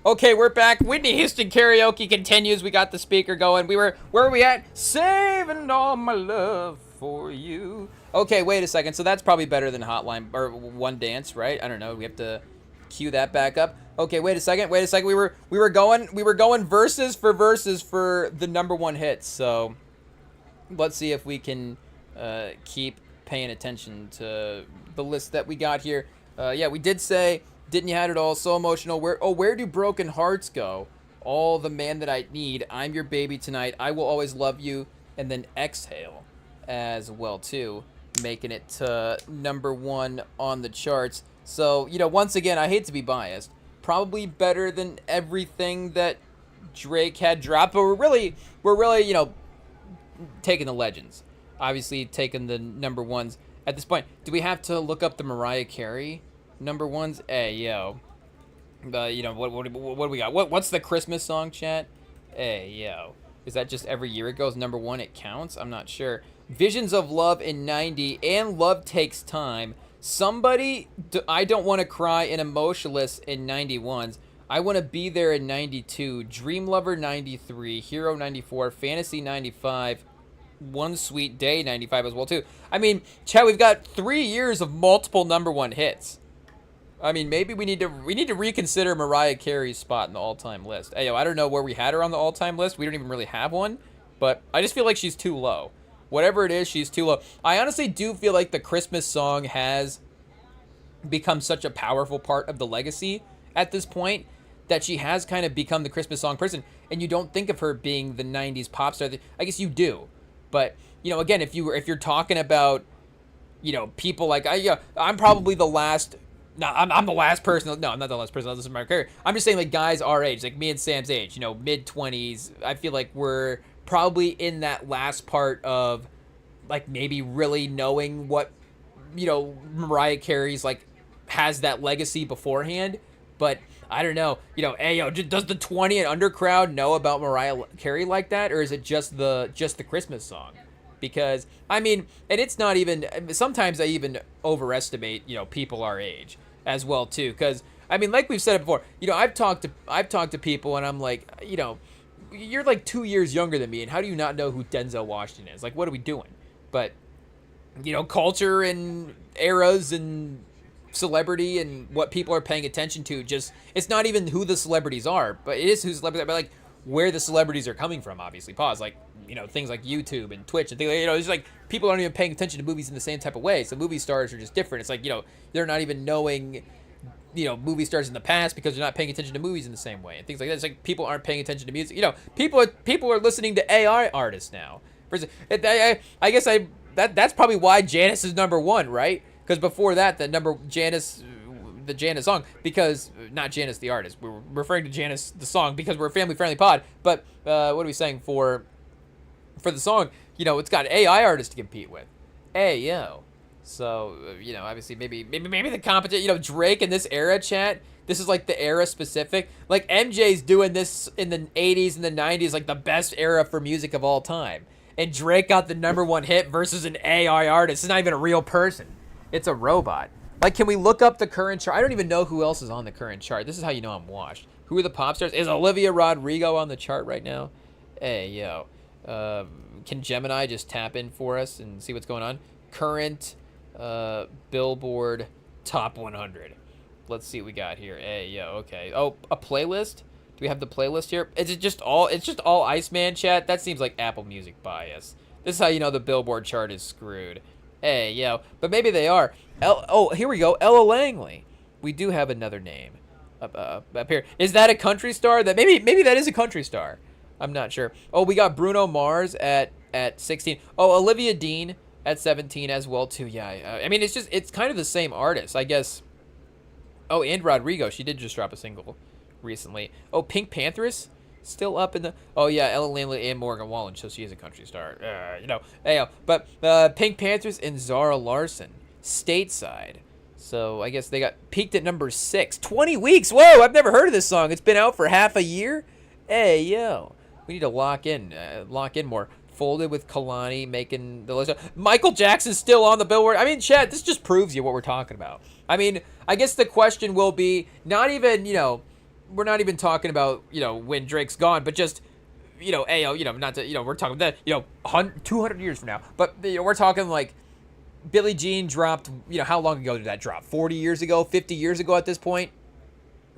Okay, we're back. Whitney Houston karaoke continues. We got the speaker going. Where were we at? Saving all my love for you. Okay, wait a second. So that's probably better than Hotline or One Dance, right? I don't know. We have to cue that back up. Okay, wait a second. We were going verses for the #1 hits. So let's see if we can keep paying attention to the list that we got here. Yeah, we did say Didn't You Had It All, So Emotional. Where Do Broken Hearts Go? All the Man That I Need, I'm Your Baby Tonight, I Will Always Love You, and then Exhale as well too, making it to #1 on the charts. So, once again, I hate to be biased, probably better than everything that Drake had dropped, but we're really, taking the legends. Obviously taking the #1s at this point. Do we have to look up the Mariah Carey #1s? Hey, yo. What do we got? What's the Christmas song, chat? Hey, yo. Is that just every year it goes #1, it counts? I'm not sure. Visions of Love in 90 and Love Takes Time. I Don't Want to Cry and Emotionless in 91s. I Want to Be There in 92. Dream Lover 93. Hero 94. Fantasy 95. One Sweet Day 95 as well too. I mean, chat, we've got 3 years of multiple #1 hits. I mean, maybe we need to reconsider Mariah Carey's spot in the all-time list. Hey, yo, I don't know where we had her on the all-time list. We don't even really have one, but I just feel like she's too low. Whatever it is, she's too low. I honestly do feel like the Christmas song has become such a powerful part of the legacy at this point that she has kind of become the Christmas song person, and you don't think of her being the 90s pop star. I guess you do, but again, if you're talking about people like I'm probably the last. No, I'm the last person. No, I'm not the last person. This is my career. I'm just saying, like, guys our age, like me and Sam's age, mid-20s. I feel like we're probably in that last part of, like, maybe really knowing what, Mariah Carey's, like, has that legacy beforehand. But I don't know. Hey, yo, does the 20 and under crowd know about Mariah Carey like that, or is it just the Christmas song? Because I mean, and it's not even. Sometimes I even overestimate, people our age as well too. Because I mean, like we've said it before, I've talked to people, and I'm like, you're like 2 years younger than me, and how do you not know who Denzel Washington is? Like, what are we doing? But culture and eras and celebrity and what people are paying attention to, just it's not even who the celebrities are, but it is who celebrities are, but like where the celebrities are coming from. Obviously, like things like YouTube and Twitch and things like, it's like people aren't even paying attention to movies in the same type of way. So movie stars are just different. It's like they're not even knowing movie stars in the past because they're not paying attention to movies in the same way and things like that. It's like people aren't paying attention to music. People are listening to AI artists now. I guess that's probably why Janice is #1, right? Because before that, the Janice song, because not Janice the artist, we're referring to Janice the song because we're a family friendly pod. But what are we saying for the song? It's got AI artists to compete with. Hey, yo. So obviously maybe the competition. Drake in this era, chat. This is like the era specific. Like MJ's doing this in the 80s and the 90s, like the best era for music of all time. And Drake got the #1 hit versus an AI artist. It's not even a real person. It's a robot. Like, can we look up the current chart? I don't even know who else is on the current chart. This is how you know I'm washed. Who are the pop stars? Is Olivia Rodrigo on the chart right now? Hey, yo. Can Gemini just tap in for us and see what's going on? Current Billboard Top 100. Let's see what we got here. Hey, yo, okay. Oh, a playlist? Do we have the playlist here? It's just all Iceman, chat? That seems like Apple Music bias. This is how you know the Billboard chart is screwed. Hey, yo. But maybe they are. Here we go. Ella Langley. We do have another name up here. Is that a country star? That maybe that is a country star. I'm not sure. Oh, we got Bruno Mars at 16. Oh, Olivia Dean at 17 as well too. Yeah. I mean, it's kind of the same artist, I guess. Oh, and Rodrigo. She did just drop a single recently. Oh, Pink Panthers still up in the. Oh yeah, Ella Langley and Morgan Wallen, so she is a country star. But Pink Panthers and Zara Larson, Stateside. So I guess they got peaked at #6. 20 weeks. Whoa, I've never heard of this song. It's been out for half a year. Hey yo, we need to lock in more. Folded with Kalani making the list. Michael Jackson's still on the Billboard. I mean, Chad, this just proves you what we're talking about. I mean, I guess the question will be not even we're not even talking about, when Drake's gone, but just, not to, we're talking that, 200 years from now. But, we're talking like Billie Jean dropped, how long ago did that drop? 40 years ago, 50 years ago at this point?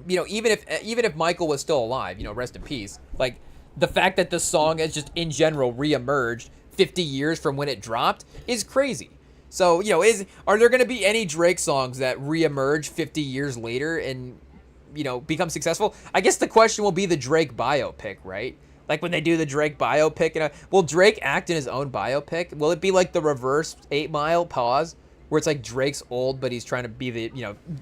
Even if Michael was still alive, rest in peace. Like, the fact that the song has just in general reemerged 50 years from when it dropped is crazy. So, are there going to be any Drake songs that reemerge 50 years later and, become successful? I guess the question will be the Drake biopic, right? Like when they do the Drake biopic, will Drake act in his own biopic? Will it be like the reverse 8 Mile pause? Where it's like Drake's old, but he's trying to be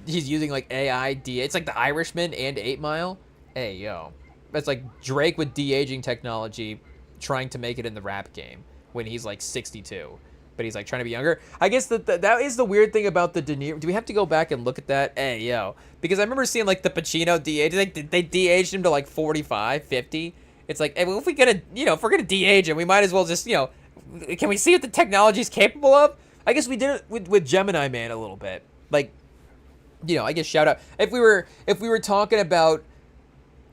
he's using like AI DA. It's like The Irishman and 8 Mile. Hey, yo. That's like Drake with de-aging technology trying to make it in the rap game when he's like 62. But he's like trying to be younger. I guess that is the weird thing about the De Niro. Do we have to go back and look at that? Hey, yo. Because I remember seeing like the Pacino de-age. Like, they de-aged him to like 45, 50. It's like, hey, well, if we're gonna de-age him, we might as well just, can we see what the technology's capable of? I guess we did it with Gemini Man a little bit. Like, I guess shout out. If we were talking about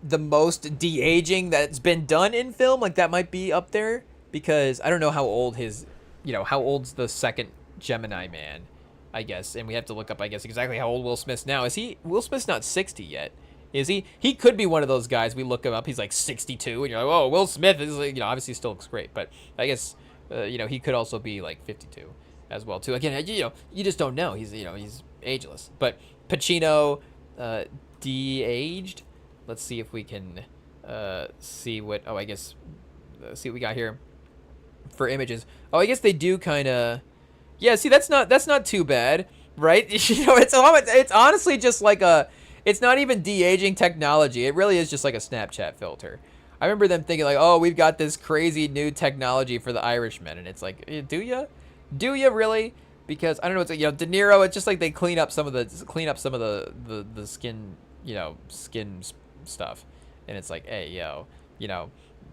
the most de-aging that's been done in film, like that might be up there, because I don't know how old how old's the second Gemini Man, I guess. And we have to look up, I guess, exactly how old Will Smith's now. Will Smith's not 60 yet. Is he? He could be one of those guys. We look him up. He's like 62 and you're like, "Oh, Will Smith is like, obviously still looks great." But I guess he could also be like 52. As well too. Again, you just don't know. He's ageless. But Pacino, de-aged. Let's see if we can see what. Oh, I guess see what we got here for images. Oh, I guess they do kind of. Yeah, see, that's not too bad, right? It's honestly just like it's not even de-aging technology. It really is just like a Snapchat filter. I remember them thinking like, oh, we've got this crazy new technology for The Irishman, and it's like, do ya? Do you really? Because I don't know. It's like, De Niro. It's just like they clean up some of the skin, skin stuff, and it's like, hey,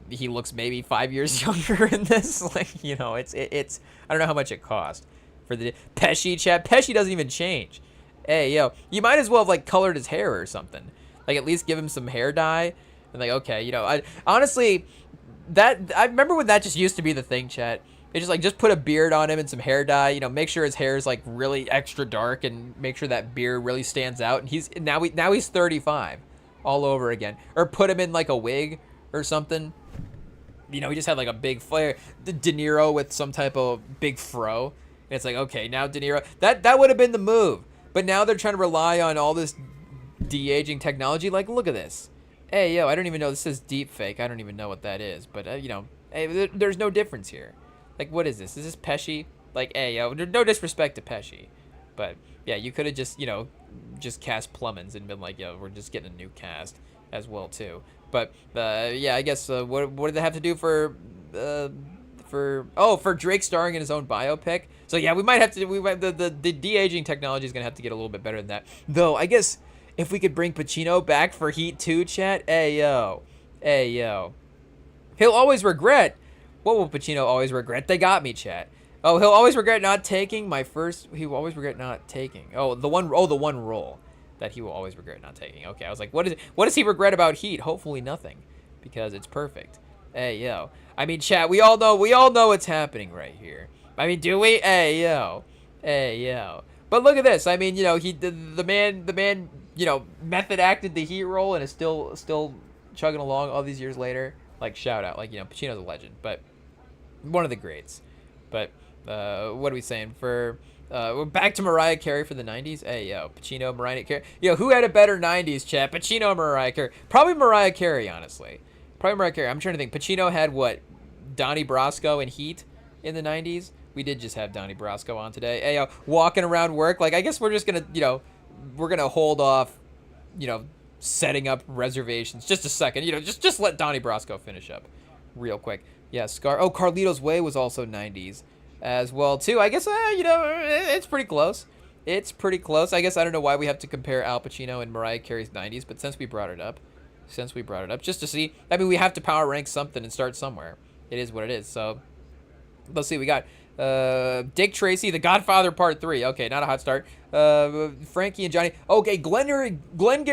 he looks maybe 5 years younger in this. Like, it's I don't know how much it cost for the Pesci chat. Pesci doesn't even change. Hey, you might as well have like colored his hair or something. Like at least give him some hair dye. And like, okay, I honestly I remember when that just used to be the thing, chat. It's just put a beard on him and some hair dye, make sure his hair is like really extra dark and make sure that beard really stands out. And he's 35 all over again. Or put him in like a wig or something. He just had like a big flare. De Niro with some type of big fro. And it's like, okay, now De Niro. That would have been the move. But now they're trying to rely on all this de-aging technology. Like, look at this. Hey, I don't even know. This says deep fake. I don't even know what that is. But, hey, there's no difference here. Like, what is this? Is this Pesci? Like, hey, no disrespect to Pesci. But, yeah, you could have just, just cast Plummins and been like, we're just getting a new cast as well, too. But, yeah, I guess, what did they have to do for Drake starring in his own biopic? So, yeah, we might have to, the de-aging technology is going to have to get a little bit better than that. Though, I guess, if we could bring Pacino back for Heat 2, chat, hey, yo. He'll always regret. What will Pacino always regret? They got me, chat. Oh, he'll always regret not taking my first. He will always regret not taking. The one role that he will always regret not taking. Okay, I was like, what does he regret about Heat? Hopefully nothing, because it's perfect. Hey, yo. I mean, chat. We all know what's happening right here. I mean, do we? Hey, yo. But look at this. I mean, the man, method acted the Heat role and is still chugging along all these years later. Like, shout out. Like, Pacino's a legend, but one of the greats. But what are we saying? We're back to Mariah Carey for the 90s. Hey, Pacino, Mariah Carey. Who had a better 90s, chat? Pacino or Mariah Carey? Probably Mariah Carey, honestly. Probably Mariah Carey. I'm trying to think. Pacino had what? Donnie Brasco in Heat in the 90s? We did just have Donnie Brasco on today. Hey, walking around work. Like, I guess we're just going to, we're going to hold off, setting up reservations. Just a second. Just let Donnie Brasco finish up real quick. Yeah, Carlito's Way was also 90s as well, too. I guess, it's pretty close. I guess I don't know why we have to compare Al Pacino and Mariah Carey's 90s, but since we brought it up, just to see, I mean, we have to power rank something and start somewhere. It is what it is. So let's see. We got Dick Tracy, The Godfather Part 3. Okay, not a hot start. Frankie and Johnny. Okay, Glengarry, Glenn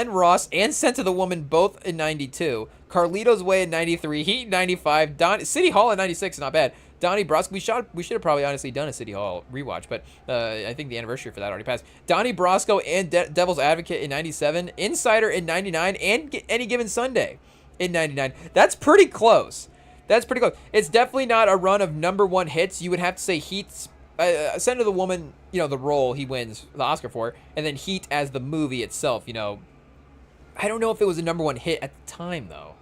Ross, and Scent of the Woman both in 92. Carlito's Way in 93. Heat in 95. City Hall in 96. Not bad. Donnie Brasco. We should have probably honestly done a City Hall rewatch, but I think the anniversary for that already passed. Donnie Brasco and Devil's Advocate in 97. Insider in 99. And Any Given Sunday in 99. That's pretty close. That's pretty close. It's definitely not a run of #1 hits. You would have to say Heat's Scent of the Woman, the role he wins the Oscar for, and then Heat as the movie itself, I don't know if it was a #1 hit at the time though.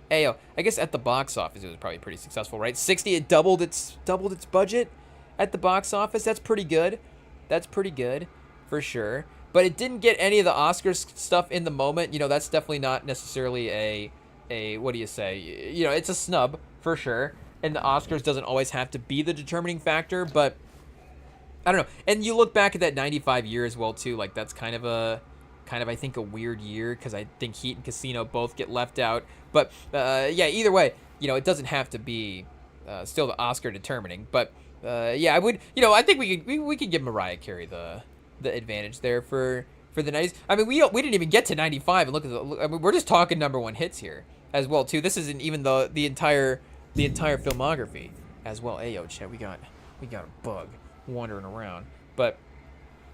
Ayo, I guess at the box office it was probably pretty successful, right? 60, it doubled its budget at the box office. That's pretty good. That's pretty good for sure. But it didn't get any of the Oscars stuff in the moment. That's definitely not necessarily a what do you say? It's a snub for sure. And the Oscars doesn't always have to be the determining factor, but I don't know. And you look back at that 95 year as well too, like that's kind of I think a weird year because I think Heat and Casino both get left out. But yeah, either way, it doesn't have to be still the Oscar determining. But yeah, I would, I think we could give Mariah Carey the advantage there for the 90s. I mean, we didn't even get to 95 and look at I mean, we're just talking #1 hits here as well too. This isn't even the entire filmography as well. Hey yo, chat, we got a bug wandering around. But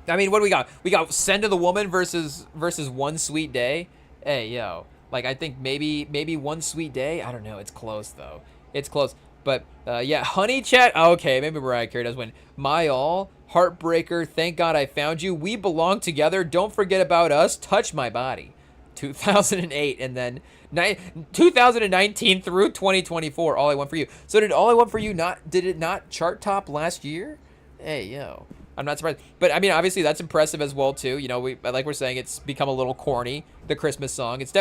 I mean, what do we got? We got Scent of the Woman versus One Sweet Day. Hey yo, like I think maybe One Sweet Day. I don't know. It's close though. It's close. But yeah, Honey Chat. Okay, maybe Mariah Carey does win. My All, Heartbreaker, Thank God I Found You, We Belong Together, Don't Forget About Us, Touch My Body, 2008, and then 2019 through 2024. All I Want for You. So did All I Want for You did it not chart top last year? Hey yo, I'm not surprised. But I mean, obviously that's impressive as well too. Like we're saying, it's become a little corny, the Christmas song. It's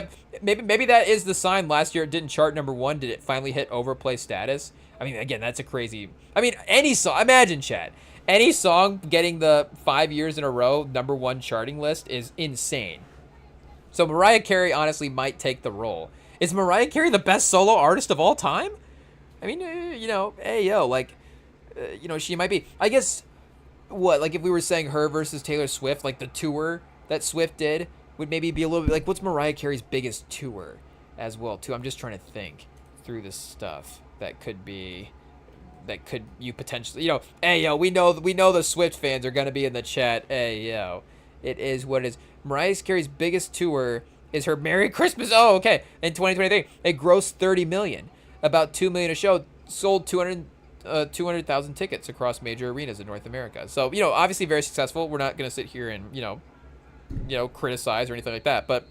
maybe that is the sign. Last year it didn't chart #1. Did it finally hit overplay status? I mean, again, that's a crazy. I mean, any song. Imagine, chat. Any song getting the 5 years in a row #1 charting list is insane. So Mariah Carey honestly might take the role. Is Mariah Carey the best solo artist of all time? I mean, hey yo, like, she might be. I guess. What, like if we were saying her versus Taylor Swift, like the tour that Swift did would maybe be a little bit like, what's Mariah Carey's biggest tour as well too? I'm just trying to think through this stuff that could you potentially, hey yo, we know the Swift fans are gonna be in the chat. Hey yo, it is what it is. Mariah Carey's biggest tour is her Merry Christmas. Oh, okay. In 2023, it grossed 30 million, about 2 million a show, sold 200,000 tickets across major arenas in North America. So, obviously very successful. We're not going to sit here and, criticize or anything like that. But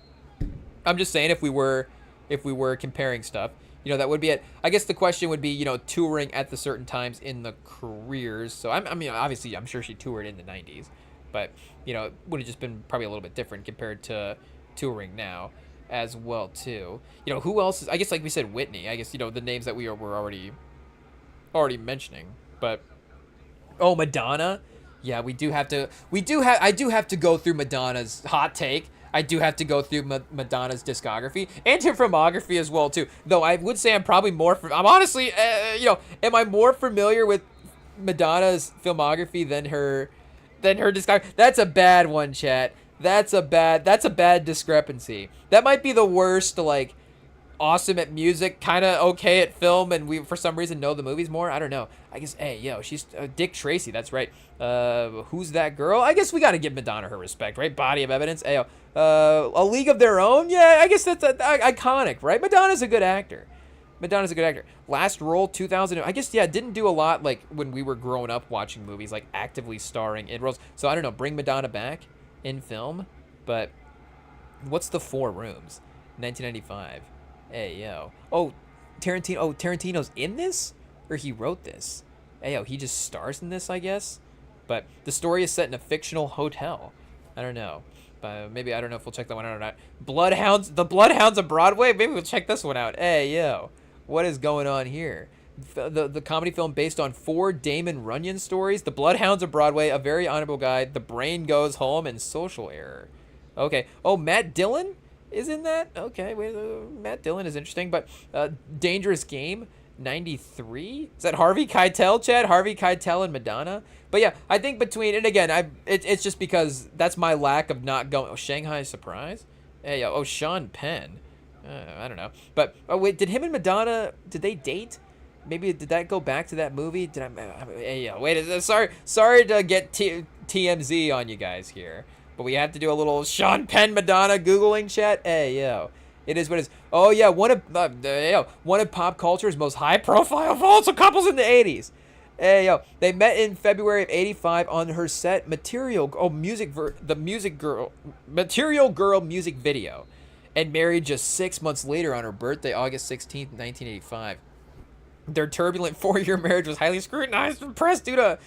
I'm just saying if we were comparing stuff, that would be it. I guess the question would be, touring at the certain times in the careers. So, I mean, obviously, I'm sure she toured in the 90s. But, it would have just been probably a little bit different compared to touring now as well, too. Who else is, I guess, like we said, Whitney. I guess, the names that were already mentioning. But Madonna, yeah, I do have to go through Madonna's hot take. I do have to go through Madonna's discography and her filmography as well too, though I would say I'm honestly am I more familiar with Madonna's filmography than her discography? That's a bad one, chat. That's a bad discrepancy. That might be the worst, like, awesome at music, kind of okay at film, and we for some reason know the movies more. I don't know. I guess, hey yo, she's Dick Tracy. That's right. Who's That Girl? I guess we got to give Madonna her respect, right? Body of Evidence. Hey yo, A League of Their Own. Yeah, I guess that's iconic, right? Madonna's a good actor. Last Role, 2000. I guess, yeah, didn't do a lot like when we were growing up watching movies, like actively starring in roles. So I don't know. Bring Madonna back in film, but what's The Four Rooms? 1995. Hey yo. Oh, Tarantino. Oh, Tarantino's in this, or he wrote this. Hey yo, he just stars in this, I guess. But the story is set in a fictional hotel. I don't know. Maybe, I don't know if we'll check that one out or not. Bloodhounds. The Bloodhounds of Broadway. Maybe we'll check this one out. Hey yo, what is going on here? The comedy film based on 4 Damon Runyon stories. The Bloodhounds of Broadway, A Very Honorable Guy, The Brain Goes Home, and Social Error. Okay. Oh, Matt Dillon is in that? Okay, wait, Matt Dillon is interesting, but Dangerous Game, 93? Is that Harvey Keitel, Chad? Harvey Keitel and Madonna? But yeah, I think between, and again, it's just because that's my lack of not going. Oh, Shanghai Surprise? Hey, oh, Sean Penn. I don't know. But, oh, wait, did him and Madonna, did they date? Maybe, did that go back to that movie? Did hey, yo, wait, sorry to get TMZ on you guys here. But we have to do a little Sean Penn Madonna Googling chat. Hey, yo. It is what it is. Oh, yeah, one of pop culture's most high-profile volatile couples in the 80s. Hey, yo. They met in February of 85 on her set Material Girl music video. And married just 6 months later on her birthday, August 16th, 1985. Their turbulent 4-year marriage was highly scrutinized from press due to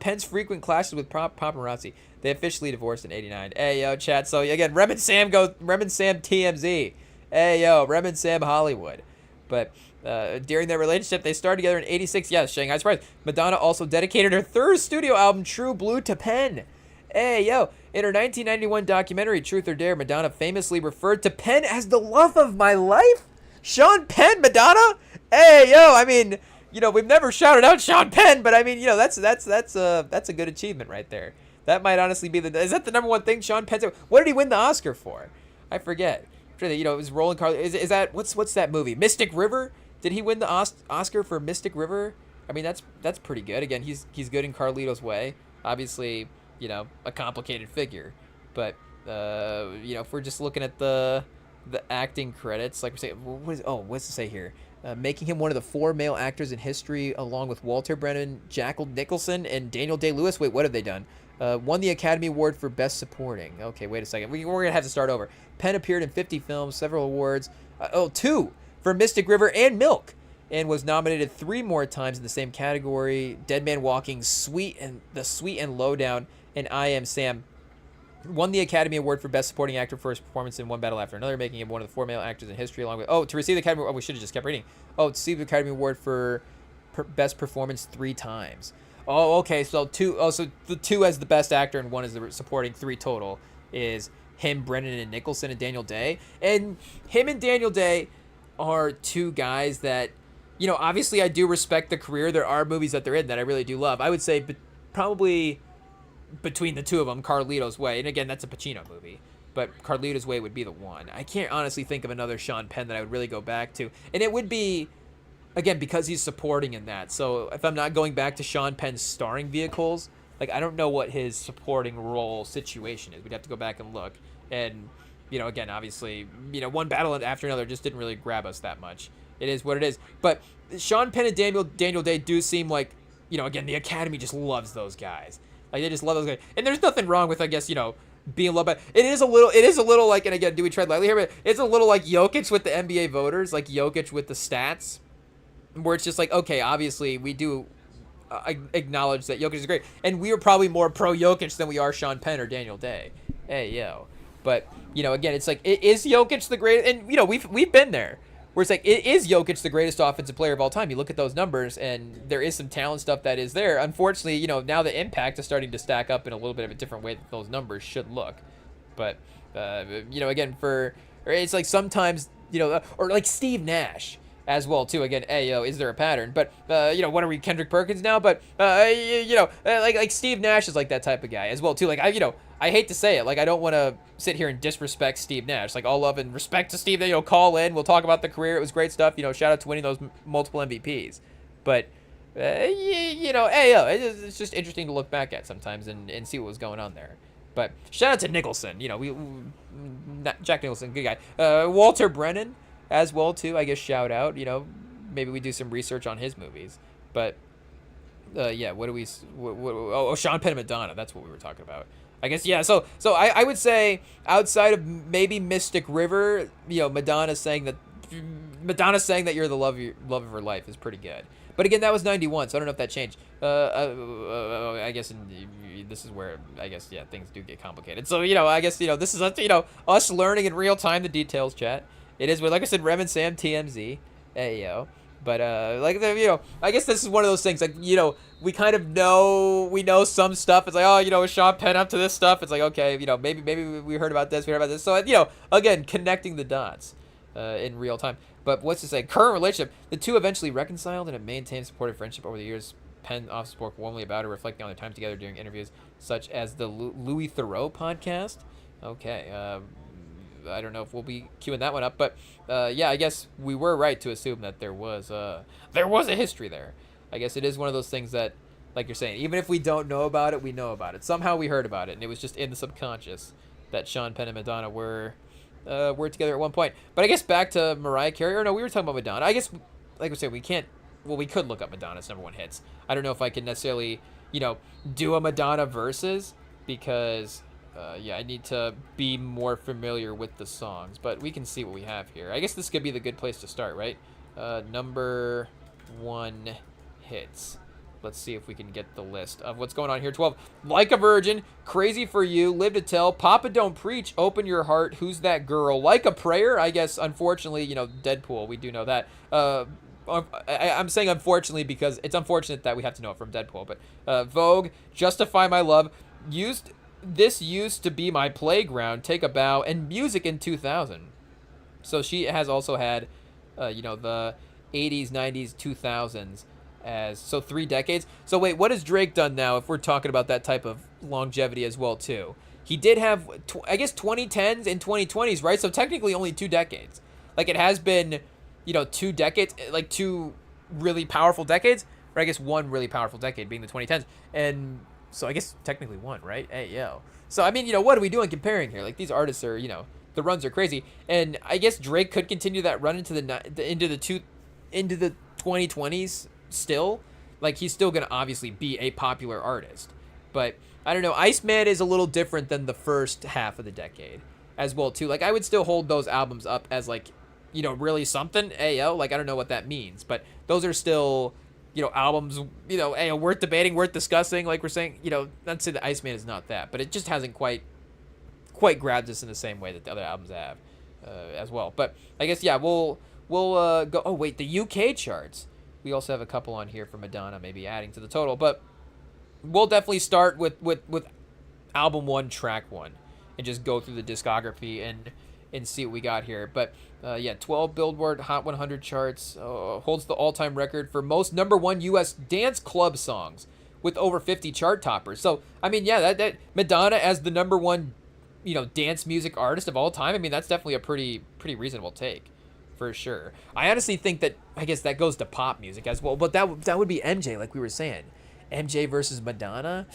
Penn's frequent clashes with paparazzi. They officially divorced in 89. Hey, yo, chat. So, again, Rem and Sam TMZ. Hey, yo, Rem and Sam Hollywood. But during their relationship, they started together in 86. Yes, Shanghai Surprise. Madonna also dedicated her third studio album, True Blue, to Penn. Hey, yo. In her 1991 documentary, Truth or Dare, Madonna famously referred to Penn as the love of my life. Sean Penn, Madonna? Hey, yo, I mean, you know, we've never shouted out Sean Penn, but I mean, you know, that's a good achievement right there. That might honestly be is that the number one thing Sean Penn? What did he win the Oscar for? I forget. You know, it was Roland Carl. Is that what's that movie? Mystic River? Did he win the Oscar for Mystic River? I mean, that's pretty good. Again, he's good in Carlito's Way. Obviously, you know, a complicated figure, but you know, if we're just looking at the acting credits, like we're saying, what's it say here? Making him one of the 4 male actors in history, along with Walter Brennan, Jack Nicholson, and Daniel Day-Lewis. Wait, what have they done? Won the Academy Award for Best Supporting. Okay, wait a second. We're going to have to start over. Penn appeared in 50 films, several awards. 2 for Mystic River and Milk, and was nominated 3 more times in the same category. Dead Man Walking, Sweet and Lowdown, and I Am Sam. Won the Academy Award for Best Supporting Actor for his performance in One Battle After Another, making him one of the 4 male actors in history, along with... to receive the Academy Award... we should have just kept reading. To receive the Academy Award for Best Performance 3 times. Oh, okay, so 2... so the 2 as the Best Actor and 1 as the supporting, 3 total is him, Brennan, and Nicholson, and Daniel Day. And him and Daniel Day are 2 guys that, you know, obviously I do respect the career. There are movies that they're in that I really do love. I would say probably... between the 2 of them, Carlito's Way, and again, that's a Pacino movie, but Carlito's Way would be the one. I can't honestly think of another Sean Penn that I would really go back to, and it would be, again, because he's supporting in that. So if I'm not going back to Sean Penn's starring vehicles, like, I don't know what his supporting role situation is. We'd have to go back and look, and, you know, again, obviously, you know, One Battle After Another just didn't really grab us that much. It is what it is, but Sean Penn and Daniel Day do seem like, you know, again, the Academy just loves those guys. Like, they just love those guys. And there's nothing wrong with, I guess, you know, being loved by... It is a little like, and again, do we tread lightly here? But it's a little like Jokic with the NBA voters, like Jokic with the stats, where it's just like, okay, obviously, we do acknowledge that Jokic is great. And we are probably more pro-Jokic than we are Sean Penn or Daniel Day. Hey, yo. But, you know, again, it's like, is Jokic the greatest? And, you know, we've been there. Where it's like, is Jokic the greatest offensive player of all time? You look at those numbers, and there is some talent stuff that is there. Unfortunately, you know, now the impact is starting to stack up in a little bit of a different way that those numbers should look. But, you know, again, it's like sometimes, you know, or like Steve Nash as well, too. Again, hey, yo, is there a pattern? But, you know, what are we, Kendrick Perkins now? But, you know, like Steve Nash is like that type of guy as well, too. Like, you know, I hate to say it. Like, I don't want to sit here and disrespect Steve Nash. Like, all love and respect to Steve. You know, call in. We'll talk about the career. It was great stuff. You know, shout out to winning those multiple MVPs. But, you know, hey, yo, it's just interesting to look back at sometimes and see what was going on there. But shout out to Nicholson. You know, Jack Nicholson, good guy. Walter Brennan as well, too. I guess shout out. You know, maybe we do some research on his movies. But, yeah, what do we... Sean Penn and Madonna. That's what we were talking about. I guess, yeah, so I would say outside of maybe Mystic River, you know, Madonna saying that you're the love of her life is pretty good. But again, that was 91, so I don't know if that changed. I guess this is where, I guess, yeah, things do get complicated. So, you know, I guess, you know, this is, you know, us learning in real time the details, chat. It is, like I said, Rem and Sam TMZ. Hey, yo. But, like, you know, I guess this is one of those things, like, you know, we kind of know some stuff. It's like, oh, you know, is Sean Penn up to this stuff? It's like, okay, you know, maybe we heard about this, So, you know, again, connecting the dots in real time. But what's to say? Current relationship. The two eventually reconciled and have maintained supportive friendship over the years. Penn often spoke warmly about her, reflecting on their time together during interviews such as the Louis Theroux podcast. Okay, I don't know if we'll be queuing that one up, but yeah, I guess we were right to assume that there was a history there. I guess it is one of those things that, like you're saying, even if we don't know about it, we know about it. Somehow we heard about it, and it was just in the subconscious that Sean Penn and Madonna were together at one point. But I guess back to Mariah Carey, or no, we were talking about Madonna. I guess, like we said, we can't. Well, we could look up Madonna's #1 hits. I don't know if I can necessarily, do a Madonna versus because, I need to be more familiar with the songs. But we can see what we have here. I guess this could be the good place to start, right? #1 hits. Let's see if we can get the list of what's going on here. 12. Like a Virgin, Crazy for You, Live to Tell, Papa Don't Preach, Open Your Heart, Who's That Girl, Like a Prayer. I guess, unfortunately, Deadpool, we do know that. I'm saying unfortunately because it's unfortunate that we have to know it from Deadpool. But Vogue, Justify My Love, used to be my playground, Take a Bow, and Music in 2000. So she has also had, the 80s, 90s, 2000s. So 3 decades. So wait, what has Drake done now if we're talking about that type of longevity as well too? He did have, I guess, 2010s and 2020s, right? So technically only 2 decades. Like it has been, 2 decades, like 2 really powerful decades, or I guess 1 really powerful decade being the 2010s. And so I guess technically 1, right? Hey, yo. So I mean, what are we doing comparing here? Like these artists are, the runs are crazy. And I guess Drake could continue that run into the 2020s. Still, like he's still gonna obviously be a popular artist, but I don't know, Iceman is a little different than the first half of the decade as well too. Like I would still hold those albums up as like, really something. Ayo, like I don't know what that means, but those are still, albums, ayo, worth debating, worth discussing. Like we're saying, not to say that Iceman is not that, but it just hasn't quite grabbed us in the same way that the other albums have as well. But I guess we'll go. Oh wait, the UK charts. We also have a couple on here for Madonna, maybe adding to the total. But we'll definitely start with album 1, track 1, and just go through the discography and see what we got here. But 12 Billboard Hot 100 charts, holds the all-time record for most #1 U.S. dance club songs with over 50 chart toppers. So I mean, that Madonna as the #1, dance music artist of all time. I mean, that's definitely a pretty reasonable take. For sure. I honestly think that, I guess that goes to pop music as well, but that would be MJ, like we were saying. MJ versus Madonna.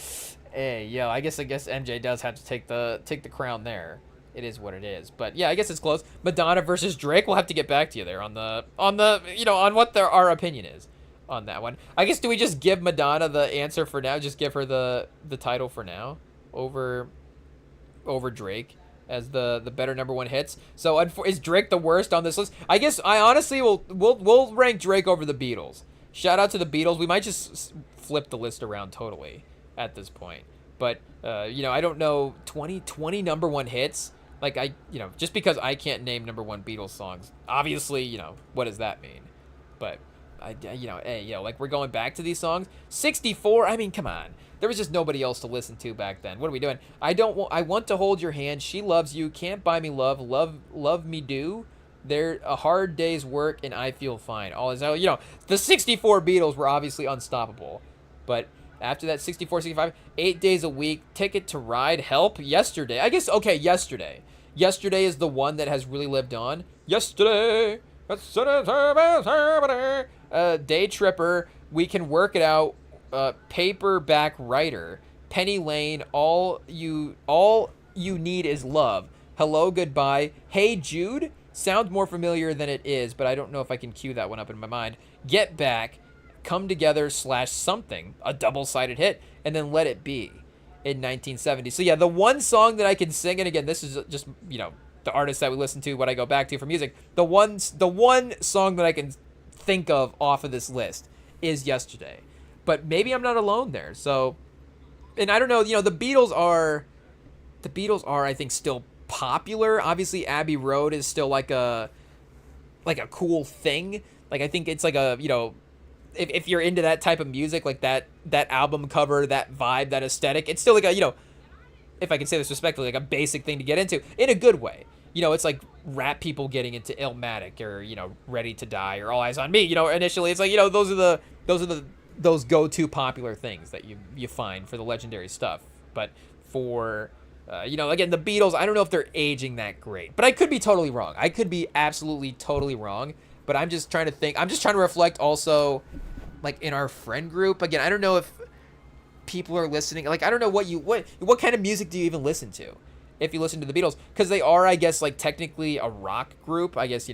I guess MJ does have to take the crown there. It is what it is. But yeah, I guess it's close. Madonna versus Drake. We'll have to get back to you there on what our opinion is on that one. I guess do we just give Madonna the answer for now? Just give her the title for now over Drake as the better #1 hits. So is Drake the worst on this list? I guess I honestly we'll rank Drake over the Beatles. Shout out to the Beatles. We might just flip the list around totally at this point. But I don't know, 20 #1 hits. Like just because I can't name #1 Beatles songs, obviously, what does that mean? But like we're going back to these songs. 64. I mean, come on. There was just nobody else to listen to back then. What are we doing? I want to hold your hand. She loves you. Can't buy me love. Love me do. There a hard day's work and I feel fine. All is out. The 64 Beatles were obviously unstoppable. But after that, 64, 65, 8 days a week, Ticket to Ride, Help, Yesterday. I guess Yesterday. Yesterday is the one that has really lived on. Yesterday. Day Tripper, We Can Work It Out. Paperback Writer, Penny Lane, all you need is love, Hello Goodbye, Hey Jude, sounds more familiar than it is, but I don't know if I can cue that one up in my mind. Get Back, Come Together / Something, a double-sided hit, and then Let It Be in 1970. So yeah, the one song that I can sing, and again, this is just the artist that we listen to, what I go back to for music. The one song that I can think of off of this list is Yesterday. But maybe I'm not alone there. So, and I don't know, the Beatles are, I think, still popular. Obviously, Abbey Road is still like a cool thing. Like, I think it's like a, if you're into that type of music, like that album cover, that vibe, that aesthetic, it's still like a, if I can say this respectfully, like a basic thing to get into in a good way. It's like rap people getting into Illmatic or, Ready to Die or All Eyes on Me. Initially it's like, those go-to popular things that you find for the legendary stuff. But for again, the Beatles, I don't know if they're aging that great, but I could be totally wrong. I could be absolutely totally wrong. But I'm just trying to think. I'm just trying to reflect also, like, in our friend group. Again, I don't know if people are listening. Like, I don't know what kind of music do you even listen to if you listen to the Beatles? Because they are, I guess, like, technically a rock group. I guess,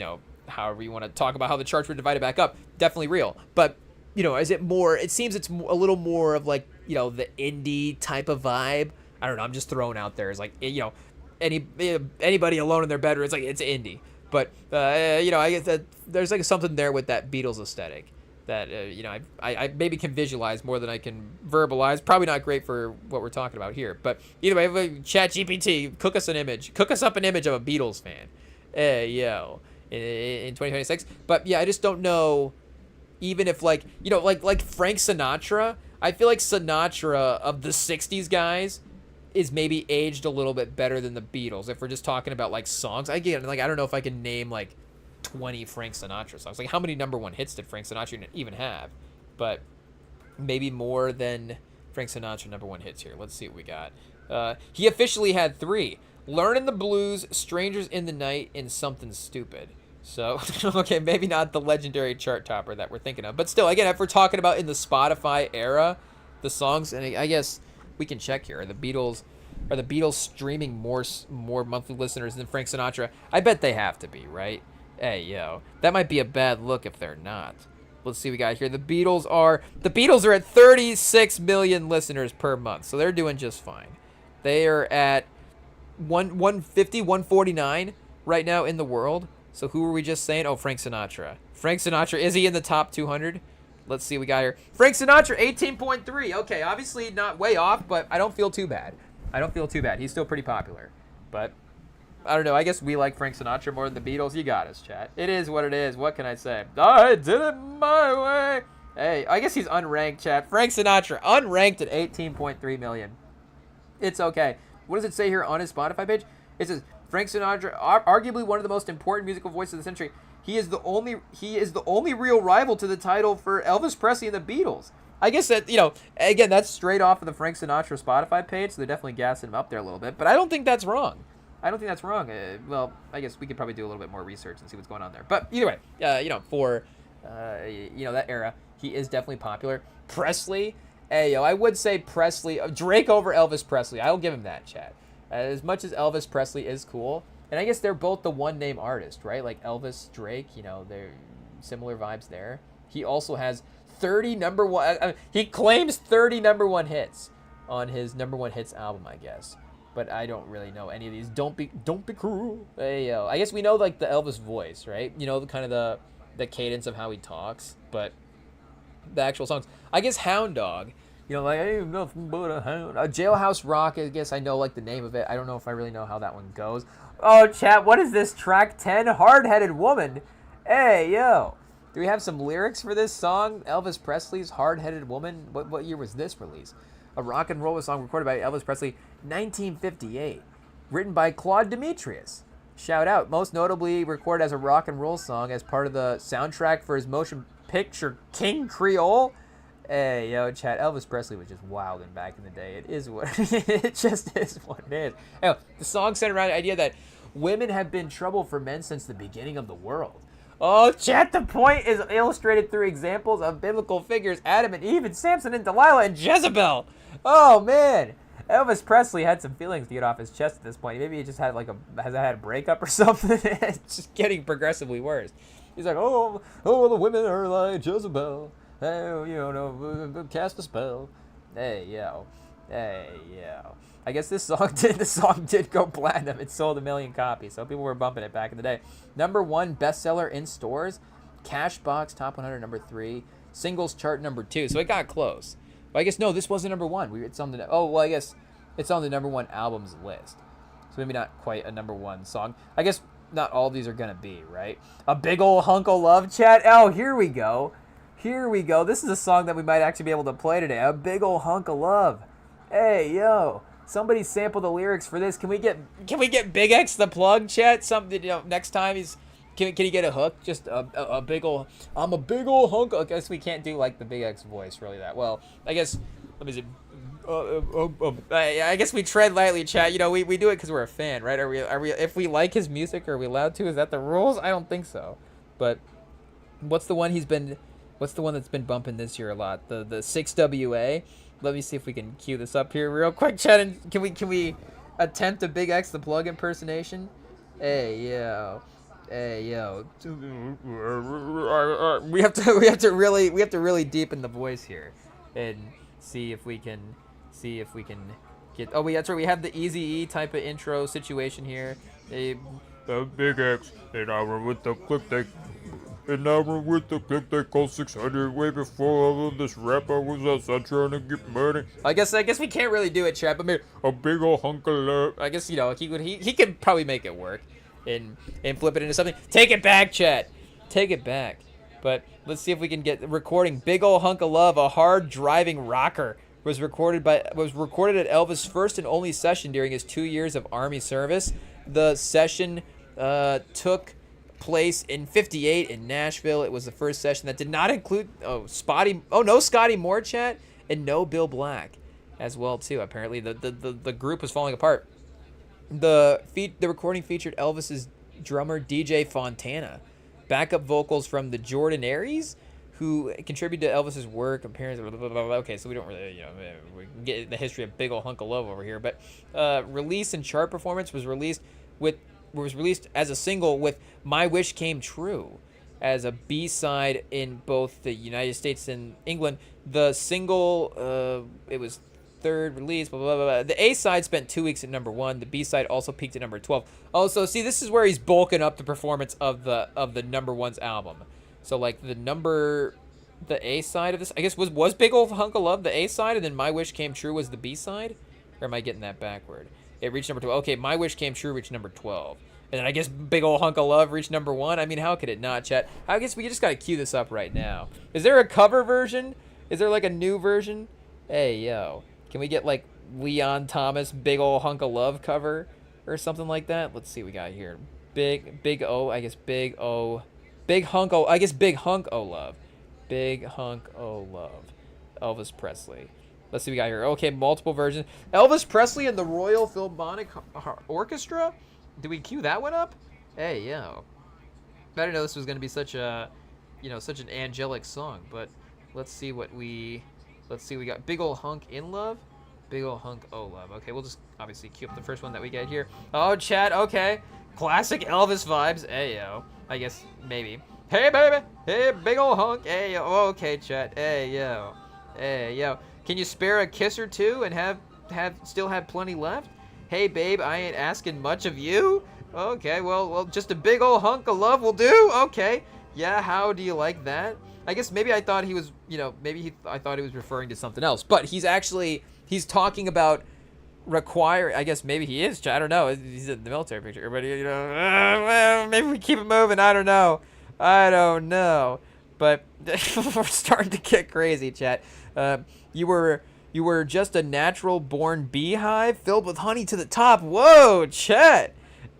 however you want to talk about how the charts were divided back up. Definitely real. But, is it more, it seems it's a little more of, like, the indie type of vibe. I don't know. I'm just throwing out there. It's like, anybody alone in their bedroom, it's like, it's indie. But, I guess that there's like something there with that Beatles aesthetic that, I maybe can visualize more than I can verbalize. Probably not great for what we're talking about here. But either way, ChatGPT, cook us up an image of a Beatles fan. In 2026. But yeah, I just don't know, even if like Frank Sinatra, I feel like Sinatra of the 60s guys is maybe aged a little bit better than the Beatles if we're just talking about like songs. I don't know if I can name like 20 Frank Sinatra songs. Like, how many number one hits did Frank Sinatra even have? But maybe more than Frank Sinatra number one hits here. Let's see what we got. He officially had 3: Learning the Blues, Strangers in the Night, and Something Stupid. So, okay, maybe not the legendary chart topper that we're thinking of, but still, again, if we're talking about in the Spotify era, the songs, and I guess we can check here. Are the Beatles streaming more monthly listeners than Frank Sinatra? I bet they have to be, right? Hey, yo, that might be a bad look if they're not. Let's see what we got here. The Beatles are at 36 million listeners per month, so they're doing just fine. They are at 150, 149 right now in the world. So who were we just saying? Oh, Frank Sinatra. Frank Sinatra, is he in the top 200? Let's see what we got here. Frank Sinatra, 18.3. Okay, obviously not way off, but I don't feel too bad. He's still pretty popular. But, I don't know. I guess we like Frank Sinatra more than the Beatles. You got us, chat. It is what it is. What can I say? I did it my way. Hey, I guess he's unranked, chat. Frank Sinatra, unranked at 18.3 million. It's okay. What does it say here on his Spotify page? It says, Frank Sinatra, arguably one of the most important musical voices of the century. He is the only real rival to the title for Elvis Presley and the Beatles. I guess that, again, that's straight off of the Frank Sinatra Spotify page, so they're definitely gassing him up there a little bit. But I don't think that's wrong. Well, I guess we could probably do a little bit more research and see what's going on there. But either way, for that era, he is definitely popular. Presley, I would say Presley, Drake over Elvis Presley. I'll give him that, chat. As much as Elvis Presley is cool, and I guess they're both the one-name artist, right? Like Elvis, Drake, they're similar vibes there. He also has 30 number one. He claims 30 number one hits on his number one hits album, I guess. But I don't really know any of these. Don't be cruel. I guess we know like the Elvis voice, right? The kind of the cadence of how he talks, but the actual songs. I guess Hound Dog. Like, I ain't nothing but a hound. Jailhouse Rock, I guess I know, like, the name of it. I don't know if I really know how that one goes. Oh, chat, what is this? Track 10, Hard-Headed Woman. Hey, yo. Do we have some lyrics for this song? Elvis Presley's Hard-Headed Woman? What year was this released? A rock and roll song recorded by Elvis Presley, 1958. Written by Claude Demetrius. Shout out. Most notably recorded as a rock and roll song as part of the soundtrack for his motion picture King Creole. Hey, yo, chat, Elvis Presley was just wilding back in the day. It is what it just is what it is. The song centered around the idea that women have been trouble for men since the beginning of the world. Oh, chat, the point is illustrated through examples of biblical figures, Adam and Eve, and Samson and Delilah and Jezebel. Oh, man. Elvis Presley had some feelings to get off his chest at this point. Maybe he just had has had a breakup or something. It's just getting progressively worse. He's like, oh, the women are like Jezebel. Hey, cast a spell. Hey, yo. I guess this song did go platinum. It sold 1 million copies, so people were bumping it back in the day. Number 1 bestseller in stores. Cashbox Top 100 number 3. Singles chart number 2. So it got close. But I guess no, this wasn't number 1. It's on I guess it's on the number 1 albums list. So maybe not quite a number 1 song. I guess not all of these are gonna be, right? A big old hunk of love, chat. Oh, here we go. This is a song that we might actually be able to play today. A big old hunk of love. Hey, yo. Somebody sample the lyrics for this. Can we get Big X the plug, chat? Something, next time he's can he get a hook? Just a big ol' I'm a big ol' hunk. I guess we can't do like the Big X voice really that well. I guess let me see. I guess we tread lightly, chat. We do it because we're a fan, right? Are we if we like his music, are we allowed to? Is that the rules? I don't think so. But what's the one that's been bumping this year a lot? The 6WA. Let me see if we can cue this up here real quick, chat. And can we attempt a Big X the plug impersonation? Hey yo. We have to really deepen the voice here and see if we can get. Oh, that's right. We have the Eazy-E type of intro situation here. Big X, and I were with the clip they call 600 way before all of this rap. I was outside trying to get money. I guess we can't really do it, chat. But maybe a big ol' hunk of love. I guess he could probably make it work, and flip it into something. Take it back, chat. Take it back. But let's see if we can get recording. Big ol' hunk of love, a hard driving rocker, was recorded at Elvis' first and only session during his 2 years of Army service. The session took place in '58 in Nashville. It was the first session that did not include no Scotty Moore, chat, and no Bill Black as well too. Apparently the group was falling apart. The recording featured Elvis's drummer DJ Fontana, backup vocals from the Jordanaires, who contributed to Elvis's work. Appearance. Okay, so we don't really we can get the history of Big Ol' Hunk of Love over here, but release and chart performance was released as a single with My Wish Came True as a B-side in both the United States and England. The single, it was third release, blah, blah, blah, blah. The A-side spent 2 weeks at number 1. The B-side also peaked at number 12. Also, see, this is where he's bulking up the performance of the number 1's album. So, like, the A-side of this, I guess, was Big Ol' Hunk of Love the A-side, and then My Wish Came True was the B-side? Or am I getting that backward? It reached number 12. Okay, My Wish Came True reached number 12. And then I guess Big Ol' Hunk of Love reached number 1. I mean, how could it not, chat? I guess we just got to cue this up right now. Is there a cover version? Is there, like, a new version? Hey, yo. Can we get, like, Leon Thomas Big Ol' Hunk of Love cover or something like that? Let's see what we got here. Big O, I guess Big O. Big Hunk O, I guess Big Hunk O Love. Big Hunk O Love. Elvis Presley. Let's see what we got here. Okay, multiple versions. Elvis Presley and the Royal Philharmonic Orchestra? Did we cue that one up? Hey, yo. I didn't know this was going to be such an angelic song, but let's see what we got. Big Ol' Hunk in Love? Big Ol' Hunk O Love. Okay, we'll just obviously cue up the first one that we get here. Oh, chat, okay. Classic Elvis vibes. Hey, yo. I guess, maybe. Hey, baby. Hey, big ol' hunk. Hey, yo. Okay, chat. Hey, yo. Hey, yo. Can you spare a kiss or two and still have plenty left? Hey, babe, I ain't asking much of you. Okay, well, just a big ol' hunk of love will do. Okay. Yeah, how do you like that? I guess maybe I thought he was, I thought he was referring to something else. But he's talking about I guess maybe he is. I don't know. He's in the military picture. But, well, maybe we keep it moving. I don't know. But we're starting to get crazy, chat. You were just a natural born beehive filled with honey to the top. Whoa, chat.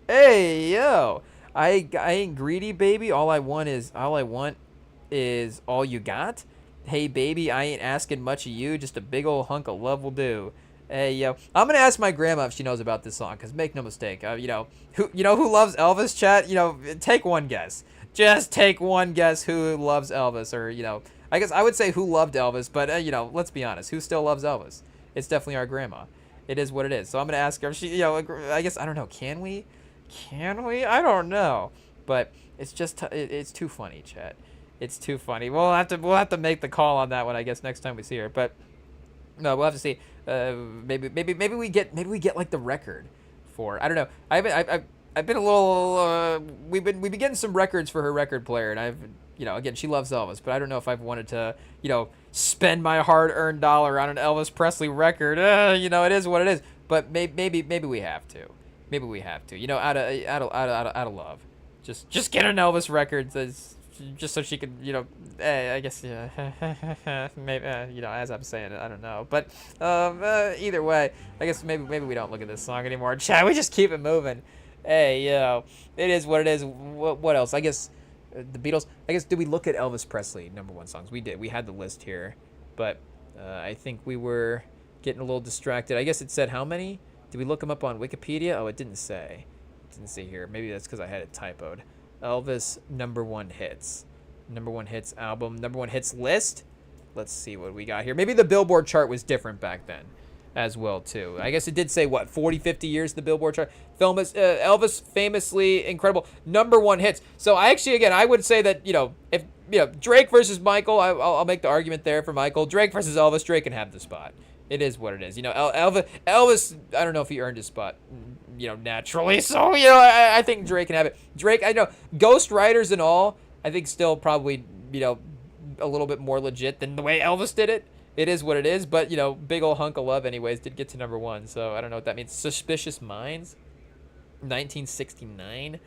Hey, yo. I ain't greedy, baby. All I want is all you got. Hey, baby, I ain't asking much of you. Just a big old hunk of love will do. Hey, yo. I'm going to ask my grandma if she knows about this song, because make no mistake. Who loves Elvis, chat? Take one guess. Just take one guess who loves Elvis, or, I guess I would say who loved Elvis, but, let's be honest. Who still loves Elvis? It's definitely our grandma. It is what it is. So I'm going to ask her if she, I guess, I don't know. Can we? I don't know. But it's just, it's too funny, chat. It's too funny. We'll have to make the call on that one, I guess, next time we see her. But no, we'll have to see. Maybe we get like the record for. I don't know. I've been a little. We've been getting some records for her record player, and again, she loves Elvis, but I don't know if I've wanted to spend my hard-earned dollar on an Elvis Presley record. It is what it is. But maybe we have to. Maybe we have to. Out of love. Just get an Elvis record. just so she could, I guess, yeah, maybe, as I'm saying it, I don't know. But either way, I guess maybe we don't look at this song anymore. Chat, we just keep it moving. Hey, it is what it is. What else? I guess the Beatles. I guess, did we look at Elvis Presley #1 songs? We did. We had the list here, but I think we were getting a little distracted. I guess it said how many? Did we look them up on Wikipedia? Oh, it didn't say. It didn't say here. Maybe that's because I had it typoed. Elvis #1 hits. #1 hits album. #1 hits list. Let's see what we got here. Maybe the Billboard chart was different back then as well, too. I guess it did say, what, 40, 50 years the Billboard chart. Elvis famously incredible #1 hits. So I actually, again, I would say that, if Drake versus Michael, I'll make the argument there for Michael. Drake versus Elvis, Drake can have the spot. It is what it is. Elvis, I don't know if he earned his spot, naturally. So, I think Drake can have it. Drake, I know, Ghost Riders and all, I think still probably, a little bit more legit than the way Elvis did it. It is what it is. But, big ol' hunk of love anyways did get to #1. So, I don't know what that means. Suspicious Minds, 1969.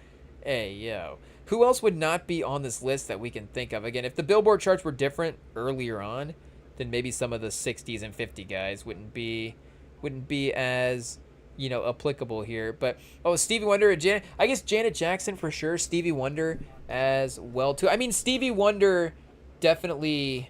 Hey, yo. Who else would not be on this list that we can think of? Again, if the Billboard charts were different earlier on, then maybe some of the 60s and 50 guys wouldn't be as applicable here. But Stevie Wonder, I guess Janet Jackson for sure. Stevie Wonder as well too. I mean, Stevie Wonder definitely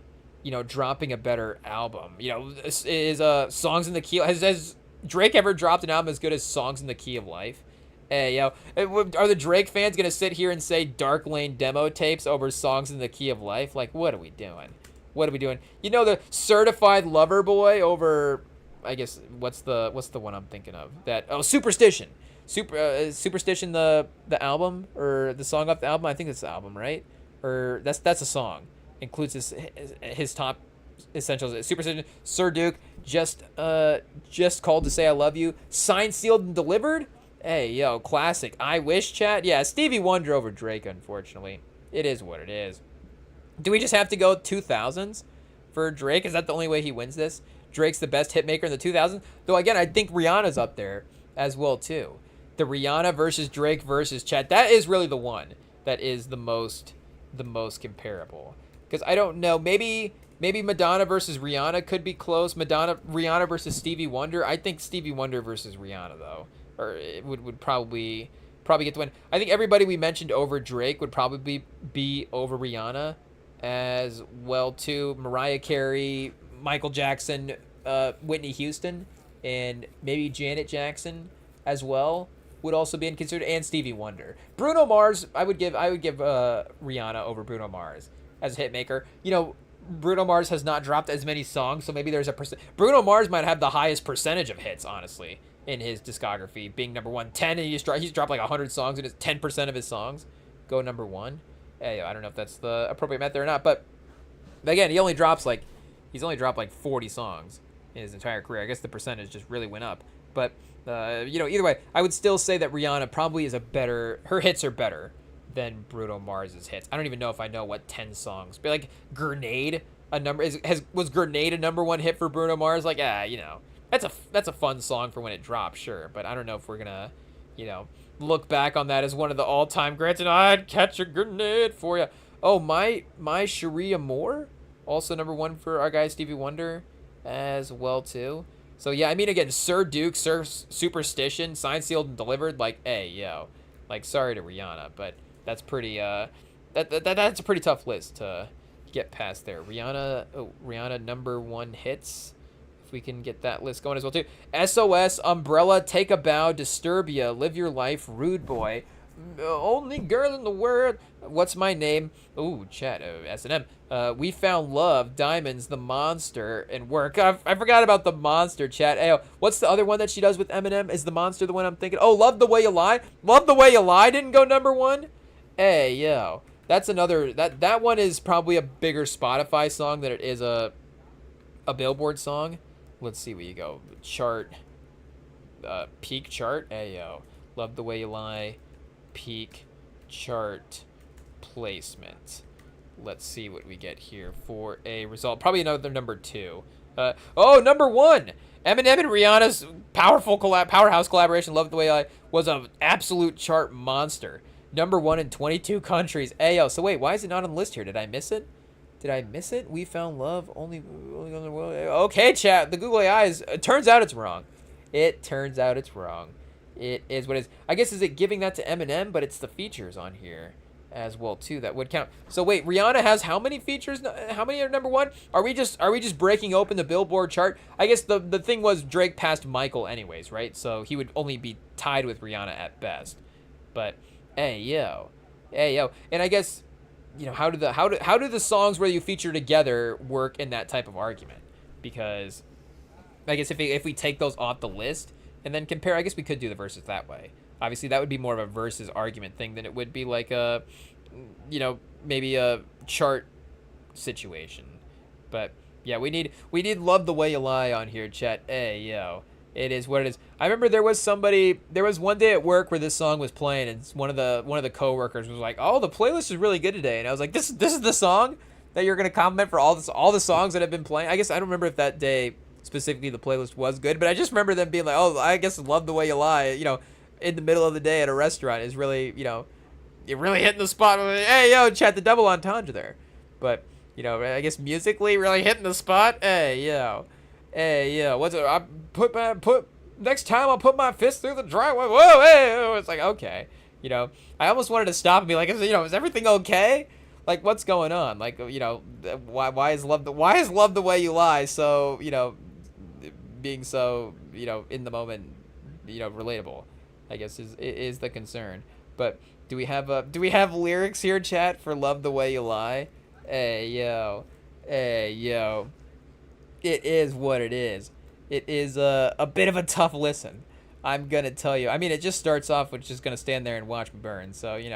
dropping a better album. Is Songs in the Key. Has Drake ever dropped an album as good as Songs in the Key of Life? Hey, are the Drake fans gonna sit here and say Dark Lane demo tapes over Songs in the Key of Life? Like, what are we doing? What are we doing? The Certified Lover Boy over, I guess, what's the one I'm thinking of? Superstition. Superstition, the album or the song off the album. I think it's the album, right? Or that's a song. Includes his top essentials. Superstition, Sir Duke, just called to say I love you. Signed, sealed, and delivered. Hey, classic. I Wish, chat. Yeah, Stevie Wonder over Drake, unfortunately. It is what it is. Do we just have to go 2000s for Drake? Is that the only way he wins this? Drake's the best hit maker in the 2000s? Though, again, I think Rihanna's up there as well, too. The Rihanna versus Drake versus chat. That is really the one that is the most comparable. Because I don't know. Maybe Madonna versus Rihanna could be close. Rihanna versus Stevie Wonder. I think Stevie Wonder versus Rihanna, though. Or it would probably get the win. I think everybody we mentioned over Drake would probably be over Rihanna as well too. Mariah Carey, Michael Jackson, Whitney Houston, and maybe Janet Jackson as well would also be considered, and Stevie Wonder. Bruno Mars, I would give Rihanna over Bruno Mars as a hit maker. Bruno Mars has not dropped as many songs, so maybe there's a percent. Bruno Mars might have the highest percentage of hits, honestly, in his discography, being #1. 10, and he's dropped like 100 songs, and it's 10% of his songs go #1. Hey, I don't know if that's the appropriate method or not, but again, he's only dropped like 40 songs in his entire career. I guess the percentage just really went up. But either way, I would still say that Rihanna probably is her hits are better than Bruno Mars's hits. I don't even know if I know what 10 songs, but like Grenade, was Grenade a #1 hit for Bruno Mars? Like, that's a fun song for when it dropped, sure, but I don't know if we're gonna, look back on that as one of the all-time greats, and I'd catch a grenade for you. Oh, my Cherie Amour, also #1 for our guy Stevie Wonder as well too. So yeah, I mean, again, Sir Duke, Superstition, Signed, Sealed, and Delivered. Like, hey, like, sorry to Rihanna, but that's pretty that's a pretty tough list to get past there. Rihanna #1 hits. We can get that list going as well too. SOS, Umbrella, Take a Bow, Disturbia, Live Your Life, Rude Boy, Only Girl in the World, What's My Name, ooh, chat, S&M, We Found Love, Diamonds, The Monster, and Work. I forgot about The Monster, chat. Ayo, what's the other one that she does with Eminem? Is The Monster the one I'm thinking? Oh, Love the Way You Lie. Love the Way You Lie didn't go #1. Hey, yo, that's another, that one is probably a bigger Spotify song than it is a Billboard song. Let's see where you go. Chart. Peak chart. Hey, yo. Love the Way You Lie. Peak chart placement. Let's see what we get here for a result. Probably another #2. #1. Eminem and Rihanna's powerhouse collaboration, Love the Way You Lie, was an absolute chart monster. #1 in 22 countries. Ayo, so wait, why is it not on the list here? Did I miss it? Did I miss it? We found love only on the world. Okay, chat. The Google AI is. It turns out it's wrong. It turns out it's wrong. It is what it is. I guess is it giving that to Eminem, but it's the features on here as well too that would count. So wait, Rihanna has how many features? How many are #1? Are we just breaking open the Billboard chart? I guess the thing was Drake passed Michael anyways, right? So he would only be tied with Rihanna at best. But hey yo, and I guess how do the songs where you feature together work in that type of argument? Because I guess if we take those off the list and then compare, I guess we could do the verses that way. Obviously, that would be more of a versus argument thing than it would be like a, maybe a chart situation. But yeah, we need "Love the Way You Lie" on here, chat. Hey yo, it is what it is. I remember there was one day at work where this song was playing, and one of the coworkers was like, "Oh, the playlist is really good today," and I was like, "This is the song that you're gonna compliment for all the songs that have been playing." I guess I don't remember if that day specifically the playlist was good, but I just remember them being like, "Oh, I guess "Love the Way You Lie," in the middle of the day at a restaurant is really, you're really hitting the spot. Hey, yo, chat, the double entendre there. But, I guess musically really hitting the spot. Hey, yo, what's it? Next time I'll put my fist through the driveway. Whoa, hey, it's like, okay. I almost wanted to stop and be like, is everything okay? Like, what's going on? Like, why is love the way you lie? So, being so, in the moment, relatable, I guess is the concern. But do we have lyrics here, chat, for "Love the Way You Lie"? Hey yo, it is what it is. It is a bit of a tough listen, I'm gonna tell you. I mean, it just starts off with just gonna stand there and watch me burn. So you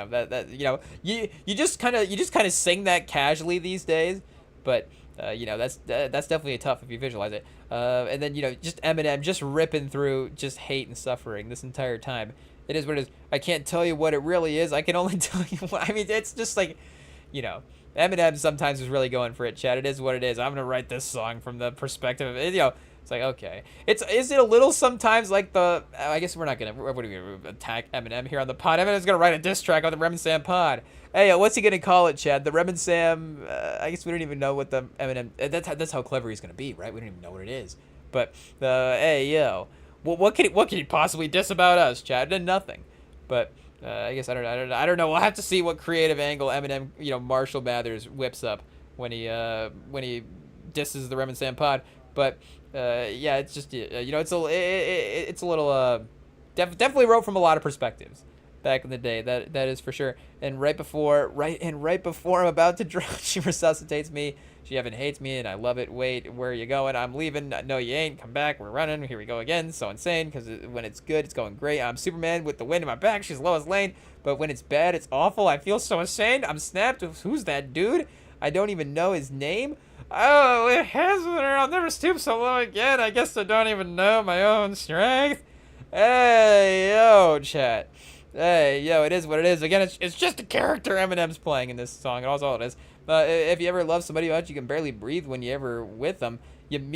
just kind of sing that casually these days, but that's definitely tough if you visualize it. And then just Eminem just ripping through just hate and suffering this entire time. It is what it is. I can't tell you what it really is. I can only tell you what. I mean, it's just like, Eminem sometimes is really going for it, chat. It is what it is. I'm gonna write this song from the perspective of it. It's like, okay. Is it a little sometimes like the? I guess we're not gonna. What are we gonna attack Eminem here on the pod? Eminem's gonna write a diss track on the REMINGTOM pod. Hey, what's he gonna call it, Chad? The REMINGTOM. I guess we don't even know what the Eminem. That's how clever he's gonna be, right? We don't even know what it is. But hey, yo. What can he possibly diss about us, Chad? Nothing. But I guess I don't know. We'll have to see what creative angle Eminem, Marshall Mathers whips up when he disses the REMINGTOM pod. But yeah, it's just it's a little definitely wrote from a lot of perspectives back in the day. That is for sure. And right before I'm about to drop, she resuscitates me. She even hates me, and I love it. Wait, where are you going? I'm leaving. No, you ain't. Come back. We're running. Here we go again. So insane, because when it's good, it's going great. I'm Superman with the wind in my back. She's Lois Lane. But when it's bad, it's awful. I feel so insane. I'm snapped. Who's that dude? I don't even know his name. Oh, it has been. I'll never stoop so low again. I guess I don't even know my own strength. Hey, yo, chat. Hey, yo, it is what it is. Again, it's just a character Eminem's playing in this song. That's all it is. If you ever love somebody about you can barely breathe when you ever with them, and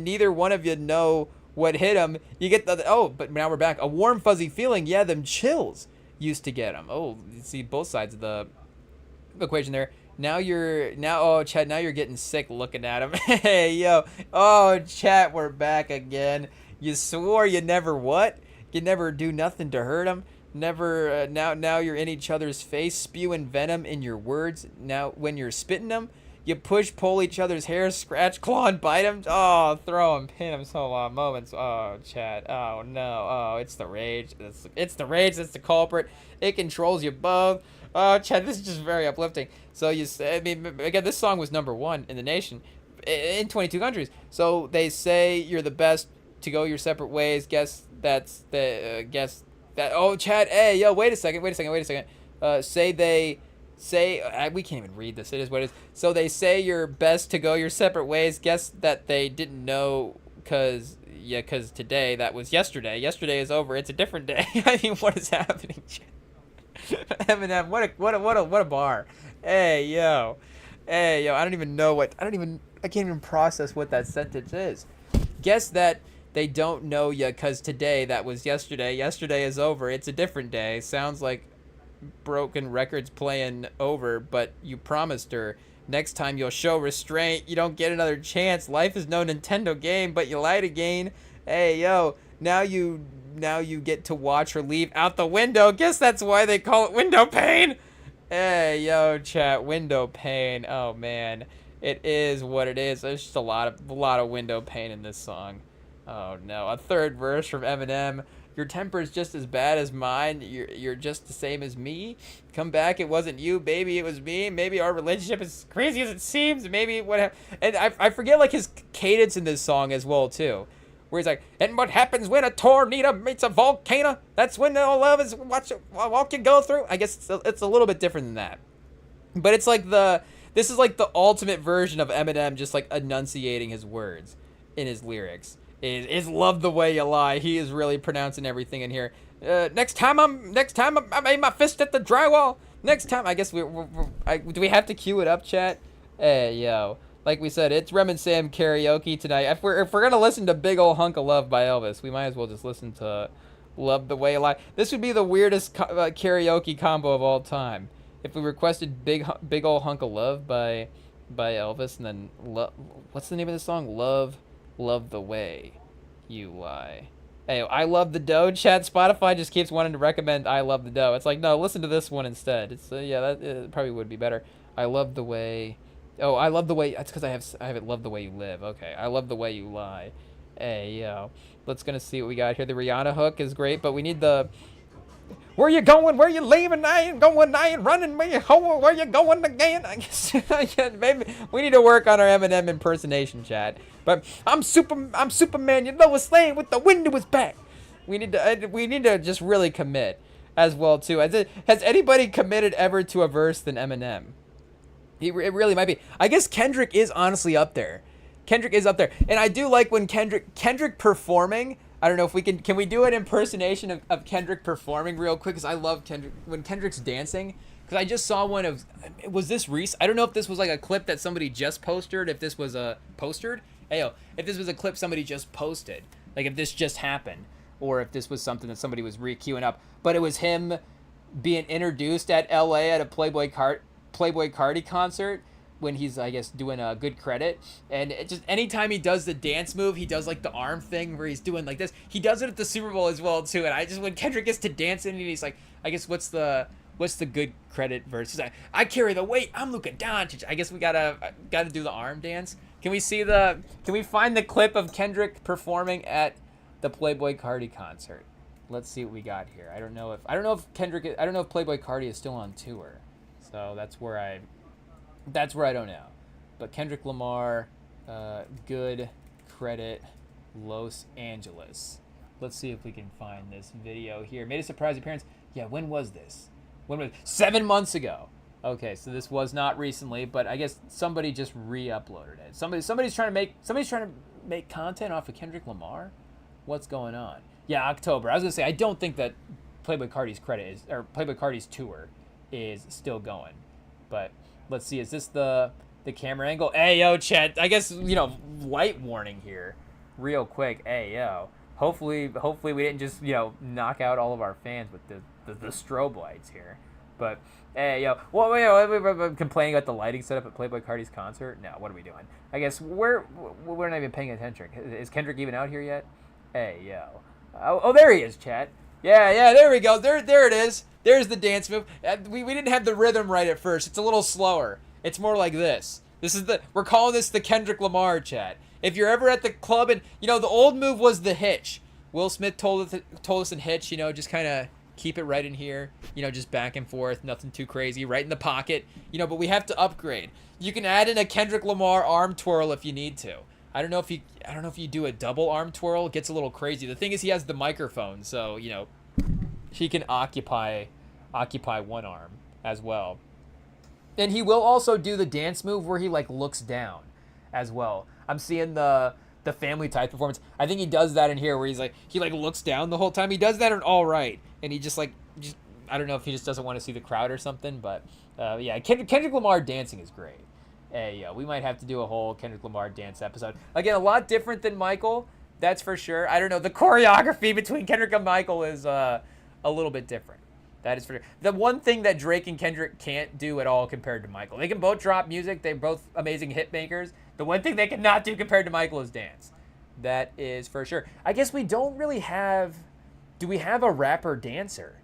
neither one of you know what hit them. You get but now we're back. A warm, fuzzy feeling. Yeah, them chills used to get them. Oh, you see both sides of the equation there. Chat, now you're getting sick looking at him. Hey, yo. Oh, chat, we're back again. You swore you never what? You never do nothing to hurt him. Never, now you're in each other's face, spewing venom in your words. Now, when you're spitting them, you push, pull each other's hair, scratch, claw, and bite them. Oh, throw them, pin them, so long moments. Oh, chat. Oh, no. Oh, it's the rage. It's the rage. That's the culprit. It controls you both. Oh, chat, this is just very uplifting. So again, this song was #1 in the nation, in 22 countries. So they say you're the best to go your separate ways. Guess that's the that. Oh, chat. Hey, yo, wait a second. We can't even read this. It is what it is. So they say you're best to go your separate ways. Guess that they didn't know, cause today that was yesterday. Yesterday is over. It's a different day. I mean, what is happening? Eminem, what a bar. Hey yo, I can't even process what that sentence is. Guess that They don't know ya, cause today, that was yesterday. Yesterday is over. It's a different day. Sounds like broken records playing over, but you promised her. Next time you'll show restraint. You don't get another chance. Life is no Nintendo game, but you lied again. Hey, yo, now you get to watch her leave out the window. Guess that's why they call it window pane. Hey, yo, chat, window pane. Oh, man. It is what it is. There's just a lot of window pane in this song. Oh no, a third verse from Eminem. Your temper's just as bad as mine. You're just the same as me. Come back, it wasn't you, baby, it was me. Maybe our relationship is crazy as it seems. Maybe what and I forget like his cadence in this song as well too. Where he's like, and what happens when a tornado meets a volcano? That's when all love is walk you go through. I guess it's a little bit different than that. But it's like this is like the ultimate version of Eminem just like enunciating his words in his lyrics. Is love the way you lie. He is really pronouncing everything in here. Next time I made my fist at the drywall. Next time, I guess do we have to cue it up, chat? Hey, yo. Like we said, it's Rem and Sam karaoke tonight. If we're gonna listen to Big Ol' Hunk of Love by Elvis, we might as well just listen to Love the Way You Lie. This would be the weirdest karaoke combo of all time. If we requested Big Ol' Hunk of Love by Elvis, and then what's the name of the song? Love the Way You Lie. Hey, I Love the Dough, chat. Spotify just keeps wanting to recommend I Love the Dough. It's like, no, listen to this one instead. It's yeah, that probably would be better. I Love the Way. Oh, I Love the Way. That's because I have it. Love the Way You Live. Okay, I Love the Way You Lie. Hey, yo, let's gonna see what we got here. The Rihanna hook is great, but we need the. Where you going? Where you leaving? I ain't going. I ain't running. Where you going again? I guess maybe we need to work on our Eminem impersonation, chat. But I'm Superman. You Lois Lane with the wind to his back. We need to just really commit as well too. Has anybody committed ever to a verse than Eminem? It really might be. I guess Kendrick is honestly up there. Kendrick is up there, and I do like when Kendrick performing. I don't know if we can we do an impersonation of Kendrick performing real quick, because I love Kendrick when Kendrick's dancing. Because I just saw one of, was this Reese? I don't know if this was like a clip that somebody just posted, if this was a if this was a clip somebody just posted, like if this just happened, or if this was something that somebody was re-queuing up. But it was him being introduced at LA at a Playboy Carti concert, when he's, I guess, doing a good credit. And it just anytime he does the dance move, he does like the arm thing where he's doing like this. He does it at the Super Bowl as well too. And I just, when Kendrick gets to dancing and he's like, I guess what's the good credit verse? He's like, I carry the weight, I'm Luka Doncic. I guess we gotta do the arm dance. Can we find the clip of Kendrick performing at the Playboy Carti concert? Let's see what we got here. I don't know if Playboy Carti is still on tour. So that's where I don't know. But Kendrick Lamar, good credit, Los Angeles. Let's see if we can find this video here. Made a surprise appearance. Yeah, when was this? 7 months ago. Okay, so this was not recently, but I guess somebody just re-uploaded it. Somebody's trying to make content off of Kendrick Lamar. What's going on? Yeah, October. I was gonna say I don't think that Playboy Carti's tour is still going, but. Let's see, is this the camera angle? Hey, yo, chat. I guess, light warning here real quick. Hey, yo. Hopefully we didn't just, knock out all of our fans with the strobe lights here. But, hey, yo. Well, we're complaining about the lighting setup at Playboy Carti's concert? No, what are we doing? I guess we're not even paying attention. Is Kendrick even out here yet? Hey, yo. Oh, there he is, chat. Yeah, there we go. There it is. There's the dance move. We didn't have the rhythm right at first. It's a little slower. It's more like this. We're calling this the Kendrick Lamar, chat. If you're ever at the club and, the old move was the hitch. Will Smith told us in Hitch, just kind of keep it right in here, just back and forth, nothing too crazy, right in the pocket, but we have to upgrade. You can add in a Kendrick Lamar arm twirl if you need to. I don't know if you do a double arm twirl, it gets a little crazy. The thing is he has the microphone, so, he can occupy one arm as well. And he will also do the dance move where he looks down as well. I'm seeing the Family Ties performance. I think he does that in here where he looks down the whole time. He does that in All Right, and he just I don't know if he just doesn't want to see the crowd or something, but yeah, Kendrick Lamar dancing is great. Hey, we might have to do a whole Kendrick Lamar dance episode. Again, a lot different than Michael, That's for sure. I don't know. The choreography between Kendrick and Michael is a little bit different. That is for sure. The one thing that Drake and Kendrick can't do at all compared to Michael. They can both drop music. They're both amazing hit makers. The one thing they cannot do compared to Michael is dance. That is for sure. I guess we don't really have... Do we have a rapper dancer?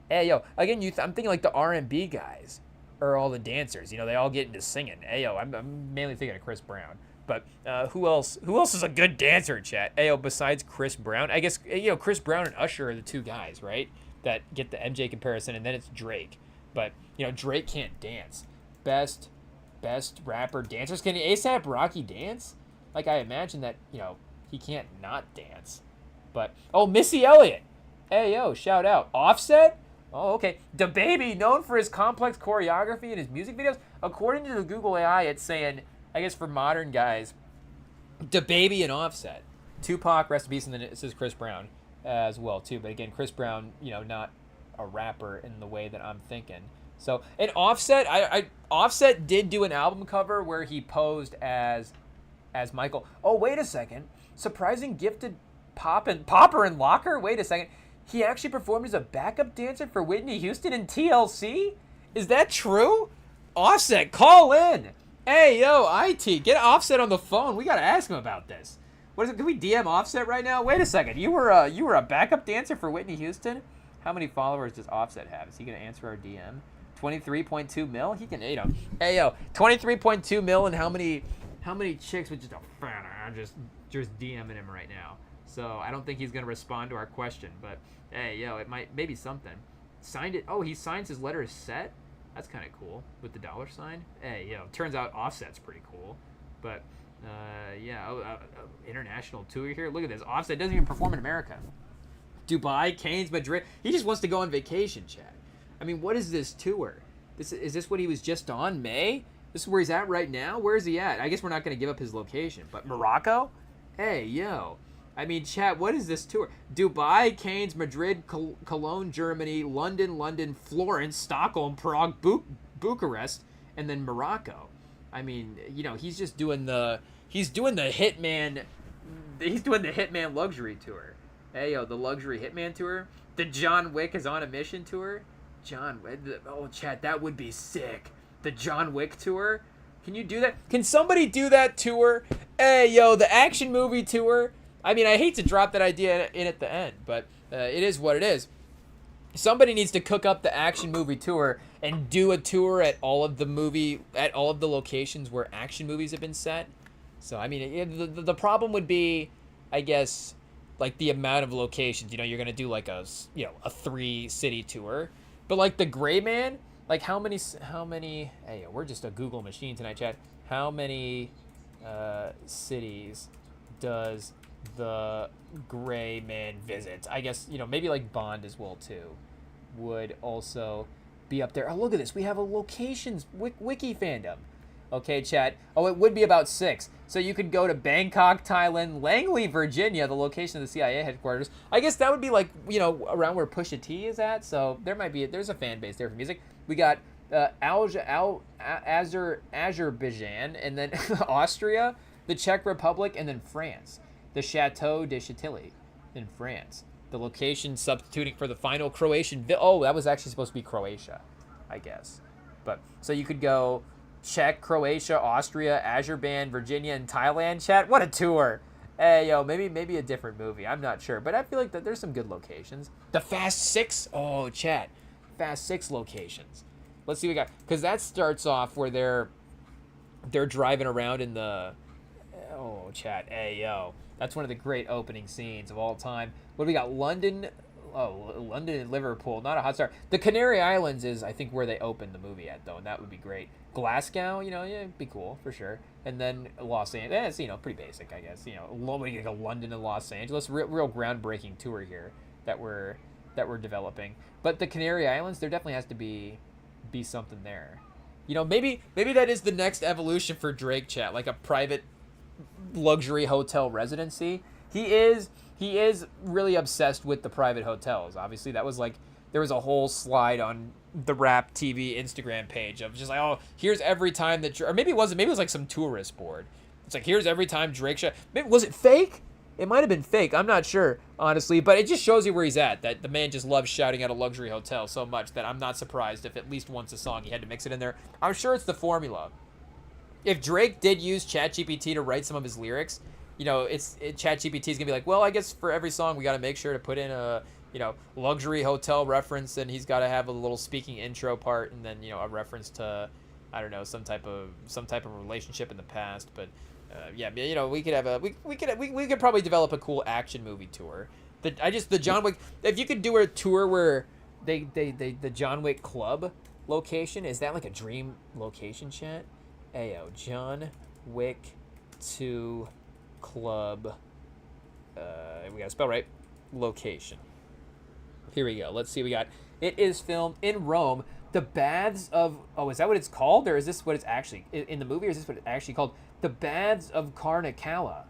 Hey, yo. Again, I'm thinking like the R&B guys are all the dancers. You know, they all get into singing. Hey, yo, I'm mainly thinking of Chris Brown. But who else? Who else is a good dancer, chat? Ayo, besides Chris Brown, I guess Chris Brown and Usher are the two guys, right? That get the MJ comparison, and then it's Drake. But Drake can't dance. Best rapper dancers. Can ASAP Rocky dance? Like I imagine that he can't not dance. But Missy Elliott. Ayo, shout out. Offset. Oh, okay. DaBaby, known for his complex choreography and his music videos. According to the Google AI, it's saying, I guess for modern guys, DaBaby and Offset. Tupac, rest in peace, and then it says Chris Brown as well, too. But again, Chris Brown, not a rapper in the way that I'm thinking. So, and Offset, Offset did do an album cover where he posed as Michael. Oh, wait a second. Surprising gifted Popper and Locker? Wait a second. He actually performed as a backup dancer for Whitney Houston and TLC? Is that true? Offset, call in. Hey, yo, IT, get Offset on the phone. We got to ask him about this. What is it? Can we DM Offset right now? Wait a second. You were a backup dancer for Whitney Houston? How many followers does Offset have? Is he going to answer our DM? 23.2 mil? He can, Hey, yo, 23.2 mil, and how many chicks with just a fan are just DMing him right now? So I don't think he's going to respond to our question, but hey, yo, it maybe something. Signed it. Oh, he signs his letters set? That's kind of cool with the dollar sign. Hey, yo, turns out Offset's pretty cool. But, international tour here. Look at this. Offset doesn't even perform in America. Dubai, Canes, Madrid. He just wants to go on vacation, Chad. I mean, what is this tour? Is this what he was just on, May? This is where he's at right now? Where is he at? I guess we're not going to give up his location. But Morocco? Hey, yo. I mean, chat, what is this tour? Dubai, Canes, Madrid, Cologne, Germany, London, Florence, Stockholm, Prague, Bucharest, and then Morocco. I mean, he's just doing the Hitman. He's doing the Hitman luxury tour. Hey, yo, the luxury Hitman tour. The John Wick is on a mission tour. Chat, that would be sick. The John Wick tour. Can you do that? Can somebody do that tour? Hey, yo, the action movie tour. I mean, I hate to drop that idea in at the end, but it is what it is. Somebody needs to cook up the action movie tour and do a tour at all of the locations where action movies have been set. So, I mean, the problem would be, I guess, like the amount of locations. You're going to do like a 3-city tour. But like the Gray Man, like how many, hey, we're just a Google machine tonight, chat. How many cities does the Gray Man visit? I guess maybe like Bond as well too would also be up there. Oh, look at this, we have a locations wiki fandom. Okay, chat. Oh, it would be about 6. So you could go to Bangkok, Thailand, Langley, Virginia, the location of the CIA headquarters. I guess that would be like around where Pusha T is at. So there's a fan base there for music. We got Azerbaijan, and then Austria, the Czech Republic, and then France. The Chateau de Chantilly in France. The location substituting for the final Croatian... that was actually supposed to be Croatia, I guess. But so you could go Czech, Croatia, Austria, Azerbaijan, Virginia, and Thailand. Chat, what a tour. Hey, yo, maybe a different movie. I'm not sure. But I feel like that there's some good locations. The Fast 6. Oh, chat. Fast 6 locations. Let's see what we got. Because that starts off where they're driving around in the... Oh, chat. Hey, yo. That's one of the great opening scenes of all time. What do we got? London. Oh, London and Liverpool. Not a hot start. The Canary Islands is, I think, where they opened the movie at, though, and that would be great. Glasgow, it'd be cool for sure. And then Los Angeles. It's, pretty basic, I guess. We go London and Los Angeles. Real groundbreaking tour here that we're developing. But the Canary Islands, there definitely has to be something there. Maybe that is the next evolution for Drake, chat, like a private luxury hotel residency. He is really obsessed with the private hotels. Obviously, that was like there was a whole slide on the Rap TV Instagram page of just like, oh, here's every time that, or maybe it wasn't, maybe it was like some tourist board. It's like, here's every time Drake maybe was it fake? It might have been fake. I'm not sure, honestly, but it just shows you where he's at. That the man just loves shouting at a luxury hotel so much that I'm not surprised if at least once a song he had to mix it in there. I'm sure it's the formula. If Drake did use ChatGPT to write some of his lyrics, ChatGPT is gonna be like, well, I guess for every song we got to make sure to put in a luxury hotel reference, and he's got to have a little speaking intro part, and then a reference to, I don't know, some type of relationship in the past. But we could have we could probably develop a cool action movie tour. The John Wick. If you could do a tour where the John Wick club location, is that like a dream location, chat? Ayo, John Wick 2 club. We gotta spell right. Location. Here we go. Let's see. We got. It is filmed in Rome. The Baths of. Oh, is that what it's called, or is this what it's actually in the movie? Or is this what it's actually called? The Baths of Caracalla.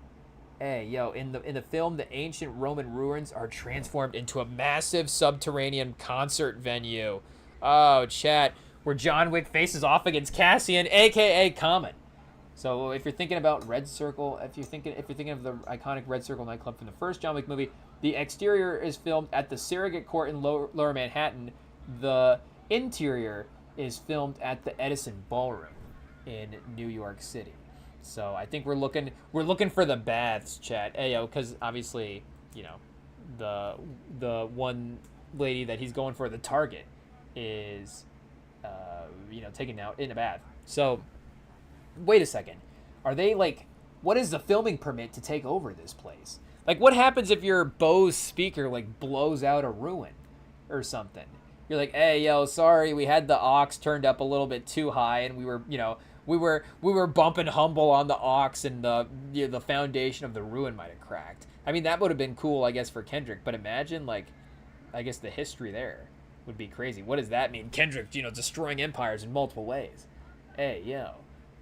Hey, in the film, the ancient Roman ruins are transformed into a massive subterranean concert venue. Oh, chat, where John Wick faces off against Cassian, aka Common. So if you're thinking about Red Circle, if you're thinking of the iconic Red Circle nightclub from the first John Wick movie, the exterior is filmed at the Surrogate Court in Lower Manhattan. The interior is filmed at the Edison Ballroom in New York City. So I think we're looking for the baths, chat. Ayo, because obviously, the one lady that he's going for, the target, is taken out in a bath. So wait a second. Are they like, what is the filming permit to take over this place? Like, what happens if your Bose speaker like blows out a ruin or something? You're like, hey, sorry, we had the aux turned up a little bit too high, and we were bumping humble on the aux, and the foundation of the ruin might have cracked. I mean, that would have been cool, I guess, for Kendrick. But imagine, like, I guess the history there would be crazy. What does that mean? Kendrick, destroying empires in multiple ways. Hey,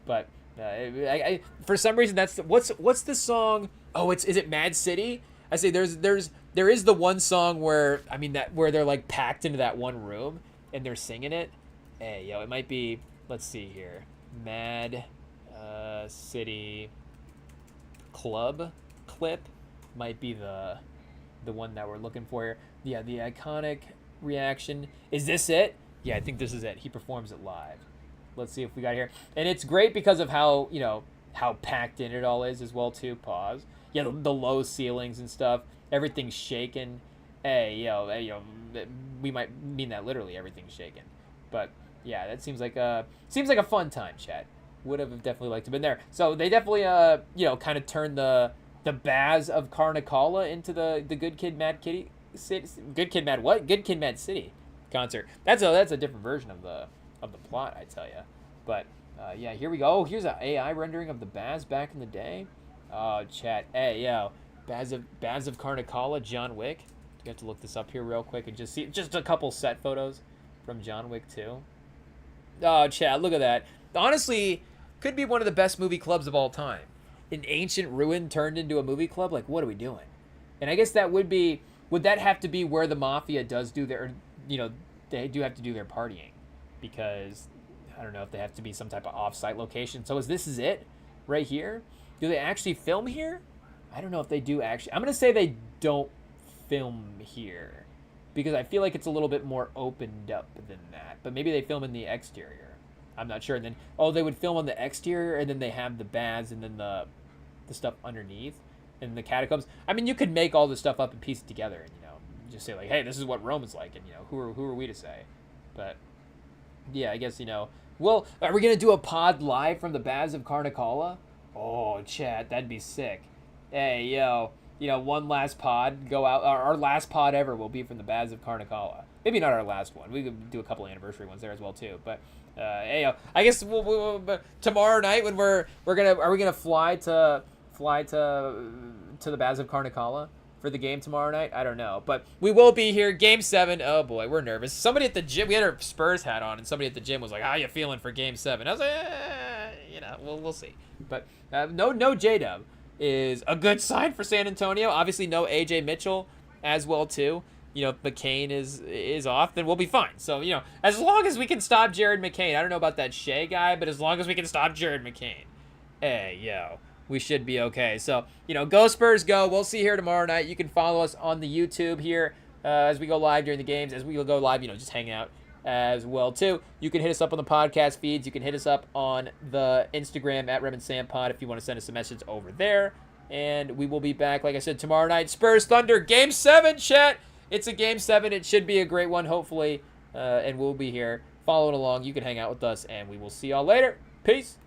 But I for some reason that's what's the song? Oh, is it Mad City? I say there is the one song where where they're like packed into that one room and they're singing it. Hey, it might be. Let's see here. Mad City Club clip might be the one that we're looking for here. Yeah, the iconic reaction. Is this it? Yeah, I think this is it. He performs it live. Let's see if we got here. And it's great because of how packed in it all is as well too. Pause. Yeah, the low ceilings and stuff. Everything's shaking. Hey, we might mean that literally. Everything's shaking. But yeah, that seems like a fun time, chat. Would have definitely liked to have been there. So they definitely kind of turned the Baths of Caracalla into the Good Kid, Mad Kitty City. Good Kid, Mad what? Good Kid, Mad City concert. That's a different version of the plot, I tell you. But here we go. Oh, here's an AI rendering of the Baths back in the day. Oh, chat. Hey, Baths of Caracalla, John Wick. You have to look this up here real quick and just see just a couple set photos from John Wick 2. Oh, chat, look at that. Honestly, could be one of the best movie clubs of all time. An ancient ruin turned into a movie club? Like, what are we doing? And I guess that would that have to be where the mafia does do their, they do have to do their partying. Because I don't know if they have to be some type of off-site location. So this is it right here? Do they actually film here? I don't know if they do actually. I'm going to say they don't film here because I feel like it's a little bit more opened up than that. But maybe they film in the exterior. I'm not sure. And then, they would film on the exterior and then they have the baths and then the stuff underneath and the catacombs. I mean, you could make all this stuff up and piece it together and, just say like, hey, this is what Rome is like. And, who are we to say? But yeah, I guess, well, are we going to do a pod live from the Baths of Caracalla? Oh, chat, that'd be sick. Hey, one last pod, go out. Our last pod ever will be from the Baths of Caracalla. Maybe not our last one. We could do a couple anniversary ones there as well, too. But, I guess we'll tomorrow night when are we gonna fly to the Baths of Caracalla for the game tomorrow night? I don't know, but we will be here. Game 7. Oh boy, we're nervous. Somebody at the gym, we had our Spurs hat on, and somebody at the gym was like, "How you feeling for Game 7?" I was like, we'll see. But no J-Dub is a good sign for San Antonio. Obviously, no AJ Mitchell as well too. McCain is off, then we'll be fine. So as long as we can stop Jared McCain, I don't know about that Shea guy, but as long as we can stop Jared McCain, hey we should be okay. So, go Spurs, go. We'll see you here tomorrow night. You can follow us on the YouTube here as we go live during the games, as we go live, just hang out as well, too. You can hit us up on the podcast feeds. You can hit us up on the Instagram at REMINGTOM if you want to send us a message over there. And we will be back, like I said, tomorrow night. Spurs Thunder, Game 7, chat. It's a Game 7. It should be a great one, hopefully. And we'll be here following along. You can hang out with us, and we will see y'all later. Peace.